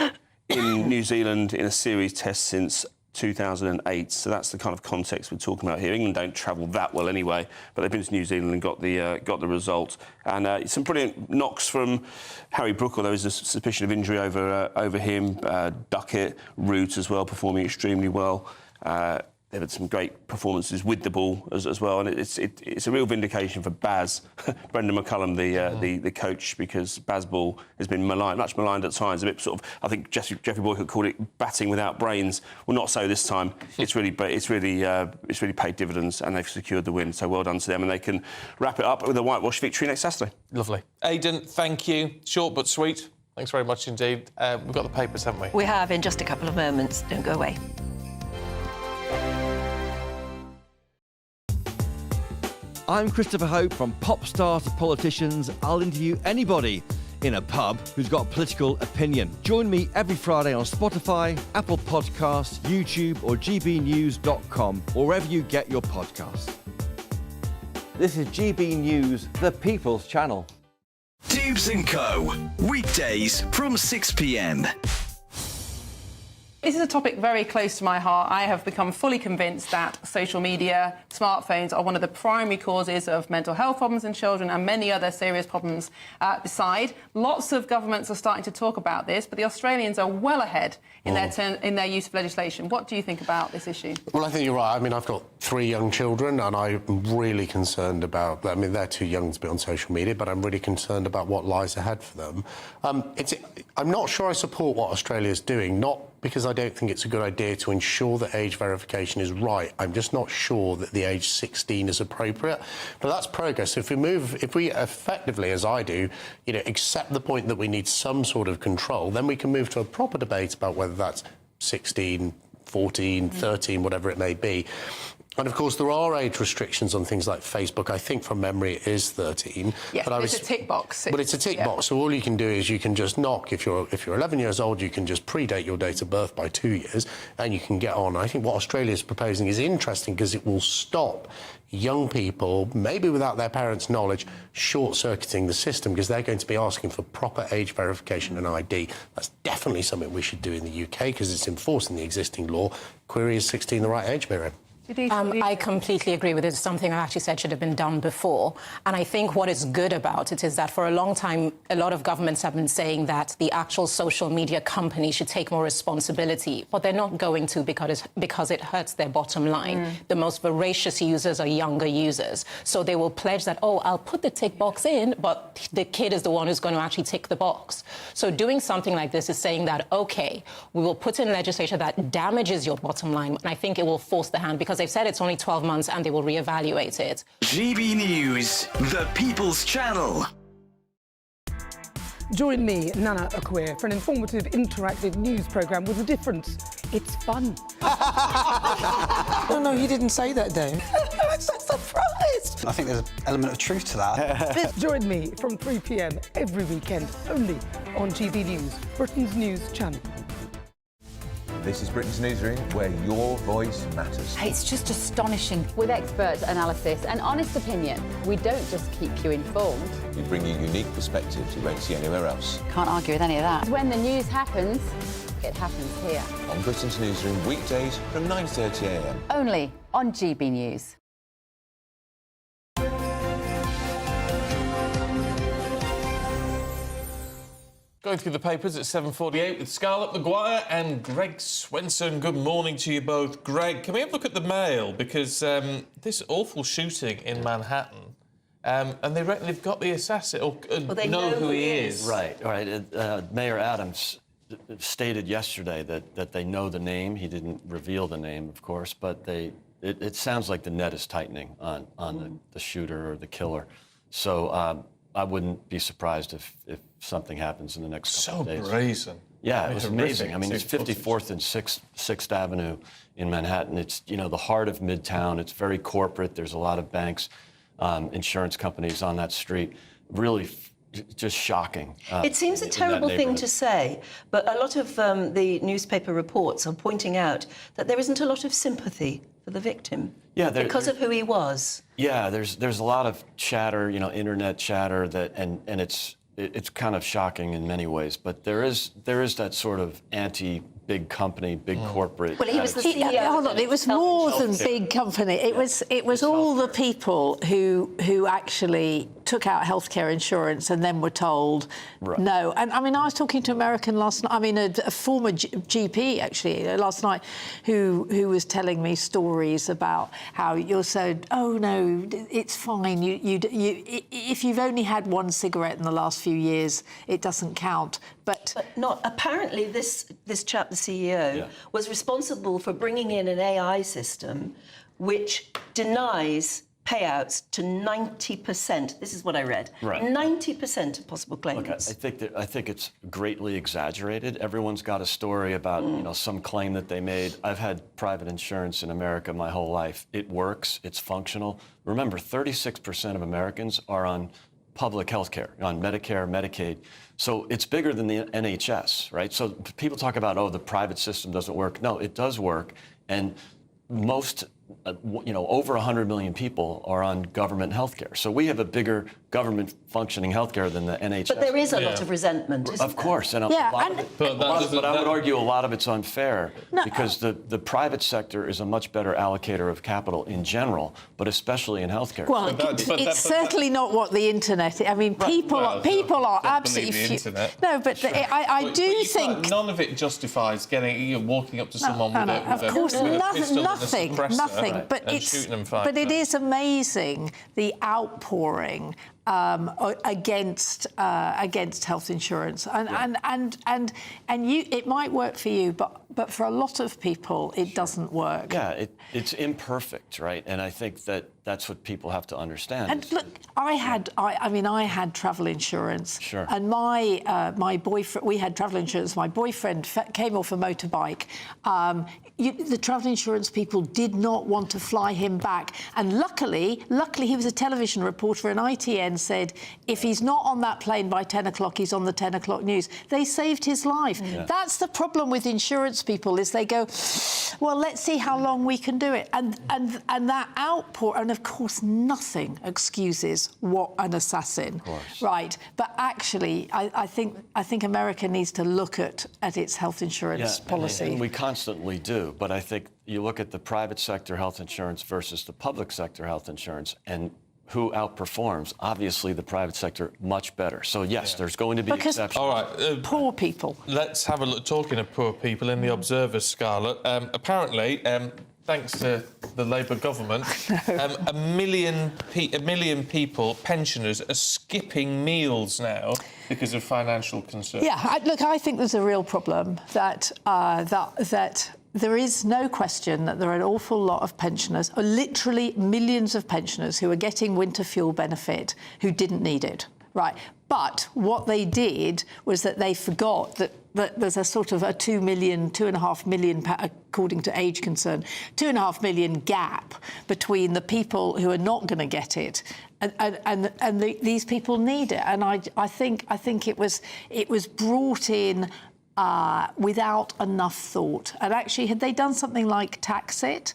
in New Zealand in a series test since 2008, so that's the kind of context we're talking about here. England don't travel that well anyway, but they've been to New Zealand and got the result. And some brilliant knocks from Harry Brook, although there's a suspicion of injury over him. Duckett, Root as well, performing extremely well. They've had some great performances with the ball as well, and it's a real vindication for Baz, Brendan McCullum, the coach, because Baz Ball has been much maligned at times. A bit sort of, I think Geoffrey Boycott called it batting without brains. Well, not so this time. It's really paid dividends, and they've secured the win. So well done to them, and they can wrap it up with a whitewash victory next Saturday. Lovely. Aidan, thank you. Short but sweet. Thanks very much indeed. We've got the papers, haven't we? We have, in just a couple of moments. Don't go away. I'm Christopher Hope. From pop star to politicians, I'll interview anybody in a pub who's got a political opinion. Join me every Friday on Spotify, Apple Podcasts, YouTube or gbnews.com, or wherever you get your podcasts. This is GB News, the People's Channel. Dubes & Co. Weekdays from 6 p.m. This is a topic very close to my heart. I have become fully convinced that social media, smartphones are one of the primary causes of mental health problems in children and many other serious problems beside. Lots of governments are starting to talk about this, but the Australians are well ahead in their use of legislation. What do you think about this issue? Well, I think you're right. I mean, I've got 3 young children, and I'm really concerned about... I mean, they're too young to be on social media, but I'm really concerned about what lies ahead for them. I'm not sure I support what Australia's doing, not because I don't think it's a good idea to ensure that age verification is right. I'm just not sure that the age 16 is appropriate. But that's progress. If we effectively, as I do, accept the point that we need some sort of control, then we can move to a proper debate about whether that's 16, 14, 13, whatever it may be. And, of course, there are age restrictions on things like Facebook. I think, from memory, it is 13. Yes, but it's a tick box. But it's a tick box, so all you can do is you can just knock. If you're 11 years old, you can just predate your date of birth by 2 years, and you can get on. I think what Australia is proposing is interesting because it will stop young people, maybe without their parents' knowledge, short-circuiting the system, because they're going to be asking for proper age verification and ID. That's definitely something we should do in the UK, because it's enforced in the existing law. Query, is 16 the right age, Miriam? I completely agree with it. It's something I actually said should have been done before. And I think what is good about it is that for a long time, a lot of governments have been saying that the actual social media companies should take more responsibility, but they're not going to because it hurts their bottom line. The most voracious users are younger users. So they will pledge that, oh, I'll put the tick box in, but the kid is the one who's going to actually tick the box. So doing something like this is saying that, OK, we will put in legislation that damages your bottom line, and I think it will force the hand, because they've said it's only 12 months and they will reevaluate it. GB News, the People's Channel. Join me, Nana Akwe, for an informative, interactive news programme with a difference. It's fun. No, he didn't say that, Dave. I'm so surprised. I think there's an element of truth to that. Join me from 3 p.m. every weekend, only on GB News, Britain's news channel. This is Britain's Newsroom, where your voice matters. It's just astonishing. With expert analysis and honest opinion, we don't just keep you informed. We bring you unique perspectives you won't see anywhere else. Can't argue with any of that. When the news happens, it happens here. On Britain's Newsroom, weekdays from 9:30 a.m. Only on GB News. Going through the papers at 7:48 with Scarlett Maguire and Greg Swenson. Good morning to you both. Greg, can we have a look at the Mail? Because this awful shooting in Manhattan, and they reckon they've got the assassin, or they know who he is. Right. Mayor Adams stated yesterday that they know the name. He didn't reveal the name, of course, but it sounds like the net is tightening on the shooter or the killer. So I wouldn't be surprised if something happens in the next couple of days. So brazen. Yeah, it was amazing. I mean, it's 54th and 6th Avenue in Manhattan. It's, the heart of Midtown. It's very corporate. There's a lot of banks, insurance companies on that street. Really just shocking. It seems a terrible thing to say, but a lot of the newspaper reports are pointing out that there isn't a lot of sympathy for the victim because of who he was. Yeah, there's a lot of chatter, internet chatter and it's kind of shocking in many ways. But there is that sort of anti-big company, big corporate. Well, he was the CEO. Hold on, it was more than big company. It was all the people who actually took out healthcare insurance and then were told no. And I mean, I was talking to an American last night. I mean, a former GP actually last night, who was telling me stories about how you're so no, it's fine. You if you've only had one cigarette in the last few years, it doesn't count. But not apparently. This chap, the CEO, was responsible for bringing in an AI system which denies payouts to 90%. This is what I read. Right. 90% of possible claimants. Look, I think it's greatly exaggerated. Everyone's got a story about some claim that they made. I've had private insurance in America my whole life. It works. It's functional. Remember, 36% of Americans are on public health care, on Medicare, Medicaid. So it's bigger than the NHS, right? So people talk about, the private system doesn't work. No, it does work. And most, over 100 million people are on government health care. So we have a bigger government functioning healthcare than the NHS. But there is a lot of resentment, isn't Of course. And but I would argue a lot of it's unfair because the private sector is a much better allocator of capital in general, but especially in healthcare. Well, it's certainly not what the internet is. I mean, people are absolutely... No, but I do think... None of it justifies walking up to someone with a pistol and a suppressor. Nothing. But it is amazing the outpouring against health insurance, and it might work for you, but for a lot of people it doesn't work. Yeah, it's imperfect, right? And I think that's what people have to understand. And look, I had travel insurance. Sure. And my boyfriend, we had travel insurance. My boyfriend came off a motorbike. The travel insurance people did not want to fly him back. And luckily, he was a television reporter, and ITN said, if he's not on that plane by 10 o'clock, he's on the 10 o'clock news. They saved his life. Yeah. That's the problem with insurance people, is they go, well, let's see how long we can do it. And that outpour, and of course, nothing excuses what an assassin. Of course. Right. But actually, I think America needs to look at its health insurance policy. And we constantly do. But I think you look at the private sector health insurance versus the public sector health insurance, and who outperforms? Obviously, the private sector much better. So yes, there's going to be exceptions. All right, poor people. Let's have a look. Talking of poor people, in the Observer, Scarlett, apparently, thanks to the Labour government, a million people, pensioners, are skipping meals now because of financial concerns. Yeah, I think there's a real problem that there is no question that there are an awful lot of pensioners, or literally millions of pensioners, who are getting winter fuel benefit who didn't need it. Right. But what they did was that they forgot that there's a sort of a 2.5 million, according to Age Concern, 2.5 million gap between the people who are not going to get it and these people need it. And I think it was brought in without enough thought. And actually, had they done something like tax it,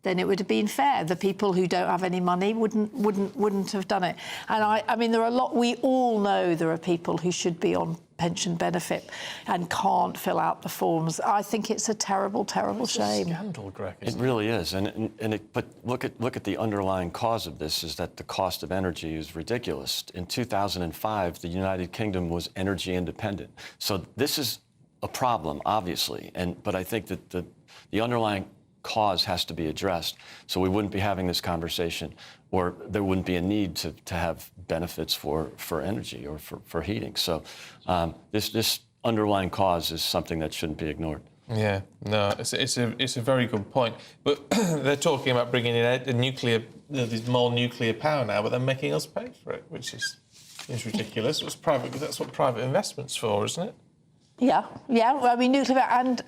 then it would have been fair. The people who don't have any money wouldn't have done it. And I mean, there are a lot. We all know there are people who should be on pension benefit and can't fill out the forms. I think it's a terrible, terrible shame. It's a scandal, Greg. It really is, but look at the underlying cause of this is that the cost of energy is ridiculous. In 2005, the United Kingdom was energy independent, so this is a problem, obviously. But I think that the underlying cause has to be addressed, so we wouldn't be having this conversation, or there wouldn't be a need to have benefits for energy or for heating. So this underlying cause is something that shouldn't be ignored. Yeah, no, it's a very good point. But they're talking about bringing in a nuclear, there's more nuclear power now, but they're making us pay for it, which is ridiculous. That's what private investment's for, isn't it? Yeah. I mean, nuclear and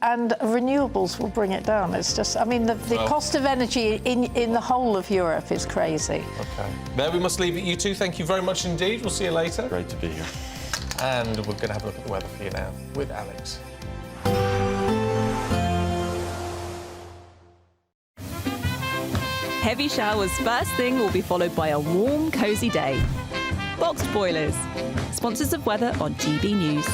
renewables will bring it down. It's just, I mean, the cost of energy in the whole of Europe is crazy. OK. There we must leave it, you two. Thank you very much indeed. We'll see you later. Great to be here. And we're going to have a look at the weather for you now with Alex. Heavy showers first thing will be followed by a warm, cosy day. Boxed Boilers, sponsors of weather on GB News.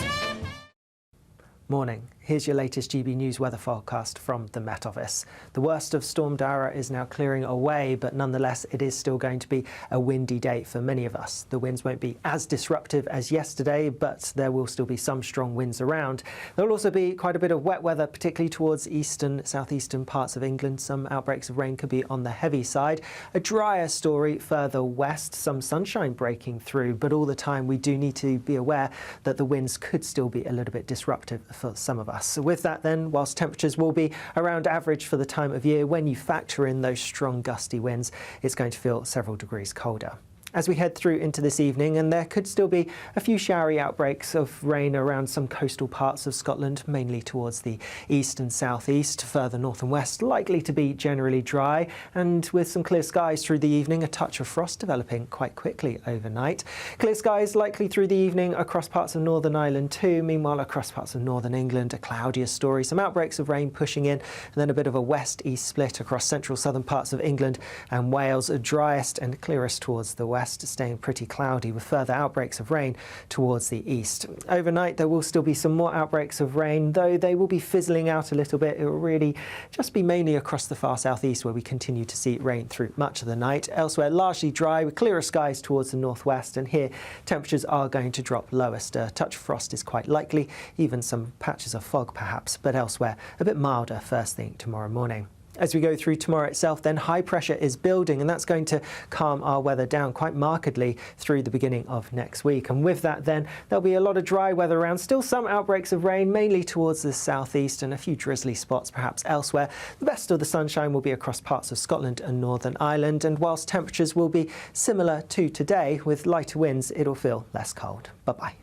Morning. Here's your latest GB News weather forecast from the Met Office. The worst of Storm Dara is now clearing away, but nonetheless it is still going to be a windy day for many of us. The winds won't be as disruptive as yesterday, but there will still be some strong winds around. There will also be quite a bit of wet weather, particularly towards eastern, southeastern parts of England. Some outbreaks of rain could be on the heavy side. A drier story further west, some sunshine breaking through, but all the time we do need to be aware that the winds could still be a little bit disruptive for some of us. So with that then, whilst temperatures will be around average for the time of year, when you factor in those strong gusty winds, it's going to feel several degrees colder. As we head through into this evening, and there could still be a few showery outbreaks of rain around some coastal parts of Scotland, mainly towards the east and southeast. Further north and west, likely to be generally dry, and with some clear skies through the evening, a touch of frost developing quite quickly overnight. Clear skies likely through the evening across parts of Northern Ireland too. Meanwhile, across parts of Northern England, a cloudier story. Some outbreaks of rain pushing in, and then a bit of a west-east split across central southern parts of England and Wales, driest and clearest towards the west, staying pretty cloudy with further outbreaks of rain towards the east. Overnight there will still be some more outbreaks of rain, though they will be fizzling out a little bit. It will really just be mainly across the far southeast where we continue to see rain through much of the night. Elsewhere largely dry with clearer skies towards the northwest, and here temperatures are going to drop lowest. A touch of frost is quite likely, even some patches of fog perhaps, but elsewhere a bit milder first thing tomorrow morning. As we go through tomorrow itself, then high pressure is building, and that's going to calm our weather down quite markedly through the beginning of next week. And with that then, there'll be a lot of dry weather around. Still some outbreaks of rain, mainly towards the southeast, and a few drizzly spots perhaps elsewhere. The best of the sunshine will be across parts of Scotland and Northern Ireland, and whilst temperatures will be similar to today, with lighter winds, it'll feel less cold. Bye-bye.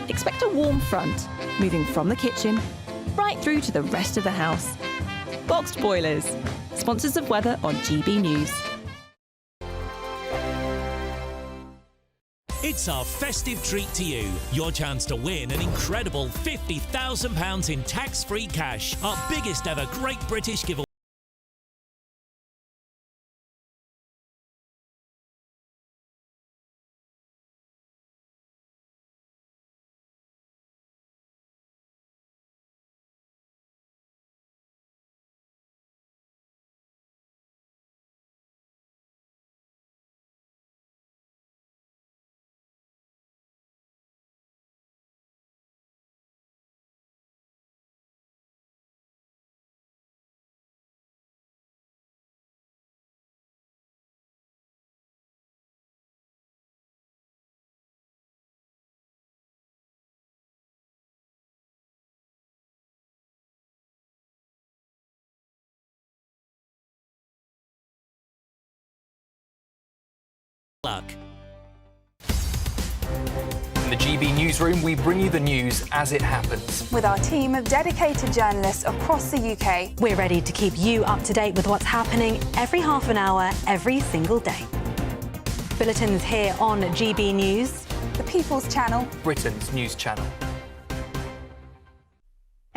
Expect a warm front, moving from the kitchen right through to the rest of the house. Boxed Boilers, sponsors of weather on GB News. It's our festive treat to you. Your chance to win an incredible £50,000 in tax-free cash. Our biggest ever Great British giveaway. Luck. In the GB Newsroom, we bring you the news as it happens. With our team of dedicated journalists across the UK, we're ready to keep you up to date with what's happening every half an hour, every single day. Bulletins here on GB News, the People's Channel, Britain's news channel.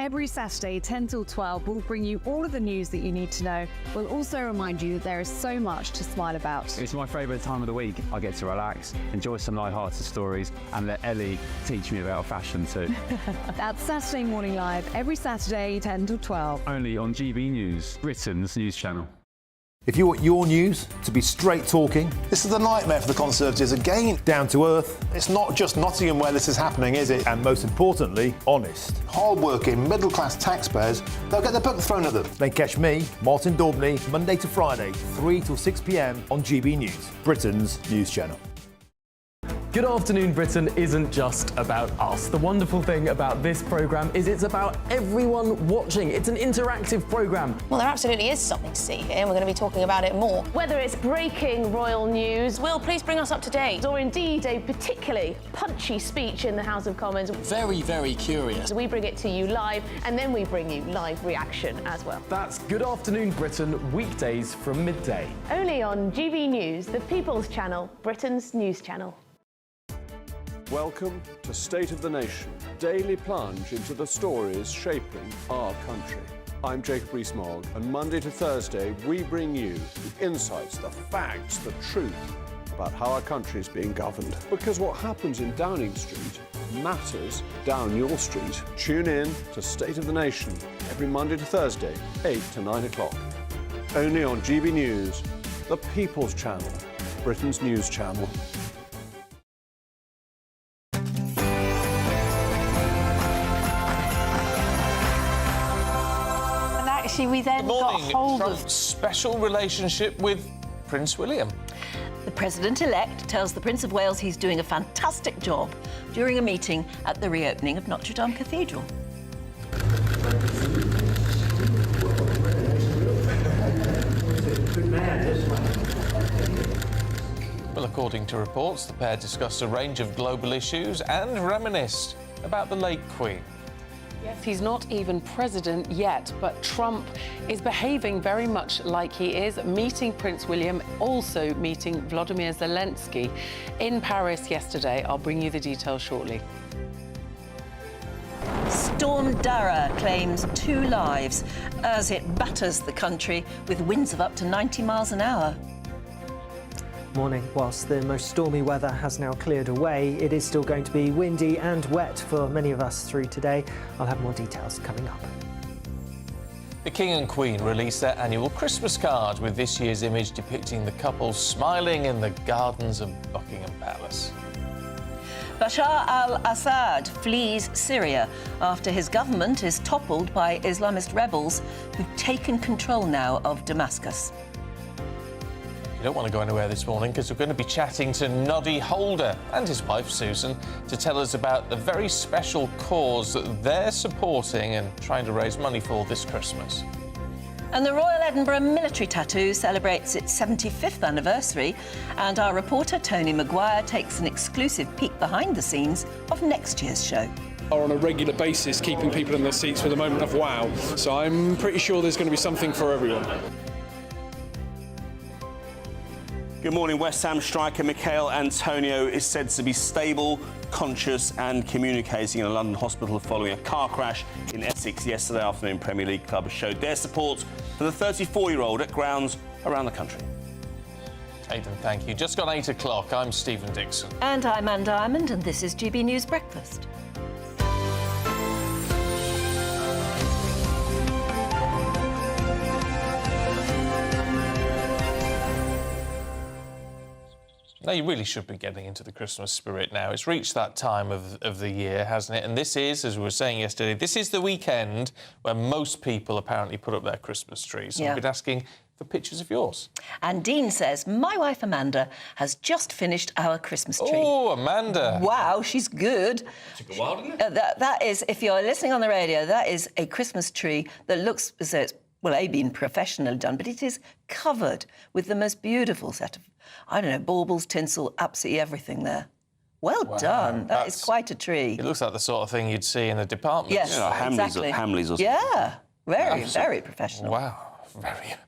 Every Saturday, 10 till 12, we'll bring you all of the news that you need to know. We'll also remind you that there is so much to smile about. It's my favourite time of the week. I get to relax, enjoy some light-hearted stories, and let Ellie teach me about fashion too. That's Saturday Morning Live, every Saturday, 10 till 12. Only on GB News, Britain's news channel. If you want your news to be straight talking... This is a nightmare for the Conservatives again. Down to earth. It's not just Nottingham where this is happening, is it? And most importantly, honest. Hard-working, middle-class taxpayers, they'll get their book thrown at them. Then catch me, Martin Daubney, Monday to Friday, 3 till 6 p.m. on GB News, Britain's news channel. Good Afternoon Britain isn't just about us. The wonderful thing about this programme is it's about everyone watching. It's an interactive programme. Well, there absolutely is something to see here, and we're going to be talking about it more. Whether it's breaking royal news, Will, please bring us up to date. or indeed a particularly punchy speech in the House of Commons, Very, very curious. we bring it to you live, and then we bring you live reaction as well. That's Good Afternoon Britain, weekdays from midday. Only on GB News, the People's Channel, Britain's news channel. Welcome to State of the Nation, daily plunge into the stories shaping our country. I'm Jacob Rees-Mogg, and Monday to Thursday we bring you the insights, the facts, the truth about how our country is being governed. Because what happens in Downing Street matters down your street. Tune in to State of the Nation every Monday to Thursday, 8 to 9 o'clock. Only on GB News, the People's Channel, Britain's news channel. We then got hold of Trump's special relationship with Prince William. The President-elect tells the Prince of Wales he's doing a fantastic job during a meeting at the reopening of Notre Dame Cathedral. Well, according to reports, the pair discussed a range of global issues and reminisced about the late Queen. Yes, he's not even president yet, but Trump is behaving very much like he is, meeting Prince William, also meeting Volodymyr Zelensky in Paris yesterday. I'll bring you the details shortly. Storm Dara claims 2 lives as it batters the country with winds of up to 90 miles an hour. Morning. Whilst the most stormy weather has now cleared away, it is still going to be windy and wet for many of us through today. I'll have more details coming up. The King and Queen released their annual Christmas card with this year's image depicting the couple smiling in the gardens of Buckingham Palace. Bashar al-Assad flees Syria after his government is toppled by Islamist rebels who've taken control now of Damascus. You don't want to go anywhere this morning because we're going to be chatting to Noddy Holder and his wife Susan to tell us about the very special cause that they're supporting and trying to raise money for this Christmas. And the Royal Edinburgh Military Tattoo celebrates its 75th anniversary, and our reporter Tony Maguire takes an exclusive peek behind the scenes of next year's show. Are on a regular basis keeping people in their seats with a moment of wow, so I'm pretty sure there's going to be something for everyone. Good morning. West Ham striker Michail Antonio is said to be stable, conscious and communicating in a London hospital following a car crash in Essex yesterday afternoon. Premier League clubs showed their support for the 34-year-old at grounds around the country. Aidan, thank you. Just gone 8 o'clock. I'm Stephen Dixon. And I'm Anne Diamond, and this is GB News Breakfast. Now, you really should be getting into the Christmas spirit now. It's reached that time of the year, hasn't it? And this is, as we were saying yesterday, this is the weekend where most people apparently put up their Christmas trees. So Yeah. I've been asking for pictures of yours. And Dean says, my wife Amanda has just finished our Christmas tree. Oh, Amanda. Wow, she's good. Took a while, didn't it? That is, if you're listening on the radio, that is a Christmas tree that looks as though it's, well, been professionally done, but it is covered with the most beautiful set of, I don't know, baubles, tinsel, absolutely everything there. Well done. That is quite a tree. It looks like the sort of thing you'd see in a department. Yes, exactly. Hamleys or something. Yeah, very professional. Wow.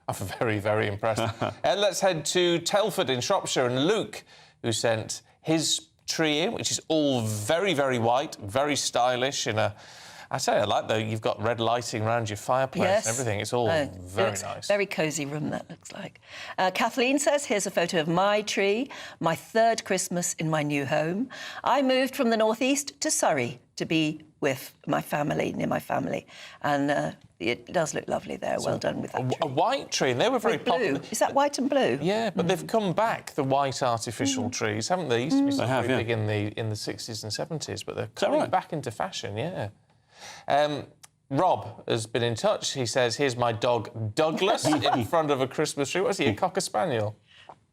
I'm very impressed. Let's head to Telford in Shropshire, and Luke, who sent his tree in, which is all very white, very stylish, in a I say I like, though, you've got red lighting around your fireplace and everything. It's all very nice. Very cosy room, that looks like. Kathleen says, here's a photo of my tree, my 3rd Christmas in my new home. I moved from the northeast to Surrey to be with my family, near my family. And it does look lovely there. Well done with that tree. A white tree, and they were very popular. Is that white and blue? Yeah, but they've come back, the white artificial trees, haven't they? Used to be very big in the 60s and 70s, but they're coming back into fashion, yeah. Rob has been in touch. He says, here's my dog Douglas in front of a Christmas tree. What is he, a Cocker Spaniel?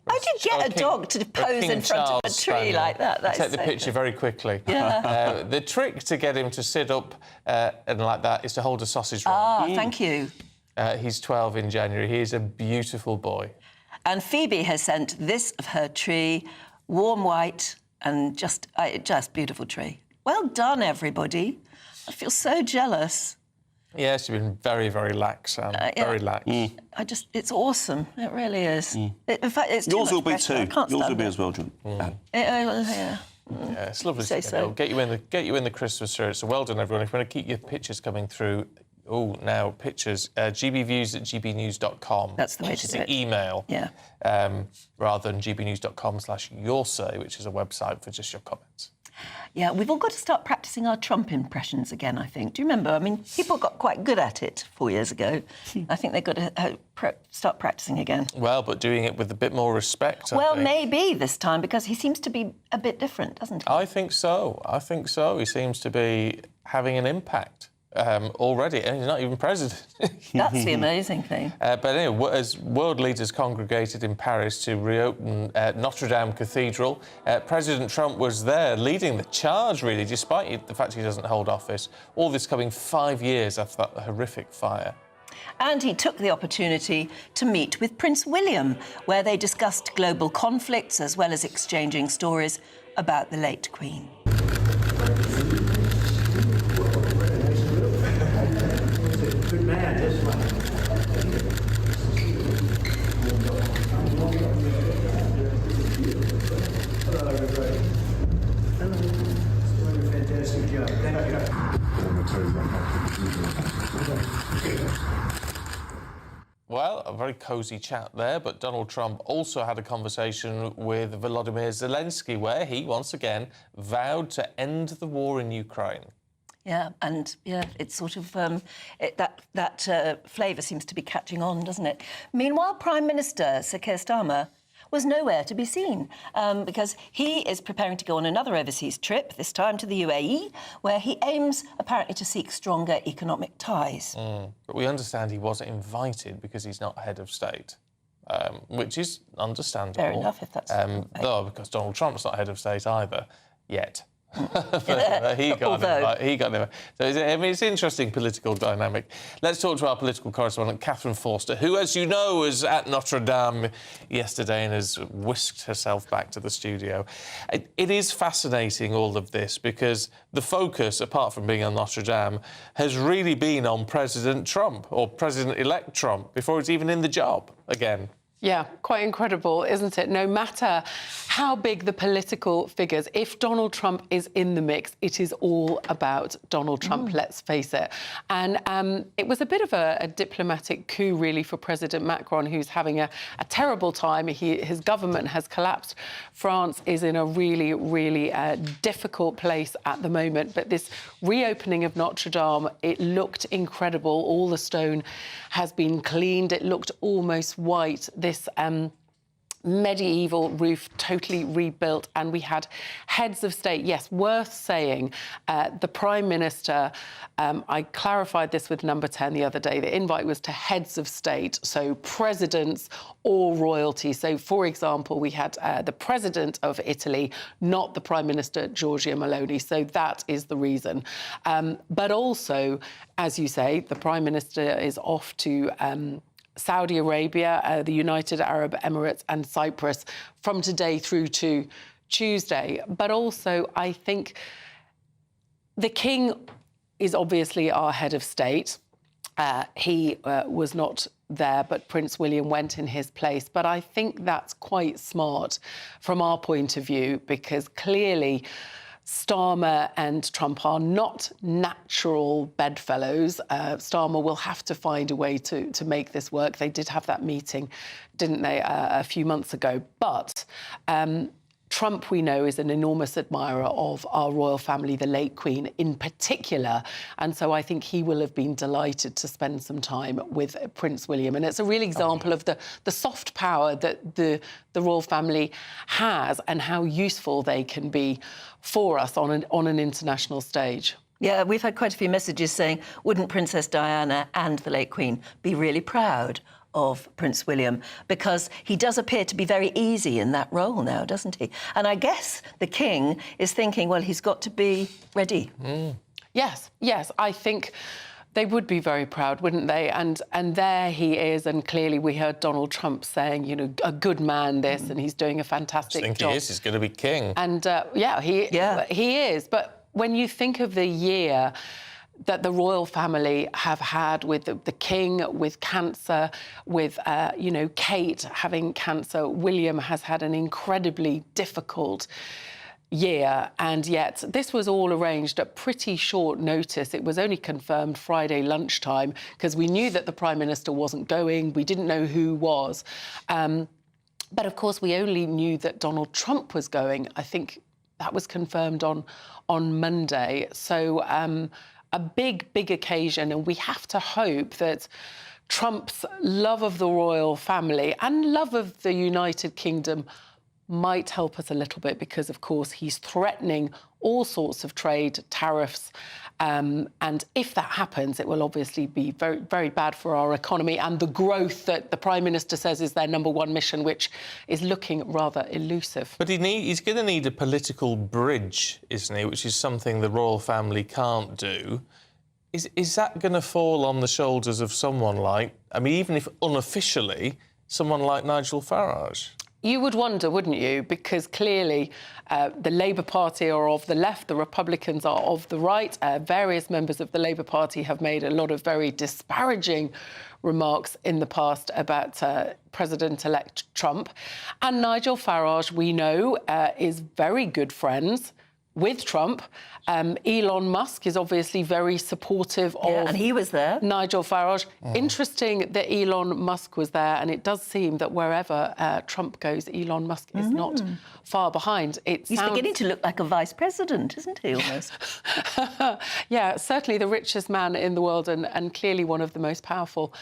How do you get a dog to pose in front of a tree like that? Take the picture very quickly. Yeah. The trick to get him to sit up and like that is to hold a sausage roll. Thank you. He's 12 in January. He is a beautiful boy. And Phoebe has sent this of her tree, warm white and just beautiful tree. Well done, everybody. I feel so jealous. Yes, you've been very, very lax, Sam. Very lax. It's awesome. It really is. In fact, it's Yours will be pressure. too. Yours will be as well, John. Yeah, it's lovely to see. Get you in the Christmas spirit. So well done, everyone. If you want to keep your pictures coming through, now pictures. gbviews@gbnews.com. That's the way to do it. Email. Yeah. Rather than gbnews.com/yoursay, which is a website for just your comments. Yeah, we've all got to start practising our Trump impressions again, I think. Do you remember? I mean, people got quite good at it 4 years ago. I think they've got to start practising again. Well, but doing it with a bit more respect, I think. Maybe this time, because he seems to be a bit different, doesn't he? I think so. He seems to be having an impact already, and he's not even president. That's the amazing thing. But anyway, as world leaders congregated in Paris to reopen Notre Dame Cathedral, President Trump was there leading the charge, really, despite the fact he doesn't hold office. All this coming 5 years after that horrific fire. And he took the opportunity to meet with Prince William, where they discussed global conflicts as well as exchanging stories about the late Queen. Good man, this one. Hello, everybody. Hello. Doing a fantastic job. Thank you. Well, a very cosy chat there, but Donald Trump also had a conversation with Volodymyr Zelensky, where he once again vowed to end the war in Ukraine. Yeah, and it's sort of that flavour seems to be catching on, doesn't it? Meanwhile, Prime Minister Sir Keir Starmer was nowhere to be seen because he is preparing to go on another overseas trip, this time to the UAE, where he aims apparently to seek stronger economic ties. But we understand he wasn't invited because he's not head of state. Which is understandable. Fair enough, if that's though, because Donald Trump's not head of state either, yet. He got him. So it's an interesting political dynamic. Let's talk to our political correspondent, Catherine Forster, who, as you know, was at Notre Dame yesterday and has whisked herself back to the studio. It is fascinating, all of this, because the focus, apart from being on Notre Dame, has really been on President Trump, or President-elect Trump, before he's even in the job again. Yeah, quite incredible, isn't it? No matter how big the political figures, if Donald Trump is in the mix, it is all about Donald Trump, let's face it. And it was a bit of a diplomatic coup, really, for President Macron, who's having a terrible time. His government has collapsed. France is in a really, really difficult place at the moment. But this reopening of Notre Dame, it looked incredible. All the stone has been cleaned. It looked almost white. This medieval roof totally rebuilt, and we had heads of state. Yes, worth saying, the Prime Minister, I clarified this with Number 10 the other day, the invite was to heads of state, so presidents or royalty. So, for example, we had the President of Italy, not the Prime Minister, Giorgia Meloni, so that is the reason. But also, as you say, the Prime Minister is off to Saudi Arabia, the United Arab Emirates and Cyprus from today through to Tuesday. But also, I think the King is obviously our head of state. He was not there, but Prince William went in his place. But I think that's quite smart from our point of view, because clearly Starmer and Trump are not natural bedfellows. Starmer will have to find a way to make this work. They did have that meeting, didn't they, a few months ago. But Trump, we know, is an enormous admirer of our royal family, the late Queen in particular. And so I think he will have been delighted to spend some time with Prince William. And it's a real example of the soft power that the royal family has and how useful they can be for us on an international stage. Yeah, we've had quite a few messages saying, wouldn't Princess Diana and the late Queen be really proud of Prince William, because he does appear to be very easy in that role now, doesn't he? And I guess the King is thinking, well, he's got to be ready. Yes, I think they would be very proud, wouldn't they? And there he is, and clearly we heard Donald Trump saying, you know, a good man this, and he's doing a fantastic job. I think he is. He's going to be king. And he is. But when you think of the year that the royal family have had with the King, with cancer, with, Kate having cancer. William has had an incredibly difficult year, and yet this was all arranged at pretty short notice. It was only confirmed Friday lunchtime because we knew that the Prime Minister wasn't going. We didn't know who was. But, of course, we only knew that Donald Trump was going. I think that was confirmed on Monday. So a big occasion, and we have to hope that Trump's love of the royal family and love of the United Kingdom might help us a little bit because, of course, he's threatening all sorts of trade tariffs. And if that happens, it will obviously be very, very bad for our economy and the growth that the Prime Minister says is their #1 mission, which is looking rather elusive. But he's going to need a political bridge, isn't he, which is something the royal family can't do. Is that going to fall on the shoulders of someone like, I mean, even if unofficially, someone like Nigel Farage? You would wonder, wouldn't you? Because clearly the Labour Party are of the left, the Republicans are of the right. Various members of the Labour Party have made a lot of very disparaging remarks in the past about President-elect Trump. And Nigel Farage, we know, is very good friends with Trump. Elon Musk is obviously very supportive of... and he was there. Nigel Farage. Interesting that Elon Musk was there, and it does seem that wherever Trump goes, Elon Musk is not far behind. He's beginning to look like a vice president, isn't he, almost? Yeah, certainly the richest man in the world and clearly one of the most powerful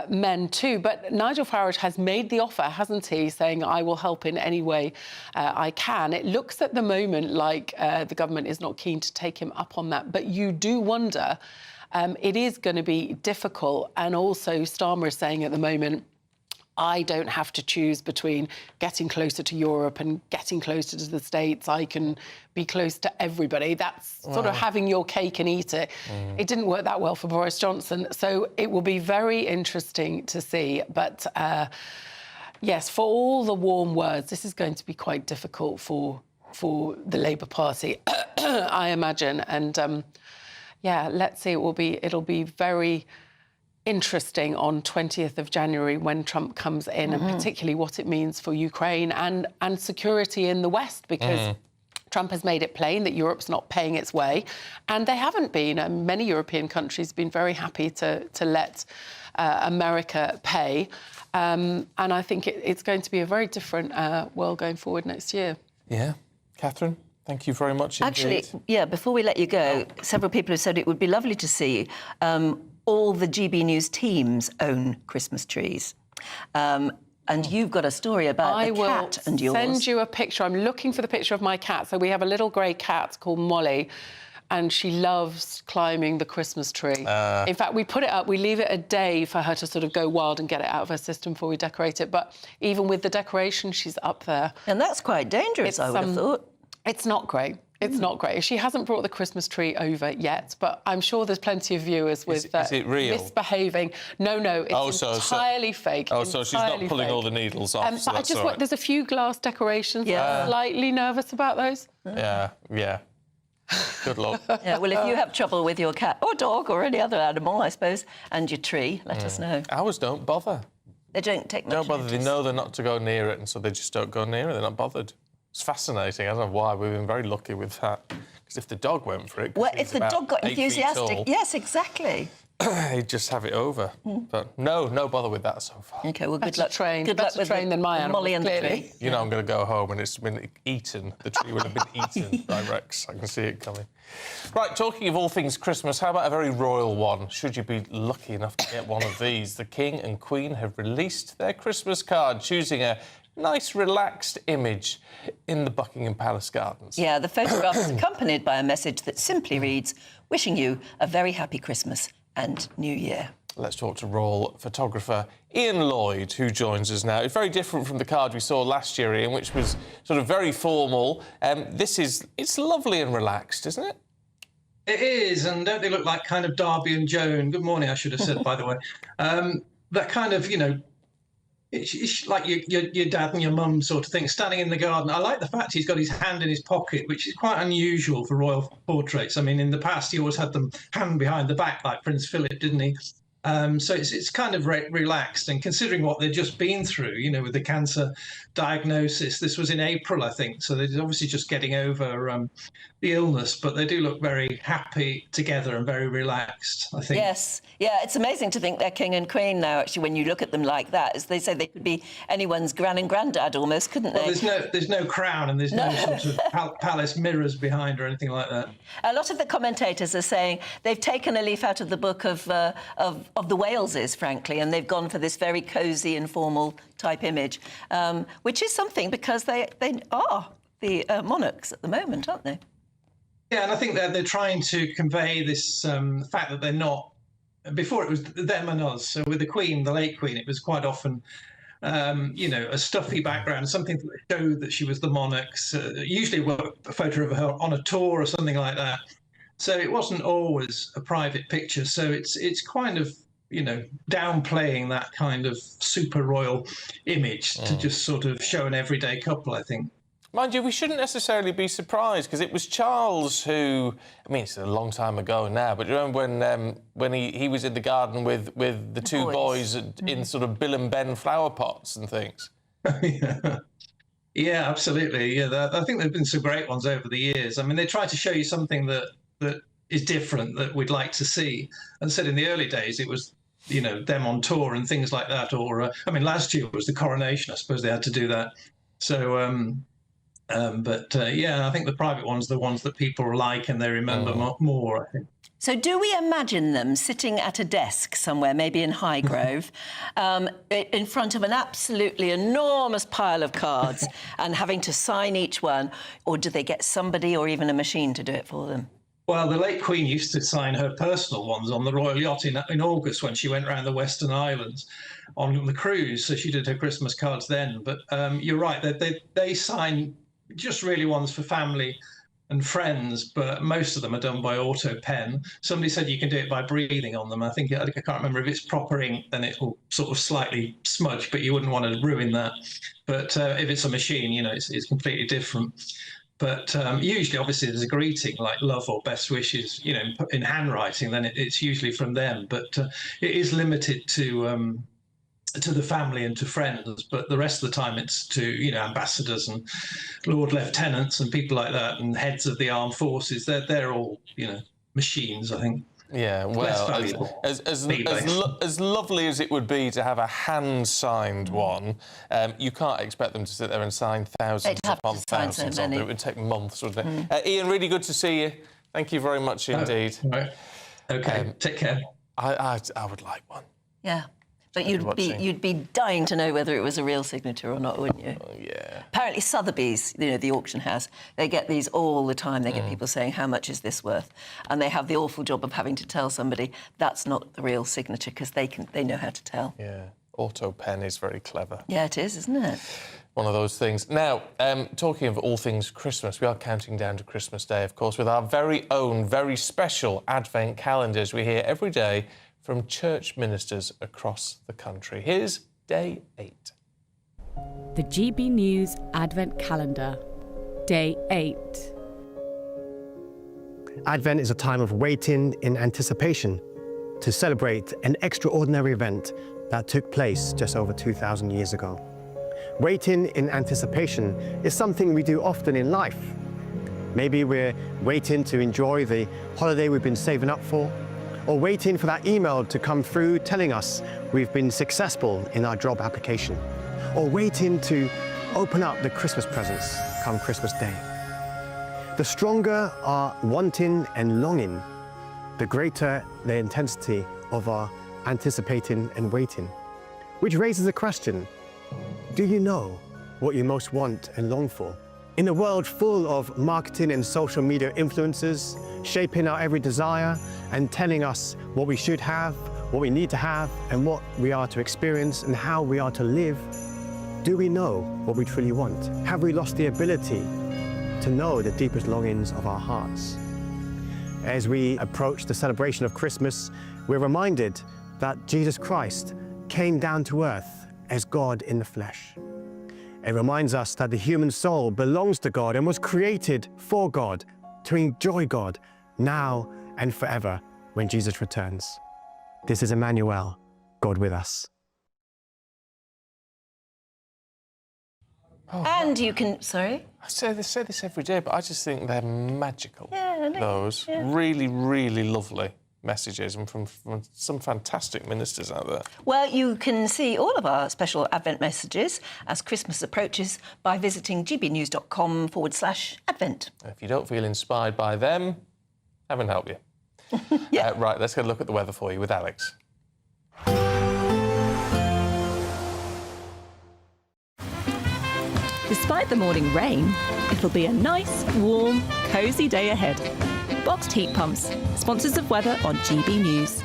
men too. But Nigel Farage has made the offer, hasn't he, saying, I will help in any way I can. It looks at the moment like the government is not keen to take him up on that. But you do wonder, it is going to be difficult. And also Starmer is saying at the moment, I don't have to choose between getting closer to Europe and getting closer to the States. I can be close to everybody. That's sort of having your cake and eat it. It didn't work that well for Boris Johnson. So it will be very interesting to see. But yes, for all the warm words, this is going to be quite difficult for the Labour Party, I imagine. And let's see. It'll be very interesting on 20th of January when Trump comes in, and particularly what it means for Ukraine and security in the West, because Trump has made it plain that Europe's not paying its way, and they haven't been. Many European countries have been very happy to let America pay, and I think it's going to be a very different world going forward next year. Yeah. Catherine, thank you very much indeed. Actually, yeah, before we let you go, several people have said it would be lovely to see all the GB News teams own Christmas trees. And you've got a story about the cat and yours. I will send you a picture. I'm looking for the picture of my cat. So we have a little grey cat called Molly, and she loves climbing the Christmas tree. In fact, we put it up, we leave it a day for her to sort of go wild and get it out of her system before we decorate it. But even with the decoration, she's up there. And that's quite dangerous, I would have thought. It's not great. It's not great. She hasn't brought the Christmas tree over yet, but I'm sure there's plenty of viewers with is it real? Misbehaving. No, it's entirely fake. Oh, so she's not pulling all the needles off. So but there's a few glass decorations. Yeah. Slightly nervous about those. Yeah. Good luck. Yeah, well, if you have trouble with your cat or dog or any other animal, I suppose, and your tree, let us know. Ours don't bother. They don't take much Don't bother. notice. They know they're not to go near it, and so they just don't go near it. They're not bothered. It's fascinating. I don't know why. We've been very lucky with that. Because if the dog went for it... Well, if the dog got enthusiastic... Yes, exactly. He'd just have it over. But no bother with that so far. OK, well, good Better luck. trained, Good luck better with trained than my animals, Molly and the clearly. tree. You know I'm going to go home and it's been eaten. The tree will have been eaten by Rex. I can see it coming. Right, talking of all things Christmas, how about a very royal one? Should you be lucky enough to get one of these? The King and Queen have released their Christmas card, choosing a nice, relaxed image in the Buckingham Palace gardens. Yeah, the photograph is accompanied by a message that simply reads, wishing you a very happy Christmas and New Year. Let's talk to royal photographer Ian Lloyd, who joins us now. It's very different from the card we saw last year, Ian, which was sort of very formal. It's lovely and relaxed, isn't it? It is, and don't they look like kind of Darby and Joan? Good morning, I should have said, by the way. That kind of, you know, it's like your dad and your mum sort of thing, standing in the garden. I like the fact he's got his hand in his pocket, which is quite unusual for royal portraits. I mean, in the past, he always had them hand behind the back, like Prince Philip, didn't he? So it's kind of relaxed, and considering what they've just been through, you know, with the cancer diagnosis, this was in April, I think, so they're obviously just getting over the illness, but they do look very happy together and very relaxed, I think. Yes, yeah, it's amazing to think they're king and queen now, actually, when you look at them like that. As they say, they could be anyone's gran and granddad almost, couldn't they? Well, there's no crown and there's no sort of palace mirrors behind or anything like that. A lot of the commentators are saying they've taken a leaf out of the book of the Waleses, frankly, and they've gone for this very cosy, informal type image, which is something because they are the monarchs at the moment, aren't they? Yeah, and I think that they're trying to convey this fact that they're not... Before it was them and us. So with the Queen, the late Queen, it was quite often, you know, a stuffy background, something that showed that she was the monarch's, usually a photo of her on a tour or something like that. So it wasn't always a private picture. So it's kind of, you know, downplaying that kind of super royal image to just sort of show an everyday couple, I think. Mind you, we shouldn't necessarily be surprised, because it was Charles who... I mean, it's a long time ago now, but do you remember when he was in the garden with the two boys in sort of Bill and Ben flower pots and things? Yeah, absolutely. Yeah, I think there have been some great ones over the years. I mean, they try to show you something that is different, that we'd like to see. And said in the early days, it was, you know, them on tour and things like that. Or, I mean, last year was the coronation. I suppose they had to do that. So... yeah, I think the private ones are the ones that people like and they remember more, I think. So do we imagine them sitting at a desk somewhere, maybe in Highgrove, in front of an absolutely enormous pile of cards and having to sign each one? Or do they get somebody or even a machine to do it for them? Well, the late Queen used to sign her personal ones on the Royal Yacht in August when she went around the Western Islands on the cruise. So she did her Christmas cards then. But you're right, they sign... just really ones for family and friends, but most of them are done by auto pen. Somebody said you can do it by breathing on them. I can't remember if it's proper ink, then it will sort of slightly smudge, but you wouldn't want to ruin that. But if it's a machine, you know, it's completely different. But usually, obviously, there's a greeting like love or best wishes, you know, in handwriting, then it's usually from them. But it is limited to the family and to friends, but the rest of the time it's to, you know, ambassadors and Lord Lieutenants and people like that and heads of the armed forces. They're all, you know, machines, I think. Yeah, well, as lovely as it would be to have a hand-signed one, you can't expect them to sit there and sign thousands upon thousands of them. It would take months, wouldn't it? Ian, really good to see you. Thank you very much indeed. Right. OK, take care. I would like one. Yeah. But you'd be dying to know whether it was a real signature or not, wouldn't you? Oh, yeah. Apparently Sotheby's, you know, the auction house, they get these all the time. They get people saying, how much is this worth? And they have the awful job of having to tell somebody that's not the real signature because they know how to tell. Yeah, auto pen is very clever. Yeah, it is, isn't it? One of those things. Now, talking of all things Christmas, we are counting down to Christmas Day, of course, with our very own, very special Advent calendars we hear every day from church ministers across the country. Here's Day 8. The GB News Advent Calendar, Day 8. Advent is a time of waiting in anticipation to celebrate an extraordinary event that took place just over 2,000 years ago. Waiting in anticipation is something we do often in life. Maybe we're waiting to enjoy the holiday we've been saving up for, or waiting for that email to come through telling us we've been successful in our job application, or waiting to open up the Christmas presents come Christmas Day. The stronger our wanting and longing, the greater the intensity of our anticipating and waiting. Which raises a question: do you know what you most want and long for? In a world full of marketing and social media influencers shaping our every desire and telling us what we should have, what we need to have, and what we are to experience and how we are to live, do we know what we truly want? Have we lost the ability to know the deepest longings of our hearts? As we approach the celebration of Christmas, we're reminded that Jesus Christ came down to earth as God in the flesh. It reminds us that the human soul belongs to God and was created for God, to enjoy God now and forever when Jesus returns. This is Emmanuel, God with us. And you can, sorry? I say this every day, but I just think they're magical. Yeah, I know. Those really, really lovely messages and from some fantastic ministers out there. Well, you can see all of our special Advent messages as Christmas approaches by visiting gbnews.com/Advent. If you don't feel inspired by them, heaven help you. Right, let's get a look at the weather for you with Alex. Despite the morning rain, it'll be a nice, warm, cosy day ahead. Boxed heat pumps, sponsors of weather on GB News.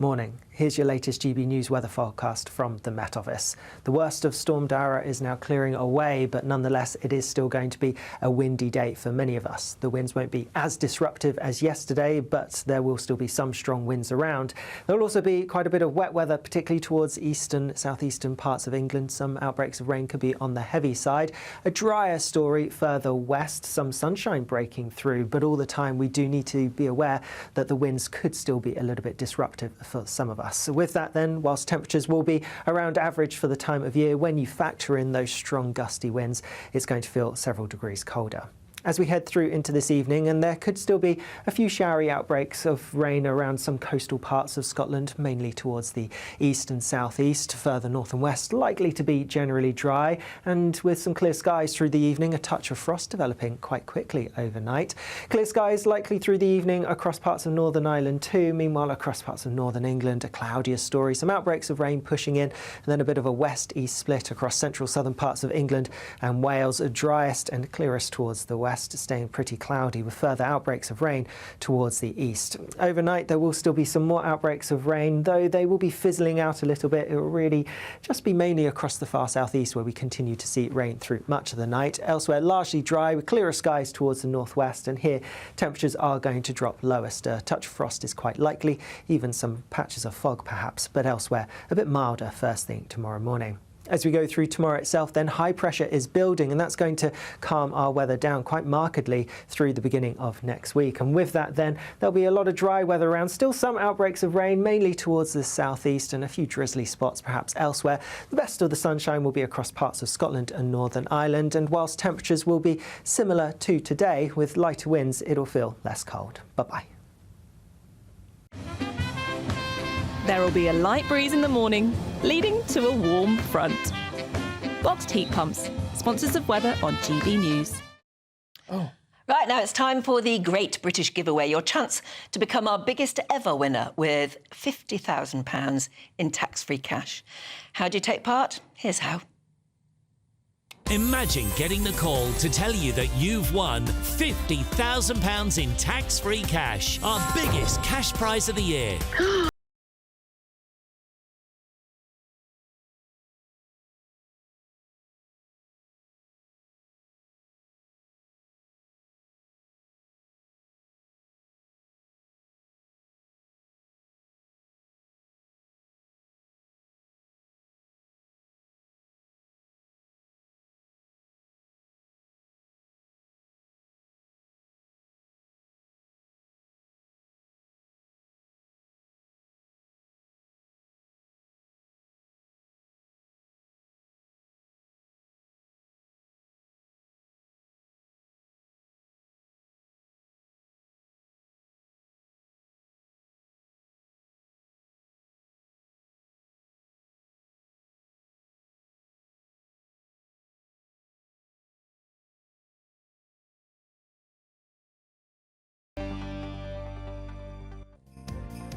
Morning. Here's your latest GB News weather forecast from the Met Office. The worst of Storm Dara is now clearing away, but nonetheless it is still going to be a windy day for many of us. The winds won't be as disruptive as yesterday, but there will still be some strong winds around. There will also be quite a bit of wet weather, particularly towards eastern, southeastern parts of England. Some outbreaks of rain could be on the heavy side. A drier story further west, some sunshine breaking through, but all the time we do need to be aware that the winds could still be a little bit disruptive for some of us. So with that then, whilst temperatures will be around average for the time of year, when you factor in those strong gusty winds, it's going to feel several degrees colder. As we head through into this evening, and there could still be a few showery outbreaks of rain around some coastal parts of Scotland, mainly towards the east and southeast, further north and west, likely to be generally dry, and with some clear skies through the evening, a touch of frost developing quite quickly overnight. Clear skies likely through the evening across parts of Northern Ireland too. Meanwhile, across parts of northern England, a cloudier story, some outbreaks of rain pushing in, and then a bit of a west-east split across central southern parts of England and Wales, driest and clearest towards the west, staying pretty cloudy with further outbreaks of rain towards the east. Overnight there will still be some more outbreaks of rain, though they will be fizzling out a little bit. It will really just be mainly across the far southeast where we continue to see rain through much of the night. Elsewhere largely dry with clearer skies towards the northwest, and here temperatures are going to drop lowest. A touch of frost is quite likely, even some patches of fog perhaps, but elsewhere a bit milder first thing tomorrow morning. As we go through tomorrow itself, then high pressure is building, and that's going to calm our weather down quite markedly through the beginning of next week. And with that then, there'll be a lot of dry weather around, still some outbreaks of rain, mainly towards the southeast, and a few drizzly spots perhaps elsewhere. The best of the sunshine will be across parts of Scotland and Northern Ireland, and whilst temperatures will be similar to today, with lighter winds, it'll feel less cold. Bye-bye. There will be a light breeze in the morning, leading to a warm front. Boxed heat pumps, sponsors of weather on GB News. Right, now it's time for the Great British Giveaway, your chance to become our biggest ever winner with £50,000 in tax-free cash. How do you take part? Here's how. Imagine getting the call to tell you that you've won £50,000 in tax-free cash, our biggest cash prize of the year.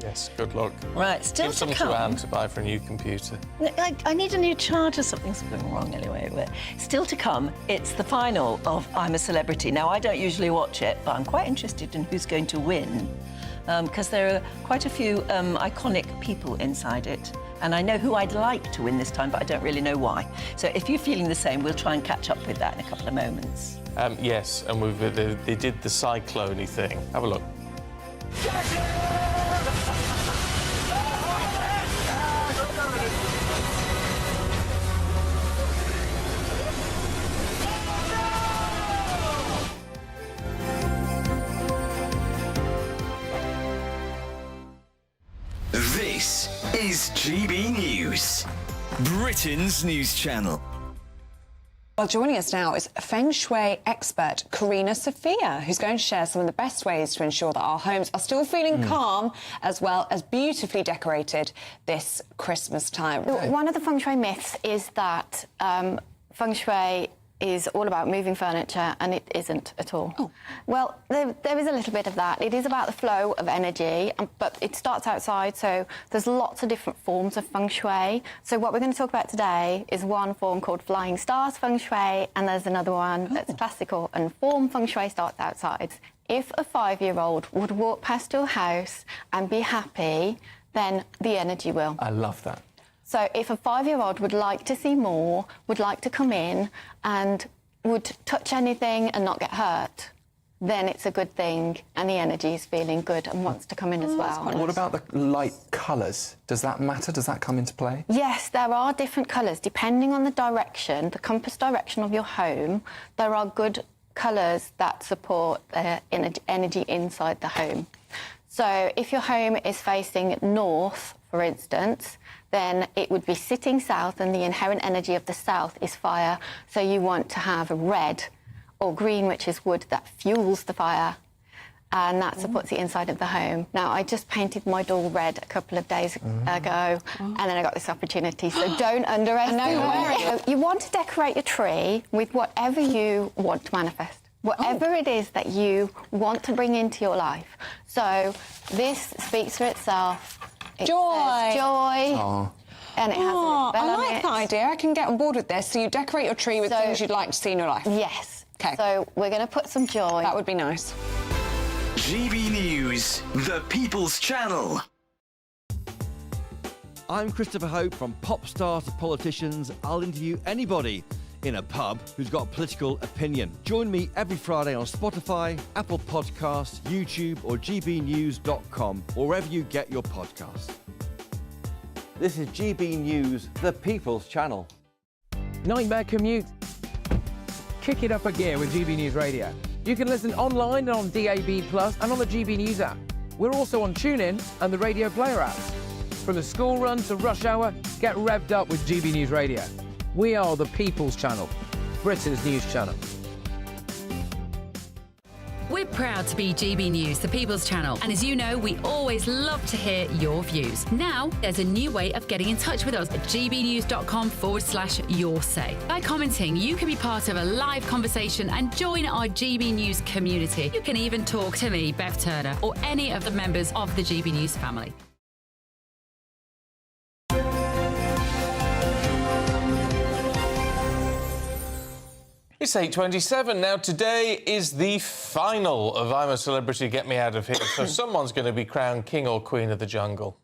Yes, good luck. Right, still Give to some come. to Anne to buy for a new computer. I need a new charger. Something's going wrong anyway. But still to come, it's the final of I'm a Celebrity. Now, I don't usually watch it, but I'm quite interested in who's going to win because there are quite a few iconic people inside it. And I know who I'd like to win this time, but I don't really know why. So if you're feeling the same, we'll try and catch up with that in a couple of moments. Yes, and they did the cyclone-y thing. Have a look. This is GB News, Britain's news channel. Well, joining us now is Feng Shui expert Karina Sophia, who's going to share some of the best ways to ensure that our homes are still feeling calm as well as beautifully decorated this Christmas time. One of the Feng Shui myths is that Feng Shui is all about moving furniture, and it isn't at all. Oh. Well, there is a little bit of that. It is about the flow of energy, but it starts outside, so there's lots of different forms of Feng Shui. So what we're going to talk about today is one form called Flying Stars Feng Shui, and there's another one that's classical, and form Feng Shui starts outside. If a 5-year-old would walk past your house and be happy, then the energy will. I love that. So if a 5-year-old would like to see more, would like to come in and would touch anything and not get hurt, then it's a good thing and the energy is feeling good and wants to come in as well. What about the light colours? Does that matter? Does that come into play? Yes, there are different colours. Depending on the direction, the compass direction of your home, there are good colours that support energy inside the home. So if your home is facing north, for instance, then it would be sitting south, and the inherent energy of the south is fire. So you want to have red or green, which is wood that fuels the fire, and that supports the inside of the home. Now, I just painted my door red a couple of days ago, and then I got this opportunity, so don't underestimate it. You want to decorate your tree with whatever you want to manifest. Whatever it is that you want to bring into your life. So this speaks for itself. It says joy. Oh. And it has a little bell I on like it. that idea. I can get on board with this. So you decorate your tree with things you'd like to see in your life. Yes. Okay. So we're going to put some joy. That would be nice. GB News, the People's Channel. I'm Christopher Hope. From pop stars to politicians, I'll interview anybody in a pub who's got a political opinion. Join me every Friday on Spotify, Apple Podcasts, YouTube or gbnews.com, or wherever you get your podcasts. This is GB News, the People's Channel. Nightmare commute? Kick it up a gear with GB News Radio. You can listen online and on DAB+, and on the GB News app. We're also on TuneIn and the Radio Player apps. From the school run to rush hour, get revved up with GB News Radio. We are the People's Channel, Britain's news channel. We're proud to be GB News, the People's Channel. And as you know, we always love to hear your views. Now, there's a new way of getting in touch with us at gbnews.com/yoursay. By commenting, you can be part of a live conversation and join our GB News community. You can even talk to me, Bev Turner, or any of the members of the GB News family. It's 8:27 now. Today is the final of I'm a Celebrity, Get Me Out of Here. So someone's going to be crowned king or queen of the jungle.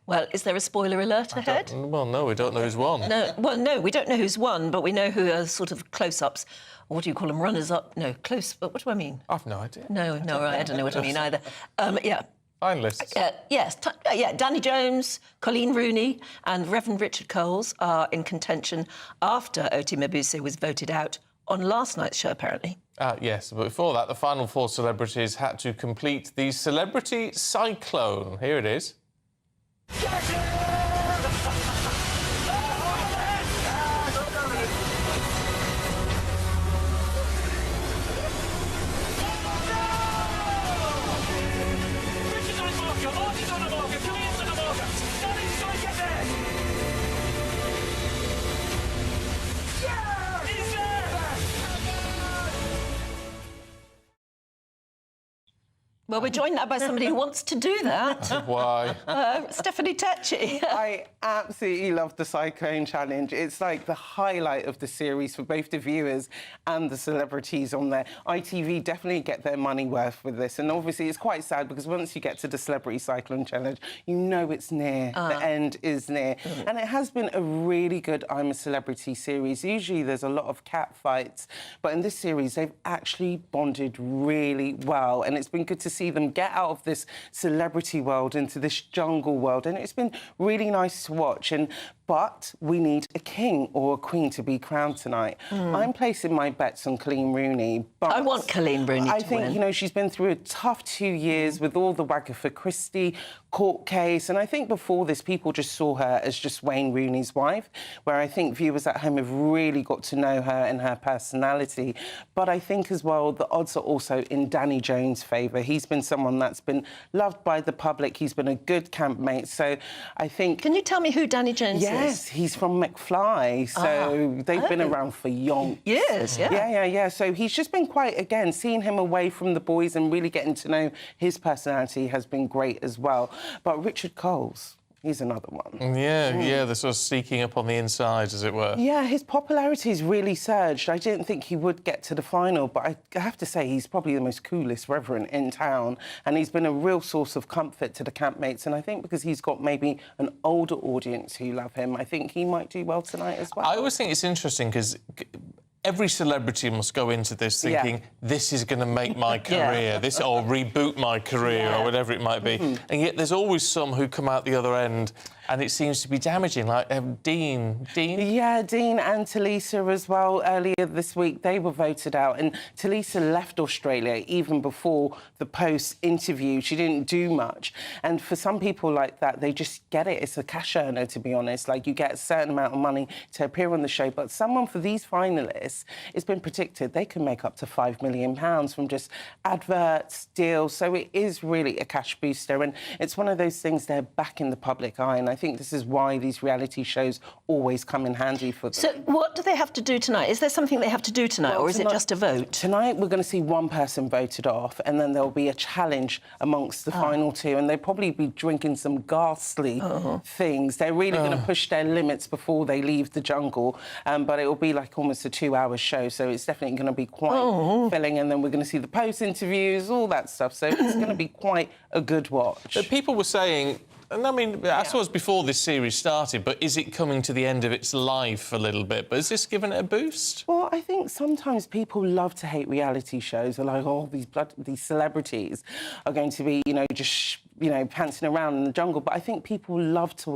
Well, is there a spoiler alert ahead? Well, no, we don't know who's won. No, we don't know who's won, but we know who are sort of close-ups. Or what do you call them? Runners-up? No, close. But what do I mean? I've no idea. No, I don't know what I mean either. Yeah. Finalists. Yes, Danny Jones, Colleen Rooney and Reverend Richard Coles are in contention after Oti Mabuse was voted out on last night's show, apparently. Yes, but before that, the final four celebrities had to complete the Celebrity Cyclone. Here it is. Well, we're joined now by somebody who wants to do that. Why? Stephanie Tecci. I absolutely love the Cyclone Challenge. It's like the highlight of the series for both the viewers and the celebrities on there. ITV definitely get their money worth with this. And obviously, it's quite sad because once you get to the Celebrity Cyclone Challenge, you know it's near. The end is near. And it has been a really good I'm a Celebrity series. Usually, there's a lot of cat fights. But in this series, they've actually bonded really well. And it's been good to see them get out of this celebrity world into this jungle world, and it's been really nice to watch. But we need a king or a queen to be crowned tonight. I'm placing my bets on Coleen Rooney. But I want Coleen Rooney to I think, win. you know, she's been through a tough 2 years with all the Wagatha Christie court case, and I think before this, people just saw her as just Wayne Rooney's wife, where I think viewers at home have really got to know her and her personality. But I think as well, the odds are also in Danny Jones' favour. He's been someone that's been loved by the public. He's been a good campmate. So I think... Can you tell me who Danny Jones is? Yes, he's from McFly. So they've been around for yonks. Years, yeah. Yeah. So he's just been quite, again, seeing him away from the boys and really getting to know his personality has been great as well. But Richard Coles, he's another one. Yeah, they're sort of sneaking up on the inside, as it were. Yeah, his popularity's really surged. I didn't think he would get to the final, but I have to say he's probably the most coolest reverend in town, and he's been a real source of comfort to the campmates. And I think because he's got maybe an older audience who love him, I think he might do well tonight as well. I always think it's interesting because every celebrity must go into this thinking, this is going to make my career, this or reboot my career or whatever it might be. And yet there's always some who come out the other end and it seems to be damaging, like Dean. Yeah, Dean and Talisa as well. Earlier this week, they were voted out, and Talisa left Australia even before the Post interview. She didn't do much. And for some people like that, they just get it. It's a cash earner, to be honest. Like, you get a certain amount of money to appear on the show. But someone for these finalists, it's been predicted they can make up to £5 million from just adverts, deals. So it is really a cash booster. And it's one of those things, they're back in the public eye. And I think this is why these reality shows always come in handy for them. So what do they have to do tonight? Is there something they have to do tonight, or is it just a vote? Tonight we're going to see one person voted off, and then there'll be a challenge amongst the final two, and they'll probably be drinking some ghastly things. They're really going to push their limits before they leave the jungle, but it will be like almost a 2-hour show, so it's definitely going to be quite filling, and then we're going to see the Post interviews, all that stuff, so it's going to be quite a good watch. But people were saying... And I mean, I suppose before this series started, but is it coming to the end of its life a little bit? But has this given it a boost? Well, I think sometimes people love to hate reality shows. They're like, oh, these celebrities are going to be, just, pantsing around in the jungle. But I think people love to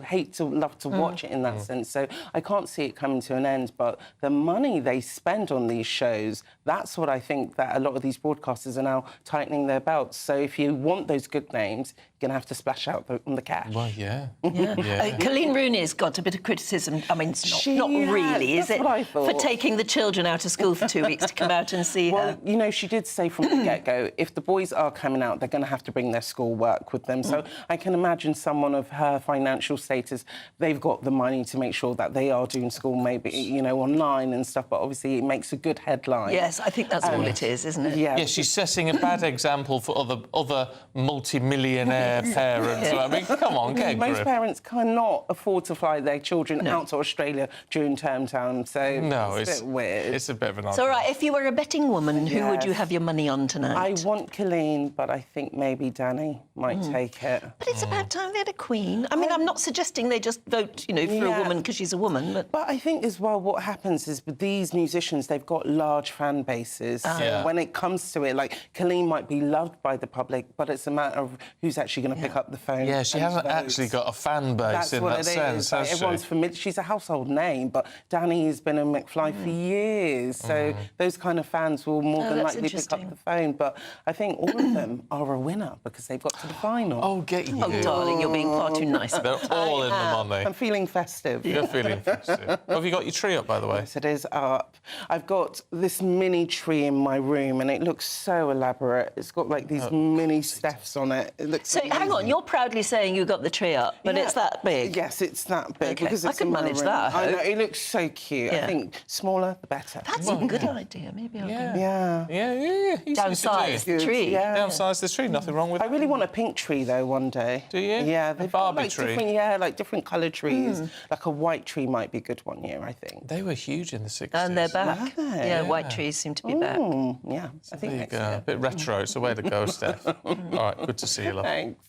watch it in that sense. So I can't see it coming to an end. But the money they spend on these shows, that's what I think that a lot of these broadcasters are now tightening their belts. So if you want those good names, you're going to have to splash out on the cash. Well, yeah. Coleen Rooney's got a bit of criticism. I mean, it's not really, is it? What I thought. For taking the children out of school for 2 weeks to come out and see her. Well, she did say from the get-go, if the boys are coming out, they're going to have to bring their schoolwork with them. So I can imagine someone of her financial status, they've got the money to make sure that they are doing school maybe, online and stuff, but obviously it makes a good headline. Yes, I think that's all it is, isn't it? Yeah, she's setting a bad example for other multi-millionaire parents. I mean, come on, get a grip. Most parents cannot afford to fly their children out to Australia during term time, so it's a bit weird. It's a bit of an odd. So, all right, if you were a betting woman, who would you have your money on tonight? I want Coleen, but I think maybe Danny might take it. But it's about time they had a queen. I mean, I'm not suggesting they just vote, for a woman because she's a woman, But I think as well what happens is with these musicians, they've got large fan bases. So when it comes to it, like, Coleen might be loved by the public, but it's a matter of who's actually going to pick up the phone. Yeah, she hasn't actually got a fan base in that sense, has she? Everyone's familiar. She's a household name, but Danny has been on McFly for years, so those kind of fans will more than likely pick up the phone. But I think all of them are a winner because they've got to the final. Oh, get you. Oh, darling, you're being far too nice. They're all in the money. I'm feeling festive. You're feeling festive. Have you got your tree up, by the way? Yes, it is up. I've got this mini tree in my room, and it looks so elaborate. It's got, like, these mini steps on it. It looks So hang on, you're proudly saying you got the tree up, but it's that big? Yes, it's that big. Okay. Because I it's could in my manage room. that, I I know, hope. it looks so cute. Yeah. I think smaller, the better. That's a good idea. Maybe I'll go. Yeah. Downsize the tree. Yeah. Downsize the tree, nothing wrong with I really want a pink tree, though, one day. Do you? Yeah. A Barbie tree? Like different coloured trees. Like a white tree might be good one year, I think. They were huge in the 60s. And they're back. Were they? Yeah, white trees seem to be back. Yeah, I think There you next go. year. A bit retro. It's the way to go, Steph. All right, good to see you, love. Thanks.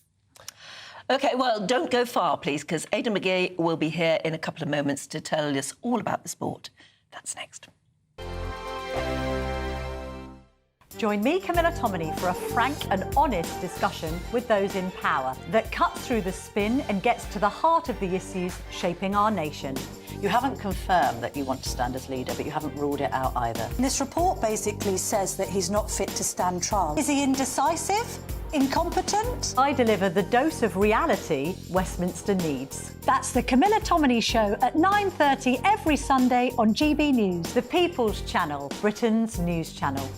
OK, well, don't go far, please, because Aidan McGee will be here in a couple of moments to tell us all about the sport. That's next. Join me, Camilla Tominey, for a frank and honest discussion with those in power that cuts through the spin and gets to the heart of the issues shaping our nation. You haven't confirmed that you want to stand as leader, but you haven't ruled it out either. This report basically says that he's not fit to stand trial. Is he indecisive? Incompetent? I deliver the dose of reality Westminster needs. That's the Camilla Tominey Show at 9:30 every Sunday on GB News, the People's Channel, Britain's news channel.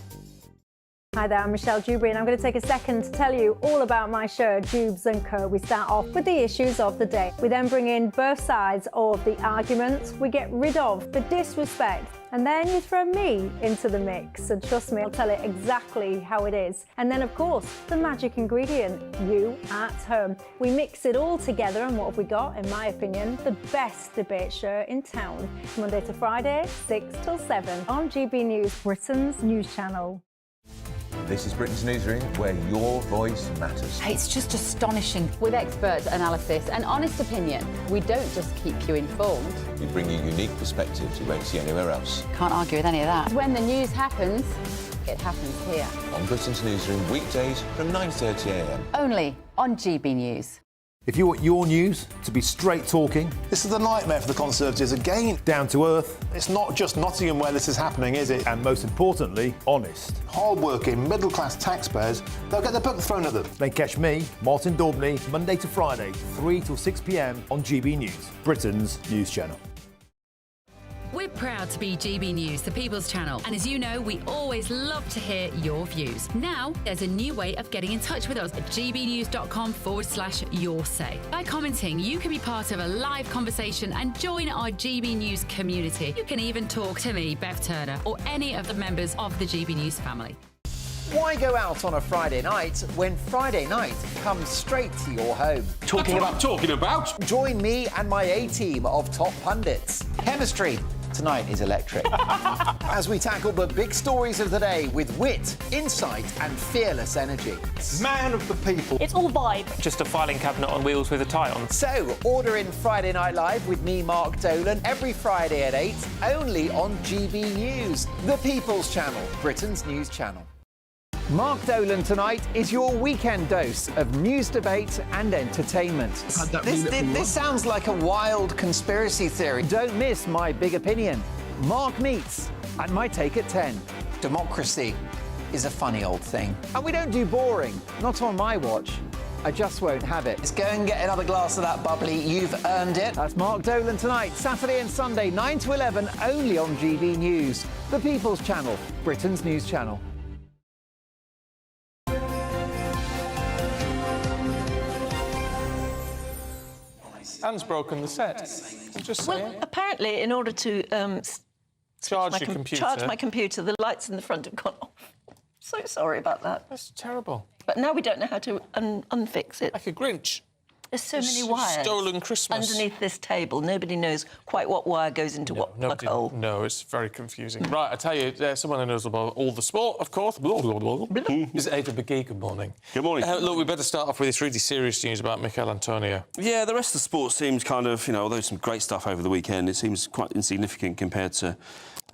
Hi there, I'm Michelle Dewberry and I'm going to take a second to tell you all about my show, Dubes & Co. We start off with the issues of the day. We then bring in both sides of the arguments. We get rid of the disrespect. And then you throw me into the mix. And trust me, I'll tell it exactly how it is. And then, of course, the magic ingredient, you at home. We mix it all together and what have we got, in my opinion, the best debate show in town. Monday to Friday, 6 till 7 on GB News, Britain's news channel. This is Britain's Newsroom, where your voice matters. It's just astonishing. With expert analysis and honest opinion, we don't just keep you informed. We bring you unique perspectives you won't see anywhere else. Can't argue with any of that. When the news happens, it happens here. On Britain's Newsroom, weekdays from 9:30 a.m. Only on GB News. If you want your news to be straight talking, this is a nightmare for the Conservatives again. Down to earth. It's not just Nottingham where this is happening, is it? And most importantly, honest. Hard-working, middle-class taxpayers, they'll get their book thrown at them. Then catch me, Martin Daubney, Monday to Friday, 3 till 6 p.m. on GB News, Britain's news channel. We're proud to be GB News, the People's Channel. And as you know, we always love to hear your views. Now, there's a new way of getting in touch with us at gbnews.com/yoursay. By commenting, you can be part of a live conversation and join our GB News community. You can even talk to me, Bev Turner, or any of the members of the GB News family. Why go out on a Friday night when Friday night comes straight to your home? Talking about. Join me and my A-team of top pundits. Chemistry tonight is electric. As we tackle the big stories of the day with wit, insight and fearless energy. Man of the people. It's all vibe. Just a filing cabinet on wheels with a tie on. So, order in Friday Night Live with me, Mark Dolan, every Friday at 8, only on GB News, the People's Channel, Britain's news channel. Mark Dolan tonight is your weekend dose of news, debate and entertainment. This sounds like a wild conspiracy theory. Don't miss my big opinion. Mark Meets and my take at 10. Democracy is a funny old thing. And we don't do boring, not on my watch. I just won't have it. Let's go and get another glass of that bubbly. You've earned it. That's Mark Dolan tonight, Saturday and Sunday, 9 to 11, only on GB News, the People's Channel, Britain's news channel. Anne's broken the set. I'm just saying. Well, apparently, in order to charge your computer. Charge my computer, the lights in the front have gone off. So sorry about that. That's terrible. But now we don't know how to unfix it. Like a Grinch. There's so many wires. Stolen Christmas. Underneath this table. Nobody knows quite what wire goes into what plug hole. No, it's very confusing. Right, I tell you, someone who knows about all the sport, of course, is Aidan McGee. Good morning. Good morning. Look, we better start off with this really serious news about Mikel Antonio. Yeah, the rest of the sport seems kind of, although some great stuff over the weekend, it seems quite insignificant compared to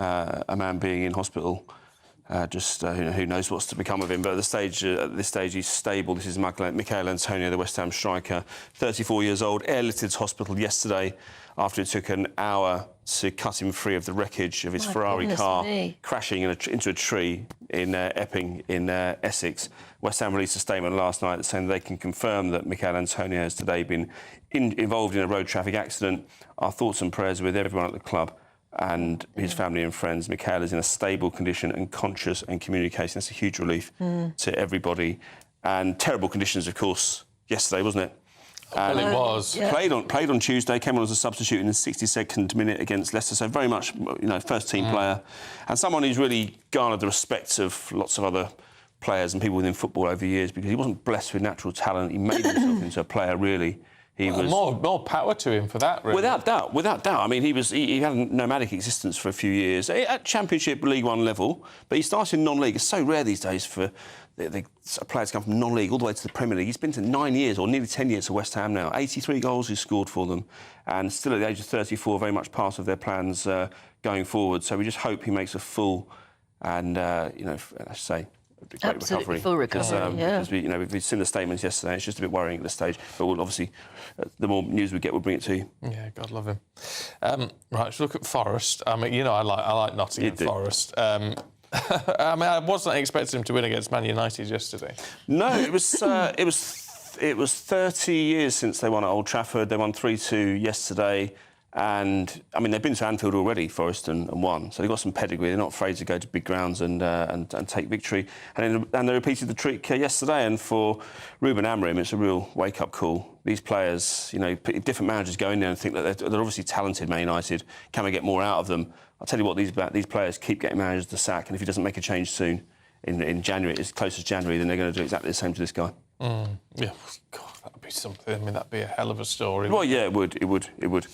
a man being in hospital. Who knows what's to become of him, but at this stage he's stable. This is Mikel Antonio, the West Ham striker, 34 years old, airlifted to hospital yesterday after it took an hour to cut him free of the wreckage of his Ferrari car crashing into a tree in Epping in Essex. West Ham released a statement last night saying they can confirm that Mikel Antonio has today been involved in a road traffic accident. Our thoughts and prayers with everyone at the club and his family and friends. Mikel is in a stable condition and conscious and communicating. That's a huge relief to everybody. And terrible conditions, of course, yesterday, wasn't it? Well, it was. Yeah. Played on Tuesday, came on as a substitute in the 62nd minute against Leicester, so very much, first-team player. And someone who's really garnered the respect of lots of other players and people within football over the years, because he wasn't blessed with natural talent. He made himself into a player, really. He was more power to him for that, really. Without doubt. I mean, he had a nomadic existence for a few years at Championship League One level, but he started in non-league. It's so rare these days for the players come from non-league all the way to the Premier League. He's been to 9 years, or nearly 10 years, to West Ham now. 83 goals he's scored for them, and still at the age of 34, very much part of their plans going forward. So we just hope he makes a full and, let's say, great Absolutely recovery. full recovery, Because we've seen the statements yesterday. It's just a bit worrying at this stage. But we'll obviously, the more news we get, we'll bring it to you. Yeah, God love him. Right, let's look at Forest. I mean, I like Nottingham Forest. I mean, I wasn't expecting him to win against Man United yesterday. No, it was 30 years since they won at Old Trafford. They won 3-2 yesterday. And, I mean, they've been to Anfield already, Forest, and won. So they've got some pedigree. They're not afraid to go to big grounds and take victory. And they repeated the trick yesterday. And for Ruben Amorim, it's a real wake-up call. These players, different managers go in there and think that they're obviously talented, Man United. Can we get more out of them? I'll tell you what, these players keep getting managers to sack. And if he doesn't make a change soon, in January, as close as January, then they're going to do exactly the same to this guy. Yeah, God, that'd be something. I mean, that'd be a hell of a story. Well, yeah, it would.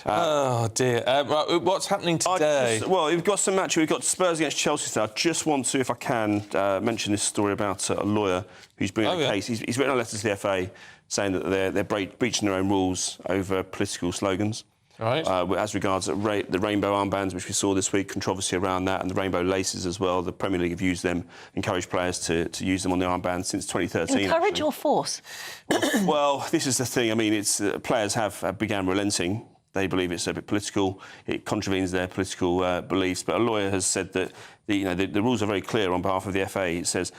Oh, dear. Right, what's happening today? We've got some matches. We've got Spurs against Chelsea today. I just want to, if I can, mention this story about a lawyer who's bringing a case. He's written a letter to the FA saying that they're breaching their own rules over political slogans. Right. As regards the rainbow armbands, which we saw this week, controversy around that, and the rainbow laces as well. The Premier League have used them, encouraged players to use them on their armbands since 2013. Encourage or force? Well, this is the thing. I mean, it's players have began relenting. They believe it's a bit political. It contravenes their political beliefs. But a lawyer has said that the rules are very clear on behalf of the FA. It says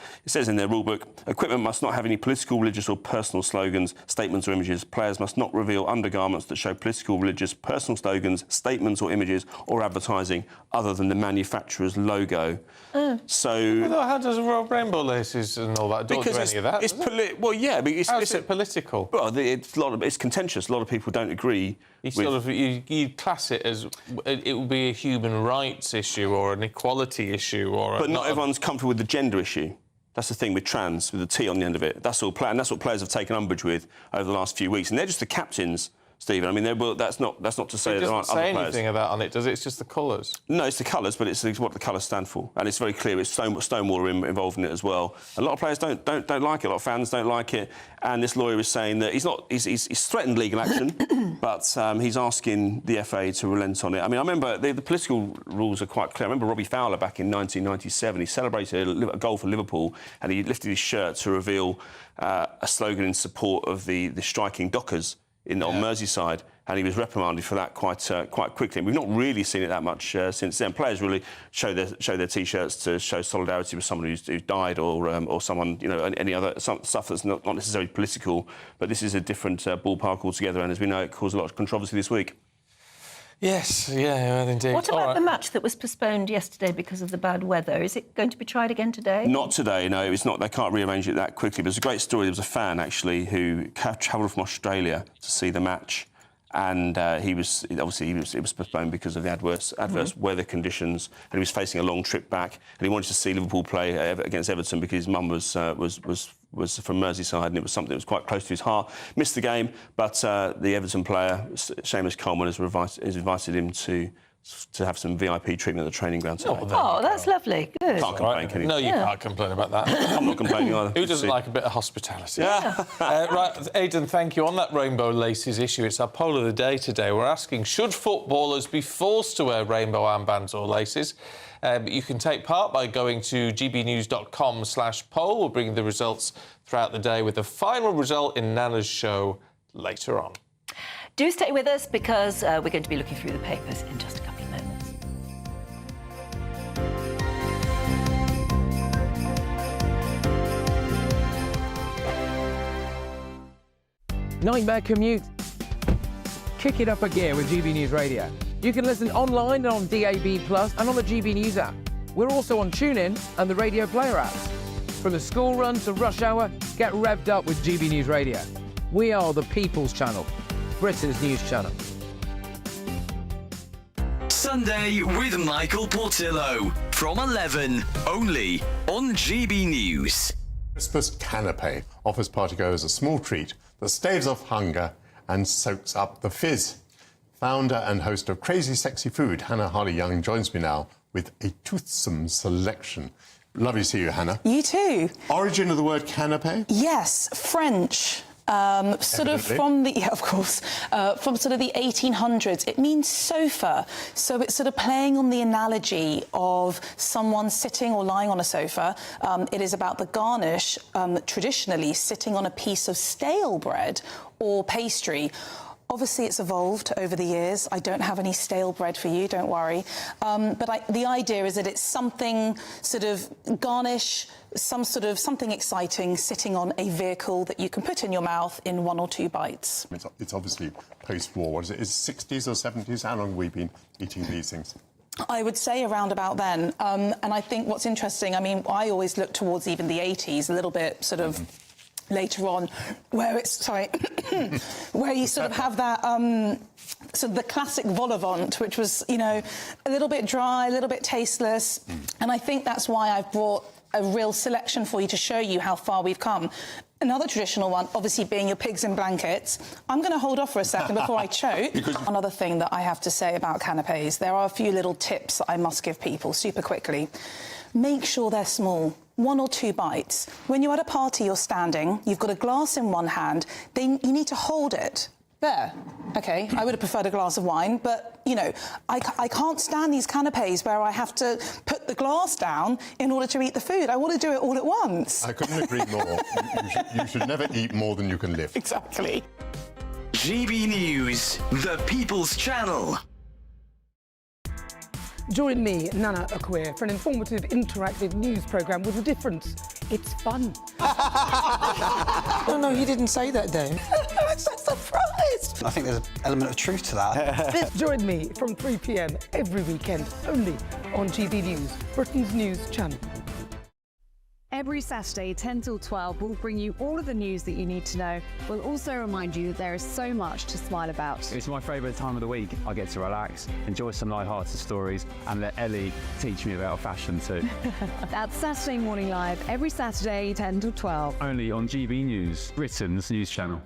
in their rule book, equipment must not have any political, religious or personal slogans, statements or images. Players must not reveal undergarments that show political, religious, personal slogans, statements or images or advertising other than the manufacturer's logo. So... Well, how does rainbow laces and all that do any of that? How's it political? Well, it's contentious. A lot of people don't agree. You class it as it would be a human rights issue or an equality issue, but not everyone's comfortable with the gender issue. That's the thing with trans, with the T on the end of it. That's all, and that's what players have taken umbrage with over the last few weeks. And they're just the captains, Stephen. I mean, that's not to say there aren't other players. It doesn't say anything of that on it, does it? It's just the colours. No, it's the colours, but it's what the colours stand for, and it's very clear. It's Stonewall involved in it as well. A lot of players don't like it. A lot of fans don't like it. And this lawyer is saying that he's threatened legal action, but he's asking the FA to relent on it. I mean, I remember the political rules are quite clear. I remember Robbie Fowler back in 1997. He celebrated a goal for Liverpool, and he lifted his shirt to reveal a slogan in support of the striking Dockers on Merseyside, and he was reprimanded for that quite quickly. And we've not really seen it that much since then. Players really show their T-shirts to show solidarity with someone who's died or someone, any other stuff that's not necessarily political. But this is a different ballpark altogether, and as we know, it caused a lot of controversy this week. Yes, yeah, indeed. What about the match that was postponed yesterday because of the bad weather? Is it going to be tried again today? Not today, no. It's not. They can't rearrange it that quickly. But it's a great story. There was a fan, actually, who travelled from Australia to see the match. And it was postponed because of the adverse weather conditions, and he was facing a long trip back, and he wanted to see Liverpool play against Everton because his mum was from Merseyside, and it was something that was quite close to his heart. Missed the game, but the Everton player, Seamus Coleman, has invited him to have some VIP treatment at the training ground today. Oh, that's lovely. Good. Can't complain, can you? No, you can't complain about that. I'm not complaining either. Who doesn't like a bit of hospitality? Yeah. Right, Aidan, thank you. On that rainbow laces issue, it's our poll of the day today. We're asking, should footballers be forced to wear rainbow armbands or laces? You can take part by going to gbnews.com/poll. We'll bring you the results throughout the day with the final result in Nana's show later on. Do stay with us because we're going to be looking through the papers in just a couple of moments. Nightmare commute. Kick it up a gear with GB News Radio. You can listen online and on DAB+ and on the GB News app. We're also on TuneIn and the Radio Player apps. From the school run to rush hour, get revved up with GB News Radio. We are the People's Channel, Britain's news channel. Sunday with Michael Portillo from 11, only on GB News. Christmas canapé offers partygoers a small treat that staves off hunger and soaks up the fizz. Founder and host of Crazy Sexy Food, Hannah Harley-Young, joins me now with a toothsome selection. Lovely to see you, Hannah. You too. Origin of the word canapé? Yes, French. Sort of from the, yeah, of course, from sort of the 1800s. It means sofa. So it's sort of playing on the analogy of someone sitting or lying on a sofa. It is about the garnish, traditionally sitting on a piece of stale bread or pastry. Obviously, it's evolved over the years. I don't have any stale bread for you, don't worry. But the idea is that it's something sort of garnish, something exciting sitting on a vehicle that you can put in your mouth in 1 or 2 bites. It's obviously post-war. What is it? Is it 60s or 70s? How long have we been eating these things? I would say around about then. And I think what's interesting, I mean, I always look towards even the 80s, a little bit sort of... later on, where it's where you sort of have that sort of the classic vol au vent, which was, you know, a little bit dry, a little bit tasteless, and I think that's why I've brought a real selection for you to show you how far we've come. Another traditional one, obviously, being your pigs in blankets. I'm going to hold off for a second before I choke. Another thing that I have to say about canapes, there are a few little tips that I must give people super quickly. Make sure they're small. 1 or 2 bites. When you're at a party, you're standing, you've got a glass in one hand, you need to hold it. There. OK, I would have preferred a glass of wine, but, you know, I can't stand these canapes where I have to put the glass down in order to eat the food. I want to do it all at once. I couldn't agree more. You should never eat more than you can lift. Exactly. GB News, the People's Channel. Join me, Nana Akwe, for an informative, interactive news programme with a difference. It's fun. No, he didn't say that, Dave. I'm so surprised. I think there's an element of truth to that. Join me from 3 p.m. every weekend, only on GB News, Britain's news channel. Every Saturday, 10 till 12, we'll bring you all of the news that you need to know. We'll also remind you that there is so much to smile about. It's my favourite time of the week. I get to relax, enjoy some light-hearted stories, and let Ellie teach me about fashion too. That's Saturday Morning Live, every Saturday, 10 till 12. Only on GB News, Britain's news channel.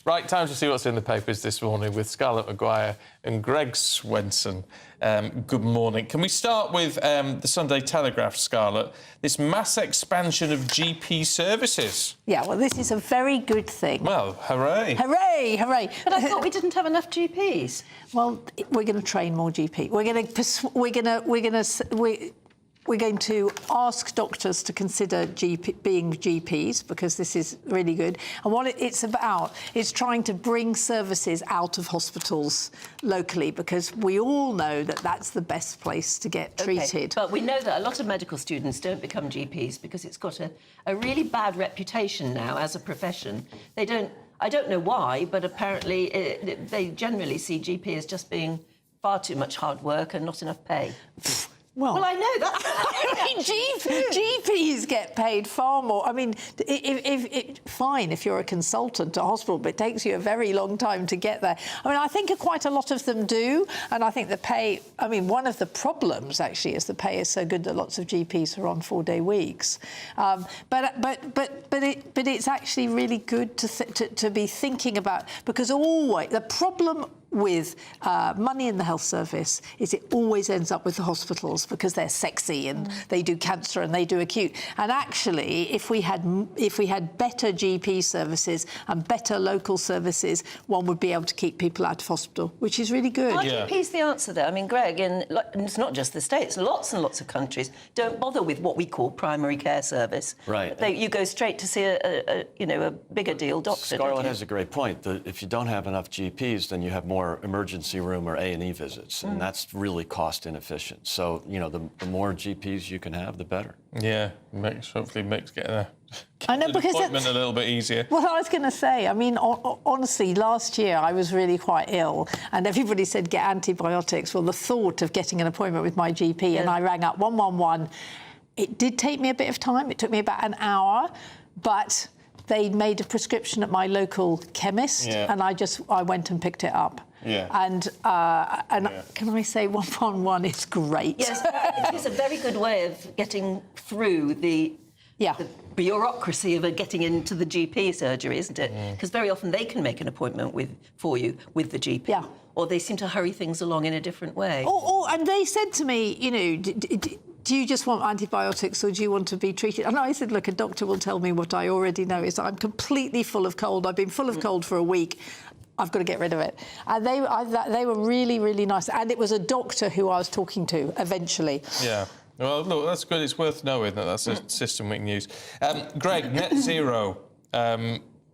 Right, time to see what's in the papers this morning with Scarlett Maguire and Greg Swenson. Good morning. Can we start with the Sunday Telegraph, Scarlett? This mass expansion of GP services. Yeah, well, this is a very good thing. Well, hooray. Hooray, hooray. But I thought we didn't have enough GPs. Well, we're going to train more GP. We're going to ask doctors to consider being GPs, because this is really good. And what it's about is trying to bring services out of hospitals locally, because we all know that that's the best place to get treated. But we know that a lot of medical students don't become GPs because it's got a really bad reputation now as a profession. I don't know why, but apparently they generally see GP as just being far too much hard work and not enough pay. Well, I know that. I mean, GPs get paid far more. I mean, fine if you're a consultant at a hospital, but it takes you a very long time to get there. I mean, I think quite a lot of them do, and I think the pay... I mean, one of the problems, actually, is the pay is so good that lots of GPs are on 4-day weeks. But it's actually really good to be thinking about, because always the problem with money in the health service is it always ends up with the hospitals, because they're sexy and they do cancer and they do acute. And actually, if we had better GP services and better local services, one would be able to keep people out of hospital, which is really good. Are GPs the answer there? I mean, Greg, and it's not just the States, lots and lots of countries don't bother with what we call primary care service. Right. You go straight to see a bigger deal doctor. Scarlett has a great point. That if you don't have enough GPs, then you have more more emergency room or A&E visits, and that's really cost inefficient. So, you know, the more GPs you can have, the better. Yeah, hopefully makes getting an because appointment a little bit easier. Well, I was going to say, I mean, honestly, last year I was really quite ill, and everybody said get antibiotics. Well, the thought of getting an appointment with my GP, and I rang up 111. It did take me a bit of time. It took me about an hour, but they made a prescription at my local chemist, and I went and picked it up. Yeah. And can I say 111 is great? Yes, it is a very good way of getting through the bureaucracy of getting into the GP surgery, isn't it? Because very often they can make an appointment for you with the GP. Yeah. Or they seem to hurry things along in a different way. And they said to me, you know, do you just want antibiotics or do you want to be treated? And I said, look, a doctor will tell me what I already know, is I'm completely full of cold. I've been full of cold for a week. I've got to get rid of it. And they were really, really nice. And it was a doctor who I was talking to eventually. Yeah. Well, look, that's good. It's worth knowing that that's a system we can use. Greg, net zero.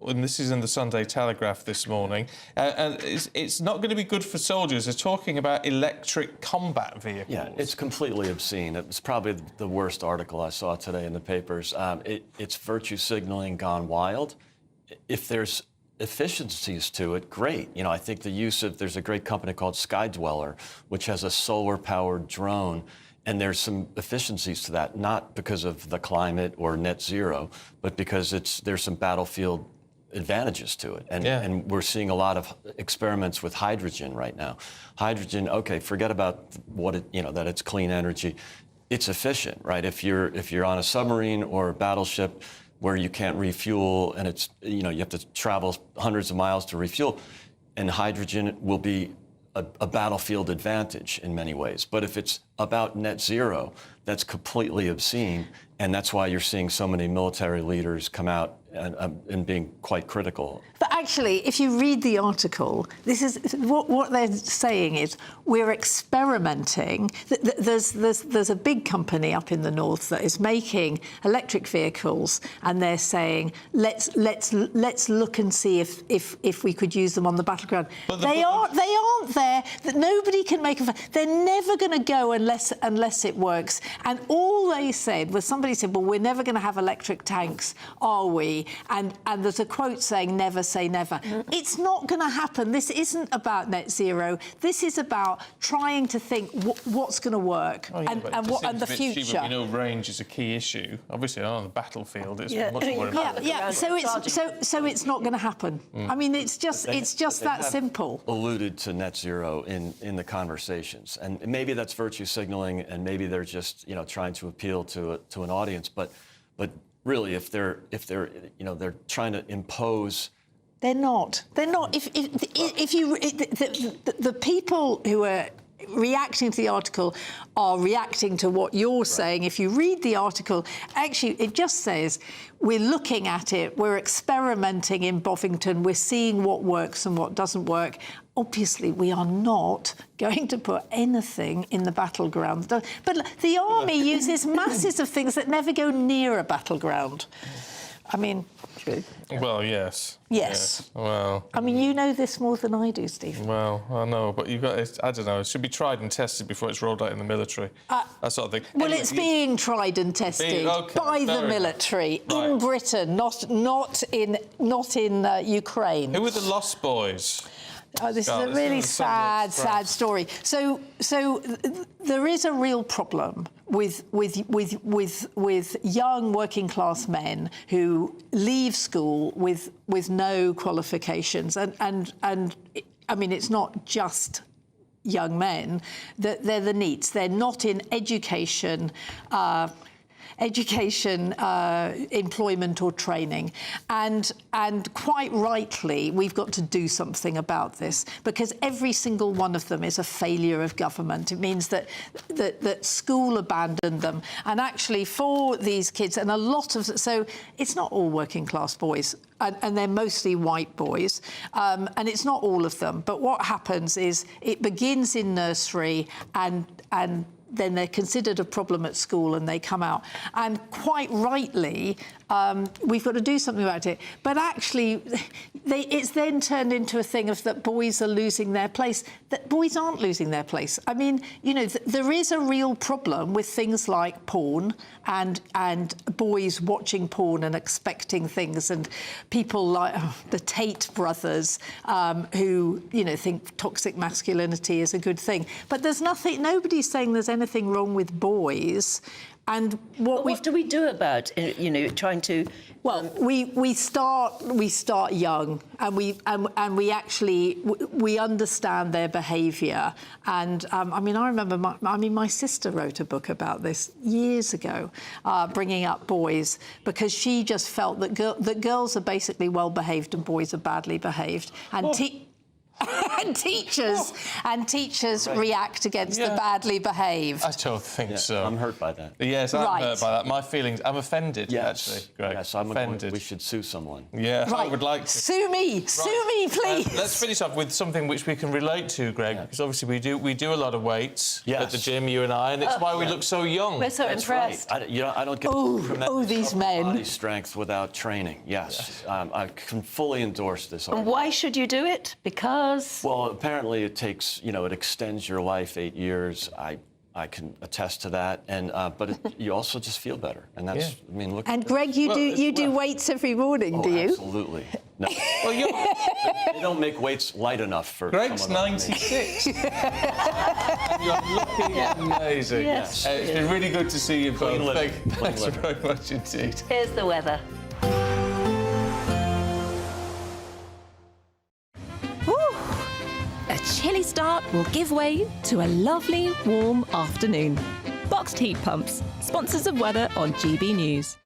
And this is in the Sunday Telegraph this morning. And it's not going to be good for soldiers. They're talking about electric combat vehicles. Yeah, it's completely obscene. It's probably the worst article I saw today in the papers. It's virtue signaling gone wild. If there's efficiencies to it, great. You know, I think the use of, there's a great company called Skydweller, which has a solar-powered drone, and there's some efficiencies to that, not because of the climate or net zero, but because there's some battlefield advantages to it. And we're seeing a lot of experiments with hydrogen right now. Hydrogen, okay, forget about that it's clean energy. It's efficient, right? If you're on a submarine or a battleship where you can't refuel and it's, you have to travel hundreds of miles to refuel, and hydrogen will be a battlefield advantage in many ways. But if it's about net zero, that's completely obscene. And that's why you're seeing so many military leaders come out and being quite critical. But actually, if you read the article, this is what they're saying is we're experimenting. There's a big company up in the north that is making electric vehicles, and they're saying let's look and see if we could use them on the battleground. They aren't there. That nobody can make a. They're never going to go unless it works. And all they said was, somebody said, well, we're never going to have electric tanks, are we? And there's a quote saying, never say never. It's not going to happen. This isn't about net zero. This is about trying to think what's going to work and the future. Cheaper, you know, range is a key issue. Obviously, on the battlefield, it's much more important. Yeah. So it's not going to happen. I mean, it's just that simple. Alluded to net zero in the conversations, and maybe that's virtue signaling, and maybe they're just trying to appeal to an audience, but really, if they're trying to impose. They're not. If you the people who are reacting to the article are reacting to what you're saying. If you read the article, actually, it just says we're looking at it, we're experimenting in Bovington, we're seeing what works and what doesn't work. Obviously, we are not going to put anything in the battleground. But the army uses masses of things that never go near a battleground. I mean, true. Well, yes. Yes. Well. I mean, you know this more than I do, Stephen. Well, I know, but I don't know. It should be tried and tested before it's rolled out in the militry. That sort of thing. Well, anyway, it's being tried and tested by the military in Britain, not in Ukraine. Who were the Lost Boys? Oh, this is a really sad story. So there is a real problem with young working class men who leave school with no qualifications, and I mean, it's not just young men, that they're the NEETs. They're not in education, employment or training. And quite rightly, we've got to do something about this, because every single one of them is a failure of government. It means that school abandoned them. And actually for these kids, and a lot of, so it's not all working class boys, and they're mostly white boys, and it's not all of them. But what happens is it begins in nursery, and then they're considered a problem at school and they come out. And quite rightly, We've got to do something about it. But actually, it's then turned into a thing of that boys are losing their place. That boys aren't losing their place. I mean, you know, there is a real problem with things like porn and boys watching porn and expecting things, and people like the Tate brothers who, you know, think toxic masculinity is a good thing. But there's nothing. Nobody's saying there's anything wrong with boys. And what do we do about, you know, trying to? Well, we start young, and we actually understand their behaviour. And I mean, I remember my sister wrote a book about this years ago, bringing up boys, because she just felt that girls are basically well behaved and boys are badly behaved, and and teachers react against the badly behaved. I don't think so. I'm hurt by that. Yes, I'm hurt by that. My feelings, I'm offended, actually, Greg. Yes, I'm offended. We should sue someone. Yeah, right. I would like to. Sue me, please. Let's finish off with something which we can relate to, Greg, because obviously we do a lot of weights at the gym, you and I, and it's why we look so young. We're so impressed. Right. I don't get these men. Body strength without training. Yes. I can fully endorse this. And why should you do it? Because? Well, apparently it takes, you know, it extends your life 8 years. I can attest to that, and but you also just feel better, and that's. I mean, look. And Greg, you do weights every morning, do you? Absolutely. No. Well, they don't make weights light enough for. Greg's 96. You're looking amazing. Yes. It's been really good to see you both. Thanks living. very much indeed. Here's the weather. A chilly start will give way to a lovely, warm afternoon. Boxed heat pumps, sponsors of weather on GB News.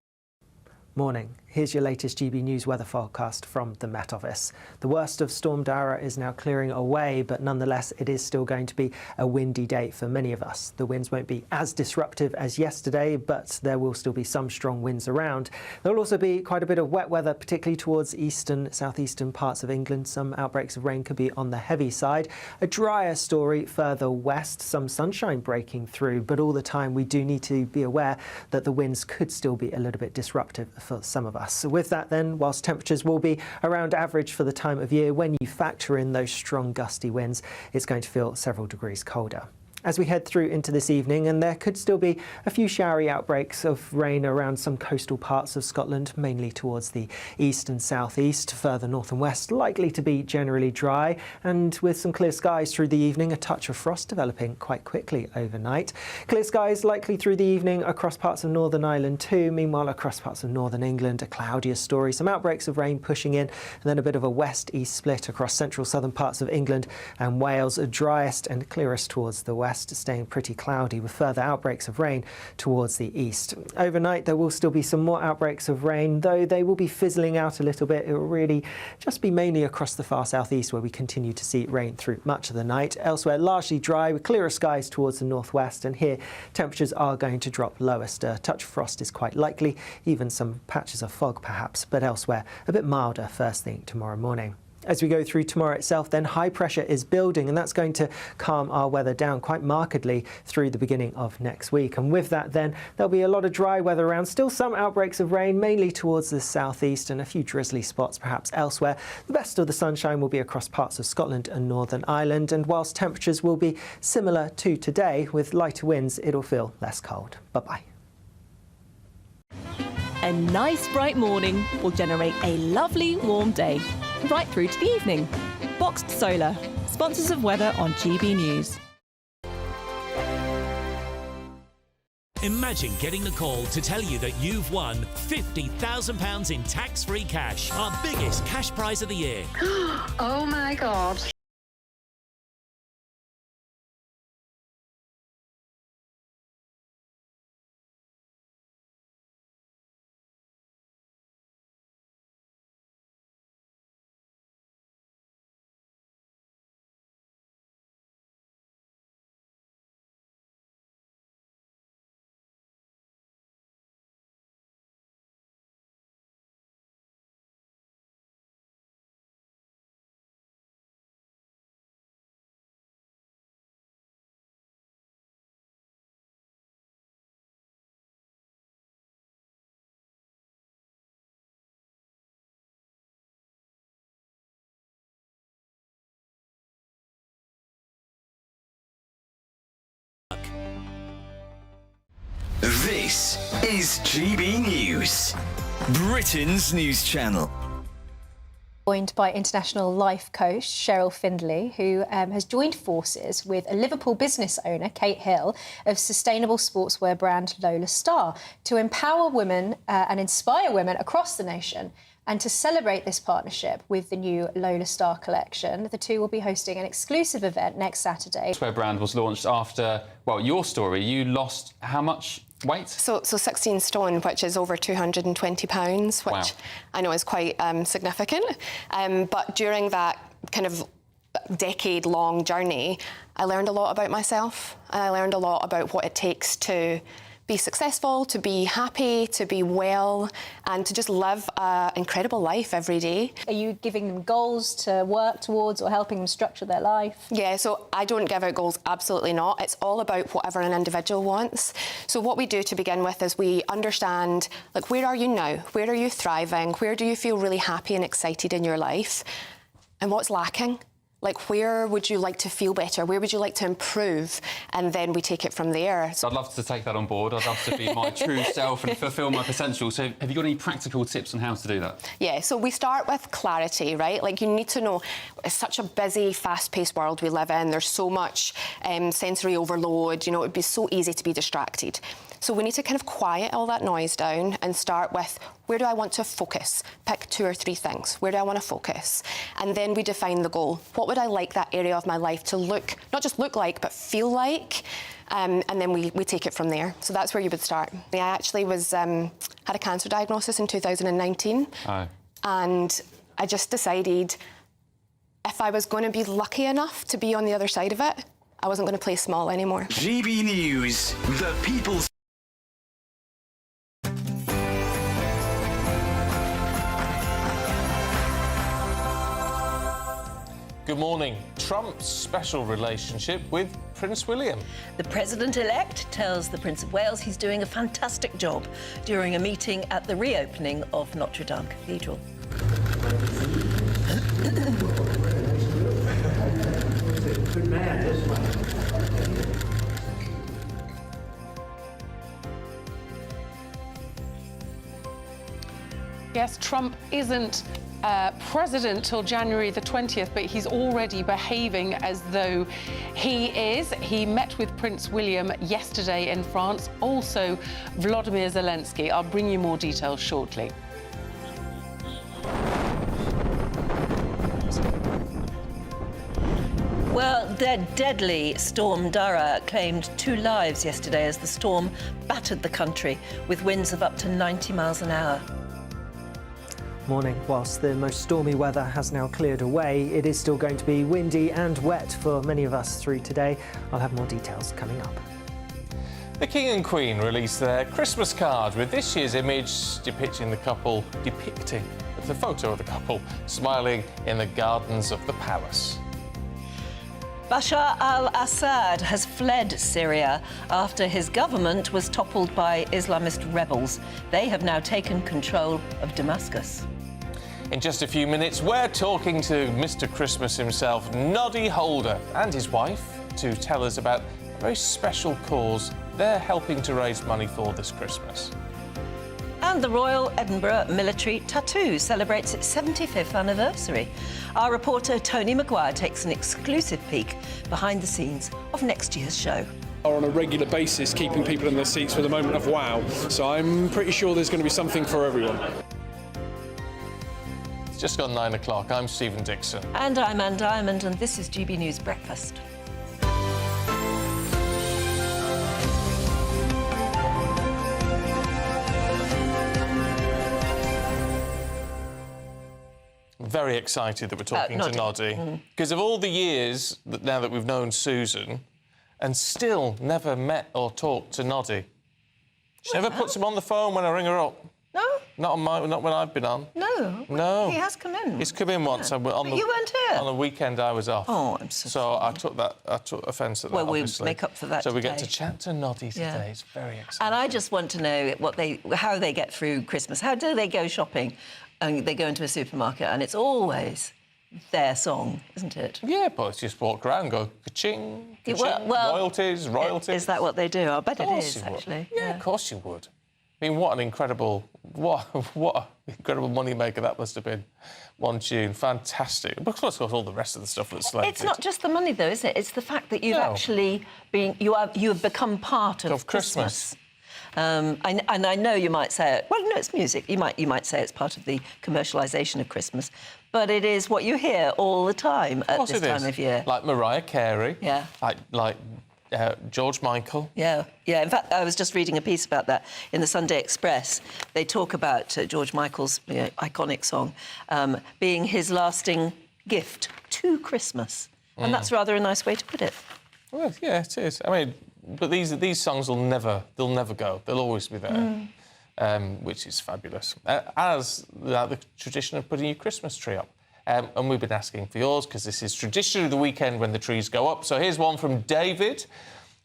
Morning. Here's your latest GB News weather forecast from the Met Office. The worst of Storm Dara is now clearing away, but nonetheless it is still going to be a windy day for many of us. The winds won't be as disruptive as yesterday, but there will still be some strong winds around. There will also be quite a bit of wet weather, particularly towards eastern, southeastern parts of England. Some outbreaks of rain could be on the heavy side. A drier story further west, some sunshine breaking through, but all the time we do need to be aware that the winds could still be a little bit disruptive for some of us. So with that then, whilst temperatures will be around average for the time of year, when you factor in those strong gusty winds, it's going to feel several degrees colder. As we head through into this evening, and there could still be a few showery outbreaks of rain around some coastal parts of Scotland, mainly towards the east and southeast. Further north and west, likely to be generally dry, and with some clear skies through the evening, a touch of frost developing quite quickly overnight. Clear skies likely through the evening across parts of Northern Ireland too. Meanwhile, across parts of northern England, a cloudier story. Some outbreaks of rain pushing in, and then a bit of a west-east split across central southern parts of England and Wales, driest and clearest towards the west, staying pretty cloudy with further outbreaks of rain towards the east. Overnight there will still be some more outbreaks of rain, though they will be fizzling out a little bit. It will really just be mainly across the far southeast where we continue to see rain through much of the night. Elsewhere largely dry with clearer skies towards the northwest, and here temperatures are going to drop lowest. A touch of frost is quite likely, even some patches of fog perhaps, but elsewhere a bit milder first thing tomorrow morning. As we go through tomorrow itself, then high pressure is building, and that's going to calm our weather down quite markedly through the beginning of next week. And with that then, there'll be a lot of dry weather around, still some outbreaks of rain, mainly towards the southeast, and a few drizzly spots perhaps elsewhere. The best of the sunshine will be across parts of Scotland and Northern Ireland, and whilst temperatures will be similar to today, with lighter winds, it'll feel less cold. Bye-bye. A nice bright morning will generate a lovely warm day, right through to the evening. Boxed Solar, sponsors of weather on GB News. Imagine getting a call to tell you that you've won £50,000 in tax-free cash, our biggest cash prize of the year. Oh my God. This is GB News, Britain's news channel. Joined by international life coach Cheryl Findlay, who has joined forces with a Liverpool business owner, Kate Hill, of sustainable sportswear brand Lola Star, to empower women and inspire women across the nation. And to celebrate this partnership with the new Lola Star collection, the two will be hosting an exclusive event next Saturday. The brand was launched after, well, your story. You lost how much weight? So 16 stone, which is over £220, which wow. I know is quite significant. But during that kind of decade-long journey, I learned a lot about myself, and I learned a lot about what it takes to be successful, to be happy, to be well, and to just live an incredible life every day. Are you giving them goals to work towards or helping them structure their life? Yeah, so I don't give out goals, absolutely not. It's all about whatever an individual wants. So what we do to begin with is we understand, like, where are you now? Where are you thriving? Where do you feel really happy and excited in your life? And what's lacking? Like, where would you like to feel better? Where would you like to improve? And then we take it from there. I'd love to take that on board. I'd love to be my true self and fulfil my potential. So have you got any practical tips on how to do that? Yeah, so we start with clarity, right? Like, you need to know, it's such a busy, fast-paced world we live in. There's so much sensory overload. You know, it'd be so easy to be distracted. So we need to kind of quiet all that noise down and start with, where do I want to focus? Pick 2 or 3 things. Where do I want to focus? And then we define the goal. What would I like that area of my life to look, not just look like, but feel like? And then we take it from there. So that's where you would start. I actually had a cancer diagnosis in 2019. Oh. And I just decided if I was going to be lucky enough to be on the other side of it, I wasn't going to play small anymore. GB News, the people's... Good morning. Trump's special relationship with Prince William. The president-elect tells the Prince of Wales he's doing a fantastic job during a meeting at the reopening of Notre Dame Cathedral. Good man, this one. Yes, Trump isn't president till January the 20th, but he's already behaving as though he is. He met with Prince William yesterday in France, also Volodymyr Zelensky. I'll bring you more details shortly. Well, the deadly Storm Dara claimed 2 lives yesterday as the storm battered the country with winds of up to 90 miles an hour. Morning. Whilst the most stormy weather has now cleared away, it is still going to be windy and wet for many of us through today. I'll have more details coming up. The King and Queen released their Christmas card with this year's image depicting the photo of the couple smiling in the gardens of the palace. Bashar al-Assad has fled Syria after his government was toppled by Islamist rebels. They have now taken control of Damascus. In just a few minutes, we're talking to Mr. Christmas himself, Noddy Holder, and his wife to tell us about a very special cause they're helping to raise money for this Christmas. And the Royal Edinburgh Military Tattoo celebrates its 75th anniversary. Our reporter Tony Maguire takes an exclusive peek behind the scenes of next year's show. Are on a regular basis keeping people in their seats for the moment of wow. So I'm pretty sure there's going to be something for everyone. It's just gone 9 o'clock. I'm Stephen Dixon. And I'm Anne Diamond, and this is GB News Breakfast. Very excited that we're talking to Noddy. Because of all the years now that we've known Susan and still never met or talked to Noddy. She never puts him on the phone when I ring her up. No? Not when I've been on. No. No. He has come in. He's come in once. But you weren't here. On the weekend I was off. Oh, I'm so sorry. I took offence at that, well, obviously. We'll make up for that So today. we get to chat to Noddy today. Yeah. It's very exciting. And I just want to know how they get through Christmas. How do they go shopping? And they go into a supermarket and it's always their song, isn't it? Yeah, but it's just walk around and go ka-ching, ka-ching, royalties. Is that what they do? I bet it is, you would. actually. Yeah, of course you would. I mean, what an incredible money maker that must have been. One tune, fantastic. But of course, all the rest of the stuff that's slated. It's not just the money, though, is it? It's the fact that you've actually been, you have become part of Christmas. And I know you might say, well, no, it's music. You might say it's part of the commercialisation of Christmas, but it is what you hear all the time at this time of year. Like Mariah Carey. Yeah. Like George Michael. Yeah. In fact, I was just reading a piece about that in the Sunday Express. They talk about George Michael's iconic song being his lasting gift to Christmas, and that's rather a nice way to put it. Well, yeah, it is. I mean, but these songs they'll never go. They'll always be there, which is fabulous. As the tradition of putting your Christmas tree up. And we've been asking for yours because this is traditionally the weekend when the trees go up. So here's one from David,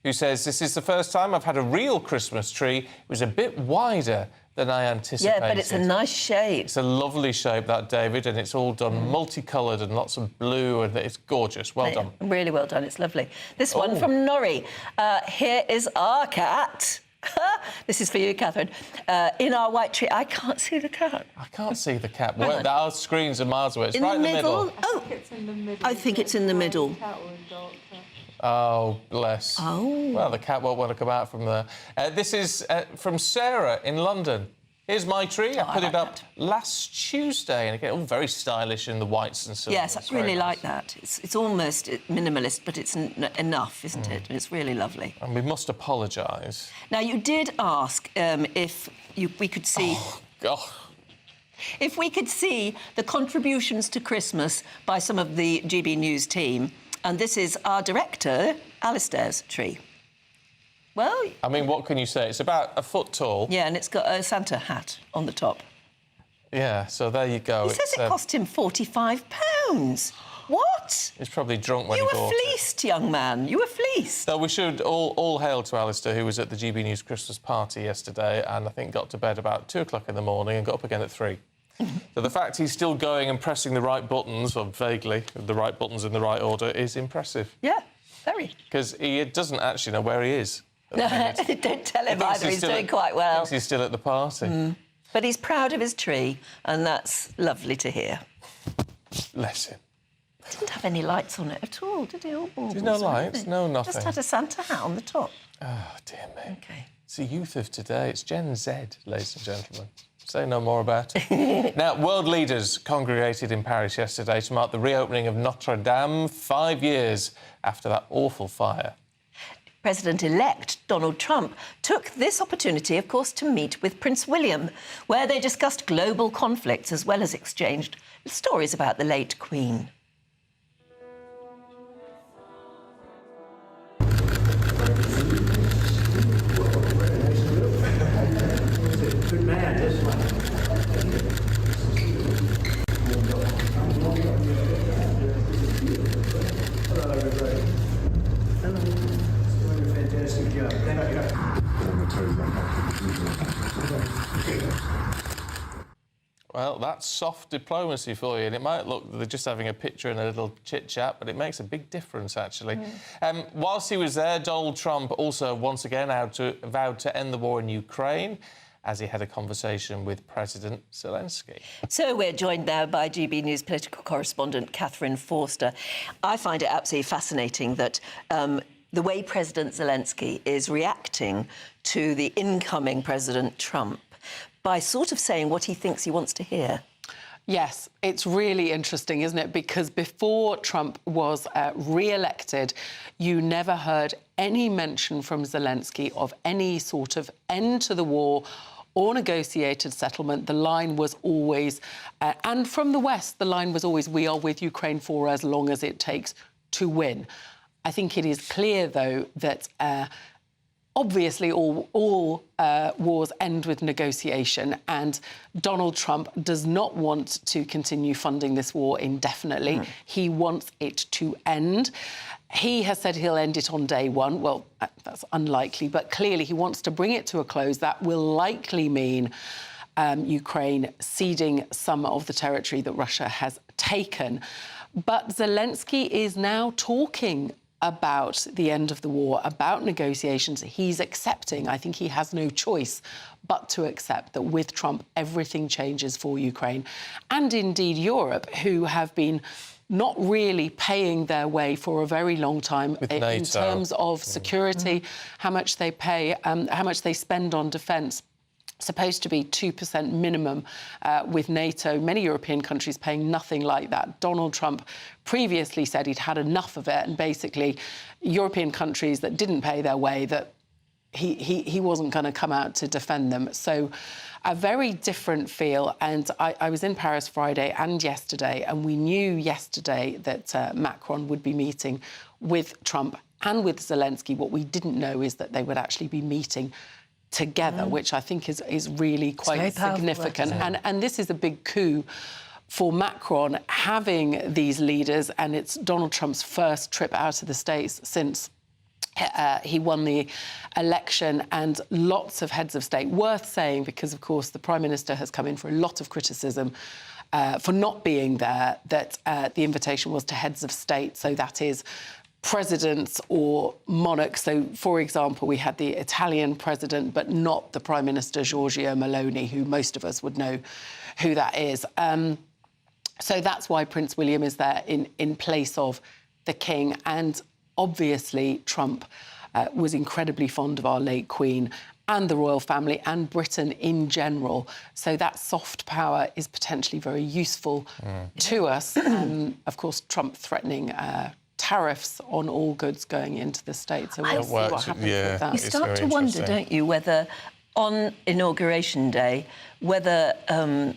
who says, this is the first time I've had a real Christmas tree. It was a bit wider than I anticipated. Yeah, but it's a nice shape. It's a lovely shape, that, David, and it's all done multicoloured and lots of blue, and it's gorgeous. Well done. Really well done. It's lovely. This one from Norrie. Here is our cat. This is for you, Catherine. In our white tree... I can't see the cat. I can't see the cat. Our screens are miles away. It's right in the middle. Oh, I think it's in the middle. Oh, bless. Oh. Well, the cat won't want to come out from there. This is from Sarah in London. Here's my tree. I put it up last Tuesday, and again, all very stylish in the whites and silvers. Yes, I really like that. It's almost minimalist, but it's enough, isn't it? And it's really lovely. And we must apologise. Now, you did ask if we could see... Oh, God. If we could see the contributions to Christmas by some of the GB News team, and this is our director, Alistair's tree. Well... I mean, what can you say? It's about a foot tall. Yeah, and it's got a Santa hat on the top. Yeah, so there you go. He says it cost him £45. What? He's probably drunk when he bought it. You were fleeced, young man. You were fleeced. So we should all hail to Alistair, who was at the GB News Christmas party yesterday and I think got to bed about 2 o'clock in the morning and got up again at 3. So the fact he's still going and pressing the right buttons, or vaguely the right buttons in the right order, is impressive. Yeah, very. Because he doesn't actually know where he is. No, don't tell him either. He's doing quite well. He thinks he's still at the party. But he's proud of his tree, and that's lovely to hear. Bless him. He didn't have any lights on it at all, did he? There's no lights, no nothing. Just had a Santa hat on the top. Oh, dear me. OK. It's the youth of today. It's Gen Z, ladies and gentlemen. Say no more about it. Now, world leaders congregated in Paris yesterday to mark the reopening of Notre Dame 5 years after that awful fire. President-elect Donald Trump took this opportunity, of course, to meet with Prince William, where they discussed global conflicts as well as exchanged stories about the late Queen. Good man, this one. Fantastic job. Thank you. Well, that's soft diplomacy for you, and it might look that they're just having a picture and a little chit-chat, but it makes a big difference, actually. Whilst he was there, Donald Trump also once again vowed to end the war in Ukraine, as he had a conversation with President Zelensky. So we're joined now by GB News political correspondent Catherine Forster. I find it absolutely fascinating that the way President Zelensky is reacting to the incoming President Trump by sort of saying what he thinks he wants to hear. Yes, it's really interesting, isn't it? Because before Trump was re-elected, you never heard any mention from Zelensky of any sort of end to the war or negotiated settlement. The line was always, and from the West, the line was always, we are with Ukraine for as long as it takes to win. I think it is clear, though, that obviously all wars end with negotiation, and Donald Trump does not want to continue funding this war indefinitely. He wants it to end. He has said he'll end it on day one. Well, that's unlikely, but clearly he wants to bring it to a close. That will likely mean Ukraine ceding some of the territory that Russia has taken. But Zelensky is now talking about the end of the war, about negotiations. He's accepting, I think he has no choice but to accept that with Trump, everything changes for Ukraine. And indeed Europe, who have been not really paying their way for a very long time in terms of security, how much they pay, how much they spend on defence. Supposed to be 2% minimum with NATO. Many European countries paying nothing like that. Donald Trump previously said he'd had enough of it, and basically European countries that didn't pay their way, that he wasn't going to come out to defend them. So a very different feel. And I was in Paris Friday and yesterday, and we knew yesterday that Macron would be meeting with Trump and with Zelensky. What we didn't know is that they would actually be meeting together, which I think is really quite significant. And this is a big coup for Macron, having these leaders, and it's Donald Trump's first trip out of the States since he won the election, and lots of heads of state. Worth saying, because, of course, the Prime Minister has come in for a lot of criticism for not being there, that the invitation was to heads of state, so that is presidents or monarchs. So, for example, we had the Italian president, but not the Prime Minister, Giorgia Meloni, who most of us would know who that is. So that's why Prince William is there in place of the King. And obviously, Trump was incredibly fond of our late Queen and the royal family and Britain in general. So that soft power is potentially very useful to us. Of course, Trump threatening tariffs on all goods going into the States. So we'll see what happens with that. You start to wonder, don't you, whether on Inauguration Day, whether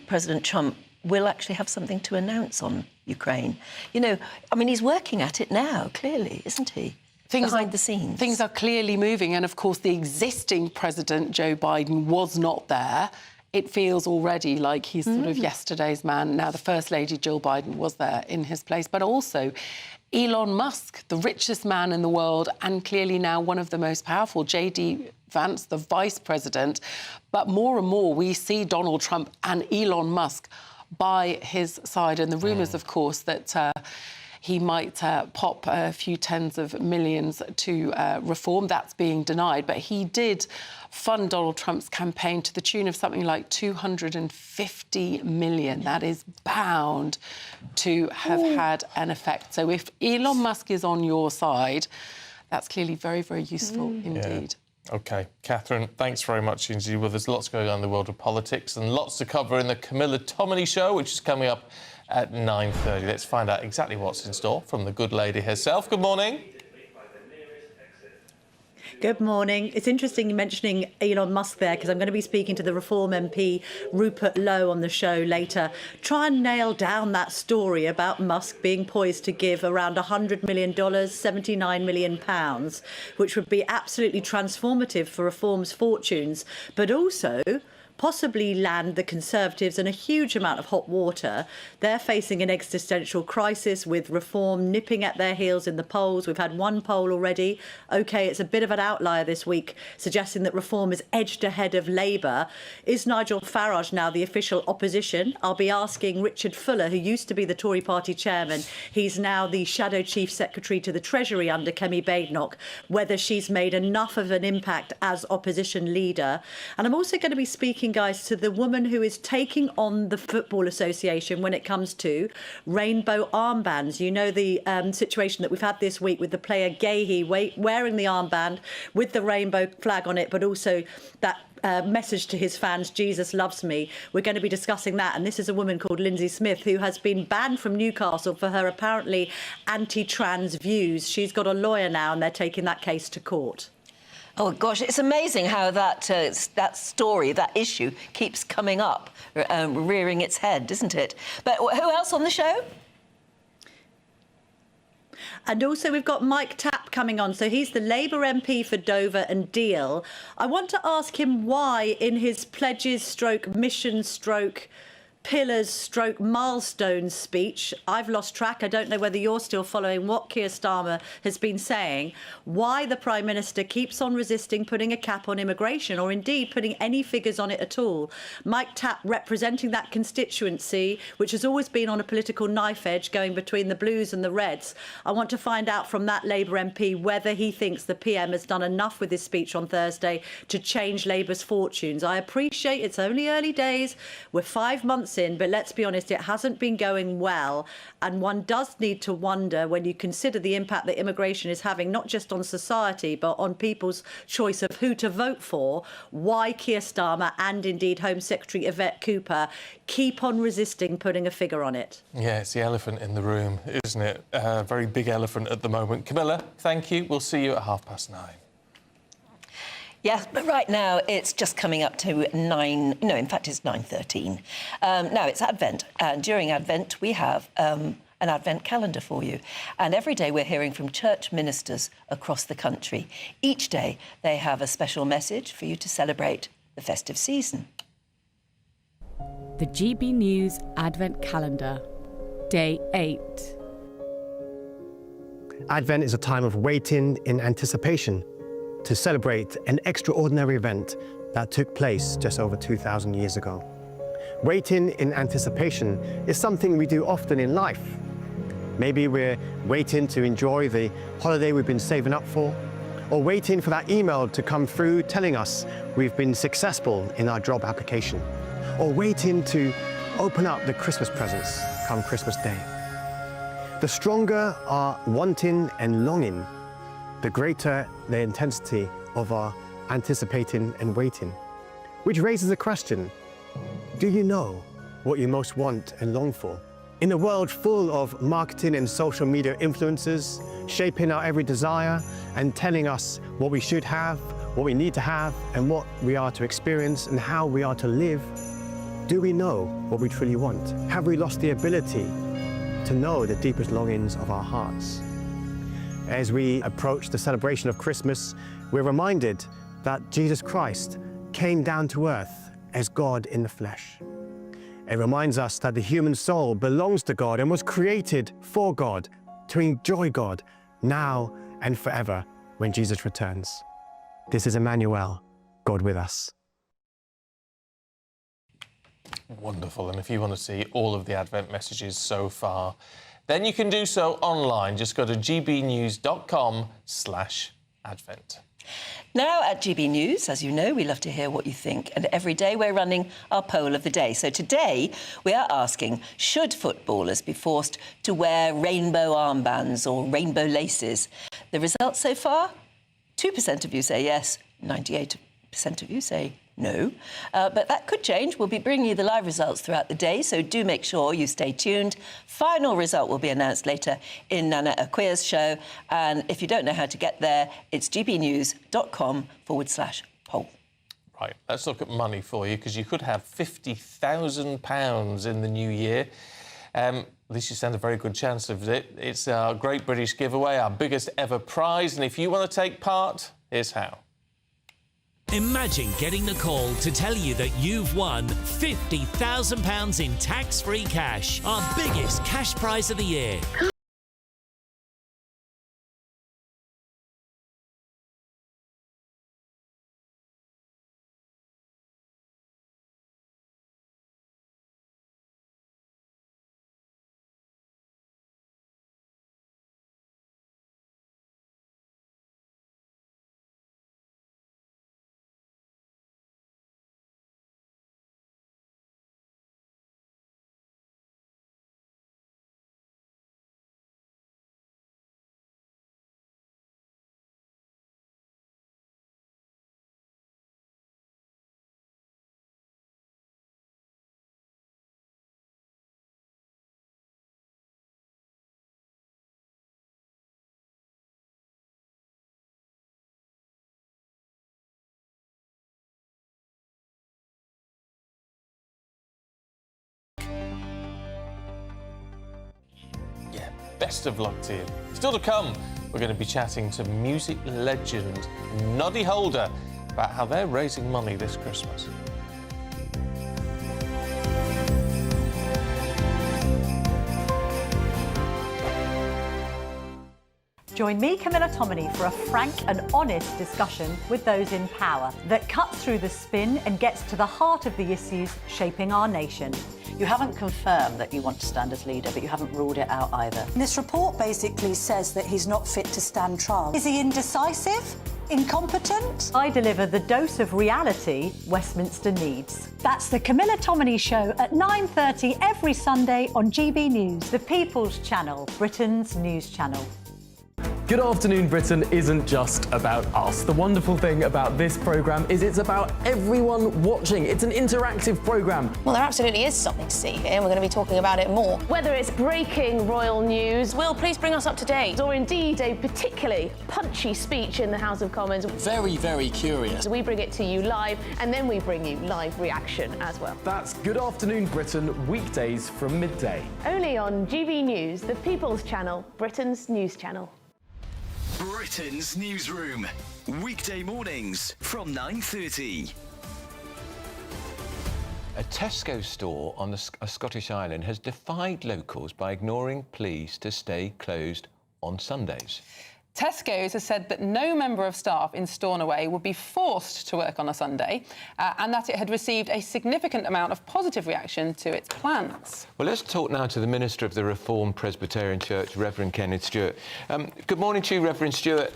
President Trump will actually have something to announce on Ukraine. You know, I mean, he's working at it now, clearly, isn't he? Behind the scenes. Things are clearly moving. And, of course, the existing President, Joe Biden, was not there. It feels already like he's sort of yesterday's man. Now, the First Lady, Jill Biden, was there in his place. But also Elon Musk, the richest man in the world, and clearly now one of the most powerful, J.D. Vance, the Vice President. But more and more, we see Donald Trump and Elon Musk by his side. And the rumours, of course, that he might pop a few tens of millions to reform. That's being denied. But he did fund Donald Trump's campaign to the tune of something like $250 million. That is bound to have had an effect. So if Elon Musk is on your side, that's clearly very, very useful indeed. Yeah. OK. Catherine, thanks very much indeed. Well, there's lots going on in the world of politics and lots to cover in the Camilla Tominey Show, which is coming up at 9:30. Let's find out exactly what's in store from the good lady herself. Good morning. Good morning. It's interesting mentioning Elon Musk there, because I'm going to be speaking to the Reform MP Rupert Lowe on the show later. Try and nail down that story about Musk being poised to give around $100 million, £79 million, which would be absolutely transformative for Reform's fortunes, but also possibly land the Conservatives in a huge amount of hot water. They're facing an existential crisis with Reform nipping at their heels in the polls. We've had one poll already. OK, it's a bit of an outlier this week, suggesting that Reform is edged ahead of Labour. Is Nigel Farage now the official opposition? I'll be asking Richard Fuller, who used to be the Tory party chairman. He's now the shadow chief secretary to the Treasury under Kemi Badenoch, whether she's made enough of an impact as opposition leader. And I'm also going to be speaking, guys, to the woman who is taking on the Football Association when it comes to rainbow armbands. You know, the situation that we've had this week with the player Gahey wearing the armband with the rainbow flag on it, but also that message to his fans, Jesus loves me. We're going to be discussing that. And this is a woman called Lindsay Smith, who has been banned from Newcastle for her apparently anti-trans views. She's got a lawyer now, and they're taking that case to court. Oh, gosh, it's amazing how that story, that issue, keeps coming up, rearing its head, isn't it? But who else on the show? And also we've got Mike Tapp coming on. So he's the Labour MP for Dover and Deal. I want to ask him why in his pledges / mission / pillars stroke milestones speech. I've lost track. I don't know whether you're still following what Keir Starmer has been saying, why the Prime Minister keeps on resisting putting a cap on immigration, or indeed putting any figures on it at all. Mike Tapp, representing that constituency, which has always been on a political knife edge going between the Blues and the Reds. I want to find out from that Labour MP whether he thinks the PM has done enough with his speech on Thursday to change Labour's fortunes. I appreciate it's only early days. We're 5 months in, but let's be honest, it hasn't been going well. And one does need to wonder, when you consider the impact that immigration is having, not just on society, but on people's choice of who to vote for, why Keir Starmer and indeed Home Secretary Yvette Cooper keep on resisting putting a figure on it. Yeah, it's the elephant in the room, isn't it? A very big elephant at the moment. Camilla, thank you. We'll see you at 9:30. Yes, but right now it's just coming up to 9... No, in fact, it's 9:13. Now, it's Advent, and during Advent we have an Advent calendar for you. And every day we're hearing from church ministers across the country. Each day they have a special message for you to celebrate the festive season. The GB News Advent Calendar, Day 8. Advent is a time of waiting in anticipation to celebrate an extraordinary event that took place just over 2,000 years ago. Waiting in anticipation is something we do often in life. Maybe we're waiting to enjoy the holiday we've been saving up for, or waiting for that email to come through telling us we've been successful in our job application, or waiting to open up the Christmas presents come Christmas Day. The stronger our wanting and longing, the greater the intensity of our anticipating and waiting. Which raises the question, do you know what you most want and long for? In a world full of marketing and social media influencers, shaping our every desire and telling us what we should have, what we need to have, and what we are to experience and how we are to live, do we know what we truly want? Have we lost the ability to know the deepest longings of our hearts? As we approach the celebration of Christmas, we're reminded that Jesus Christ came down to earth as God in the flesh. It reminds us that the human soul belongs to God and was created for God, to enjoy God now and forever when Jesus returns. This is Emmanuel, God with us. Wonderful. And if you want to see all of the Advent messages so far, then you can do so online. Just go to gbnews.com/Advent. Now at GB News, as you know, we love to hear what you think. And every day we're running our poll of the day. So today we are asking, should footballers be forced to wear rainbow armbands or rainbow laces? The results so far, 2% of you say yes, 98% of you say no. But that could change. We'll be bringing you the live results throughout the day, so do make sure you stay tuned. Final result will be announced later in Nana Akwea's show. And if you don't know how to get there, it's gbnews.com/poll. Right, let's look at money for you, because you could have £50,000 in the new year. At least you stand a very good chance of it. It's our Great British Giveaway, our biggest ever prize. And if you want to take part, here's how. Imagine getting the call to tell you that you've won £50,000 in tax-free cash, our biggest cash prize of the year. Best of luck to you. Still to come, we're going to be chatting to music legend Noddy Holder about how they're raising money this Christmas. Join me, Camilla Tominey, for a frank and honest discussion with those in power that cuts through the spin and gets to the heart of the issues shaping our nation. You haven't confirmed that you want to stand as leader, but you haven't ruled it out either. This report basically says that he's not fit to stand trial. Is he indecisive? Incompetent? I deliver the dose of reality Westminster needs. That's the Camilla Tominey Show at 9:30 every Sunday on GB News, the People's Channel, Britain's news channel. Good Afternoon Britain isn't just about us. The wonderful thing about this programme is it's about everyone watching. It's an interactive programme. Well, there absolutely is something to see here, and we're going to be talking about it more. Whether it's breaking royal news, Will, please bring us up to date. Or indeed a particularly punchy speech in the House of Commons. Very, very curious. We bring it to you live, and then we bring you live reaction as well. That's Good Afternoon Britain, weekdays from midday. Only on GB News, the People's Channel, Britain's news channel. Britain's newsroom, weekday mornings from 9:30. A Tesco store on a Scottish island has defied locals by ignoring pleas to stay closed on Sundays. Tesco's has said that no member of staff in Stornoway would be forced to work on a Sunday and that it had received a significant amount of positive reaction to its plans. Well, let's talk now to the Minister of the Reformed Presbyterian Church, Reverend Kenneth Stewart. Good morning to you, Reverend Stewart.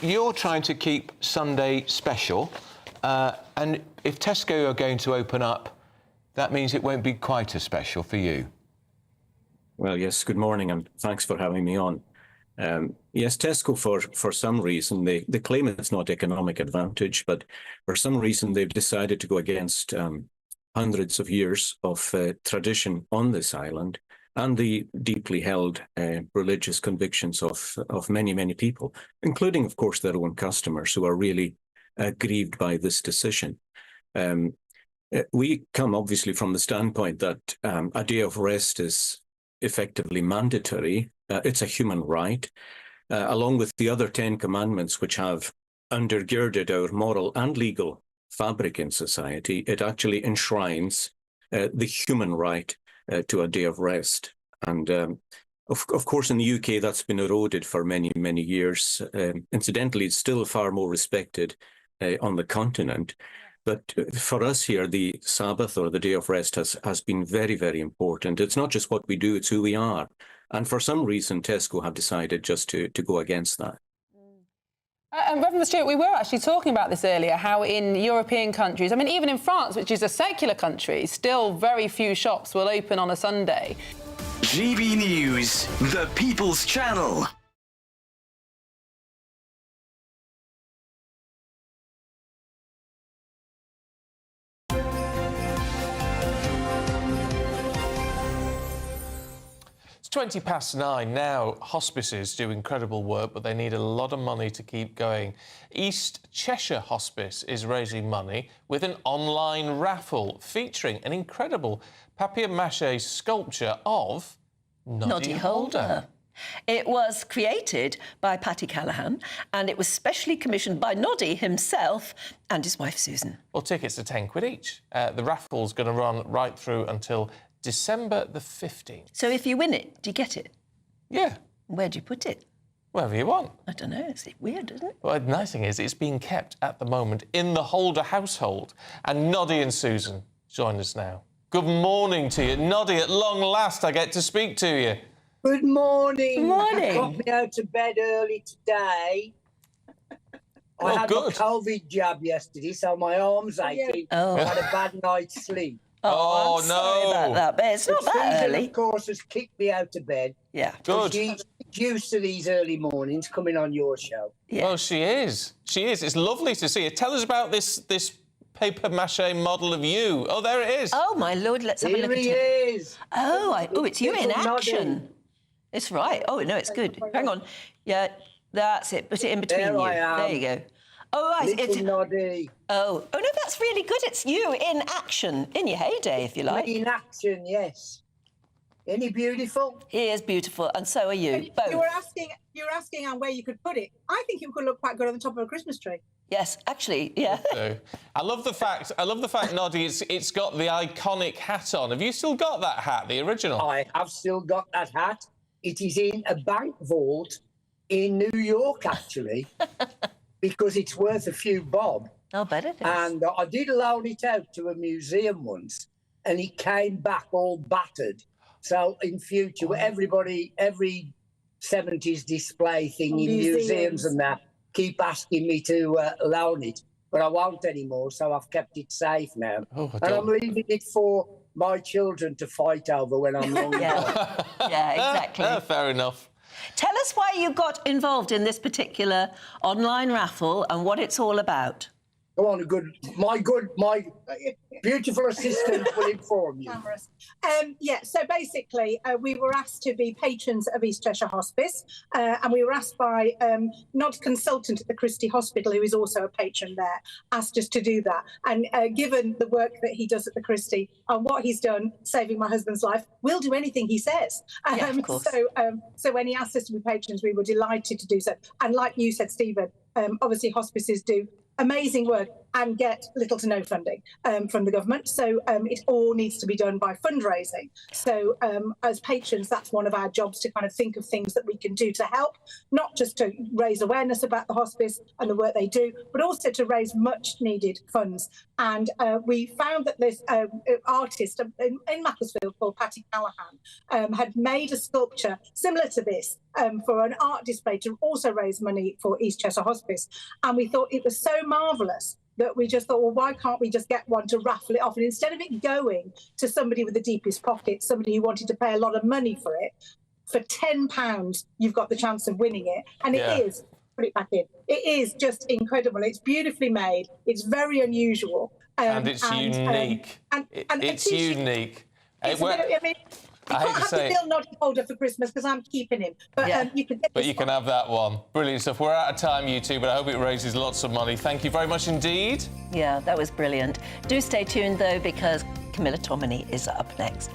You're trying to keep Sunday special, and if Tesco are going to open up, that means it won't be quite as special for you. Well, yes, good morning, and thanks for having me on. Yes, Tesco, for some reason, they claim it's not economic advantage, but for some reason they've decided to go against hundreds of years of tradition on this island and the deeply held religious convictions of many, many people, including, of course, their own customers who are really grieved by this decision. We come obviously from the standpoint that a day of rest is effectively mandatory. It's a human right, along with the other 10 commandments which have undergirded our moral and legal fabric in society. It actually enshrines the human right to a day of rest. And of course, in the UK, that's been eroded for many, many years. Incidentally, it's still far more respected on the continent. But for us here, the Sabbath or the day of rest has been very, very important. It's not just what we do, it's who we are. And for some reason, Tesco have decided just to go against that. And Reverend Stewart, we were actually talking about this earlier, how in European countries, I mean, even in France, which is a secular country, still very few shops will open on a Sunday. GB News, the People's Channel. It's 9:20 now. Hospices do incredible work, but they need a lot of money to keep going. East Cheshire Hospice is raising money with an online raffle featuring an incredible papier-mâché sculpture of Noddy Holder. It was created by Patty Callahan and it was specially commissioned by Noddy himself and his wife Susan. Well, tickets are £10 each. The raffle's going to run right through until December the 15th. So if you win it, do you get it? Yeah. Where do you put it? Wherever you want. I don't know. It's weird, isn't it? Well, the nice thing is it's being kept at the moment in the Holder household. And Noddy and Susan join us now. Good morning to you. Noddy, at long last I get to speak to you. Good morning. Good morning. I got me out of bed early today. I had good. a COVID jab yesterday, so my arm's aching. Oh. I had a bad night's sleep. Oh, I'm sorry about that, but it's not that Susan, early. of course, has kicked me out of bed. Yeah. Good. She's used to these early mornings coming on your show. Yeah. Oh, she is. She is. It's lovely to see you. Tell us about this papier-mâché model of you. Oh, there it is. Oh, my Lord, let's have a Here look at he it. is. Oh, it's you in Little Noddy. action. It's right. Oh, no, it's good. Hang on. Yeah, that's it. Put it in between There you. I am. There you go. Oh, right. Little Noddy. Oh, no, that's really good. It's you in action, in your heyday, if you like. In action, yes. Isn't he beautiful? He is beautiful, and so are you. Both. You were asking where you could put it. I think it could look quite good on the top of a Christmas tree. Yes, actually, yeah. I love the fact, Noddy, it's got the iconic hat on. Have you still got that hat, the original? I have still got that hat. It is in a bank vault in New York, actually, because it's worth a few bob. I'll bet it is. And I did loan it out to a museum once, and it came back all battered. So in future, every 70s display thing in museums and that keep asking me to loan it, but I won't anymore, so I've kept it safe now. And I'm leaving it for my children to fight over when I'm long gone. Yeah, exactly. Fair enough. Tell us why you got involved in this particular online raffle and what it's all about. Go on, my beautiful assistant will inform you. So basically, we were asked to be patrons of East Cheshire Hospice, and we were asked by Nod Consultant at the Christie Hospital, who is also a patron there, asked us to do that. And given the work that he does at the Christie and what he's done saving my husband's life, we'll do anything he says. Of course. So when he asked us to be patrons, we were delighted to do so. And like you said, Stephen, obviously hospices do amazing work and get little to no funding from the government. So it all needs to be done by fundraising. So as patrons, that's one of our jobs, to kind of think of things that we can do to help, not just to raise awareness about the hospice and the work they do, but also to raise much needed funds. And we found that this artist in Macclesfield called Patty Callahan had made a sculpture similar to this for an art display to also raise money for East Cheshire Hospice. And we thought it was so marvellous that we just thought, well, why can't we just get one to raffle it off? And instead of it going to somebody with the deepest pockets, somebody who wanted to pay a lot of money for it, for £10, you've got the chance of winning it. And it is, put it back in, it is just incredible. It's beautifully made. It's very unusual. And it's unique. It's unique. You can't have the Bill Noddy holder for Christmas because I'm keeping him. But you can get But you can have that one. Brilliant stuff. We're out of time, you two, but I hope it raises lots of money. Thank you very much indeed. Yeah, that was brilliant. Do stay tuned, though, because Camilla Tominey is up next.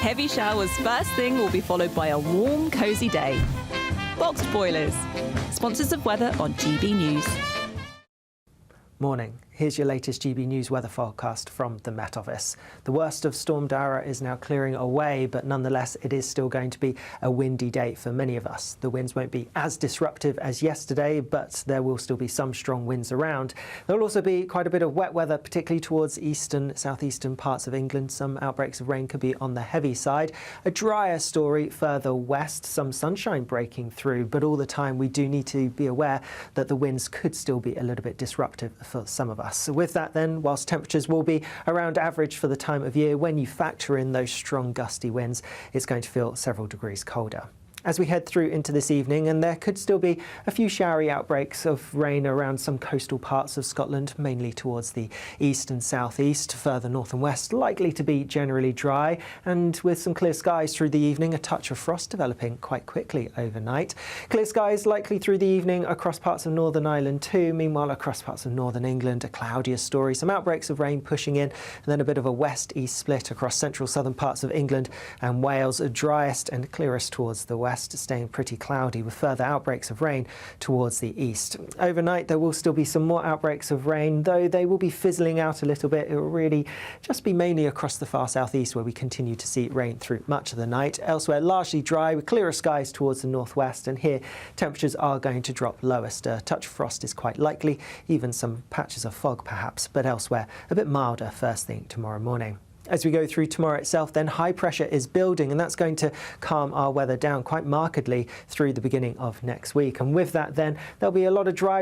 Heavy showers first thing will be followed by a warm, cosy day. Boxed Boilers, sponsors of weather on GB News. Morning. Here's your latest GB News weather forecast from the Met Office. The worst of Storm Dara is now clearing away, but nonetheless it is still going to be a windy day for many of us. The winds won't be as disruptive as yesterday, but there will still be some strong winds around. There will also be quite a bit of wet weather, particularly towards eastern, southeastern parts of England. Some outbreaks of rain could be on the heavy side. A drier story further west, some sunshine breaking through, but all the time we do need to be aware that the winds could still be a little bit disruptive for some of us. So with that then, whilst temperatures will be around average for the time of year, when you factor in those strong gusty winds, it's going to feel several degrees colder. As we head through into this evening, and there could still be a few showery outbreaks of rain around some coastal parts of Scotland, mainly towards the east and southeast. Further north and west, likely to be generally dry, and with some clear skies through the evening, a touch of frost developing quite quickly overnight. Clear skies likely through the evening across parts of Northern Ireland too. Meanwhile, across parts of Northern England, a cloudier story. Some outbreaks of rain pushing in, and then a bit of a west-east split across central southern parts of England and Wales, driest and clearest towards the west, staying pretty cloudy with further outbreaks of rain towards the east. Overnight there will still be some more outbreaks of rain, though they will be fizzling out a little bit. It will really just be mainly across the far southeast where we continue to see rain through much of the night. Elsewhere largely dry with clearer skies towards the northwest, and here temperatures are going to drop lowest. A touch of frost is quite likely, even some patches of fog perhaps, but elsewhere a bit milder first thing tomorrow morning. As we go through tomorrow itself, then high pressure is building, and that's going to calm our weather down quite markedly through the beginning of next week. And with that then, there'll be a lot of dry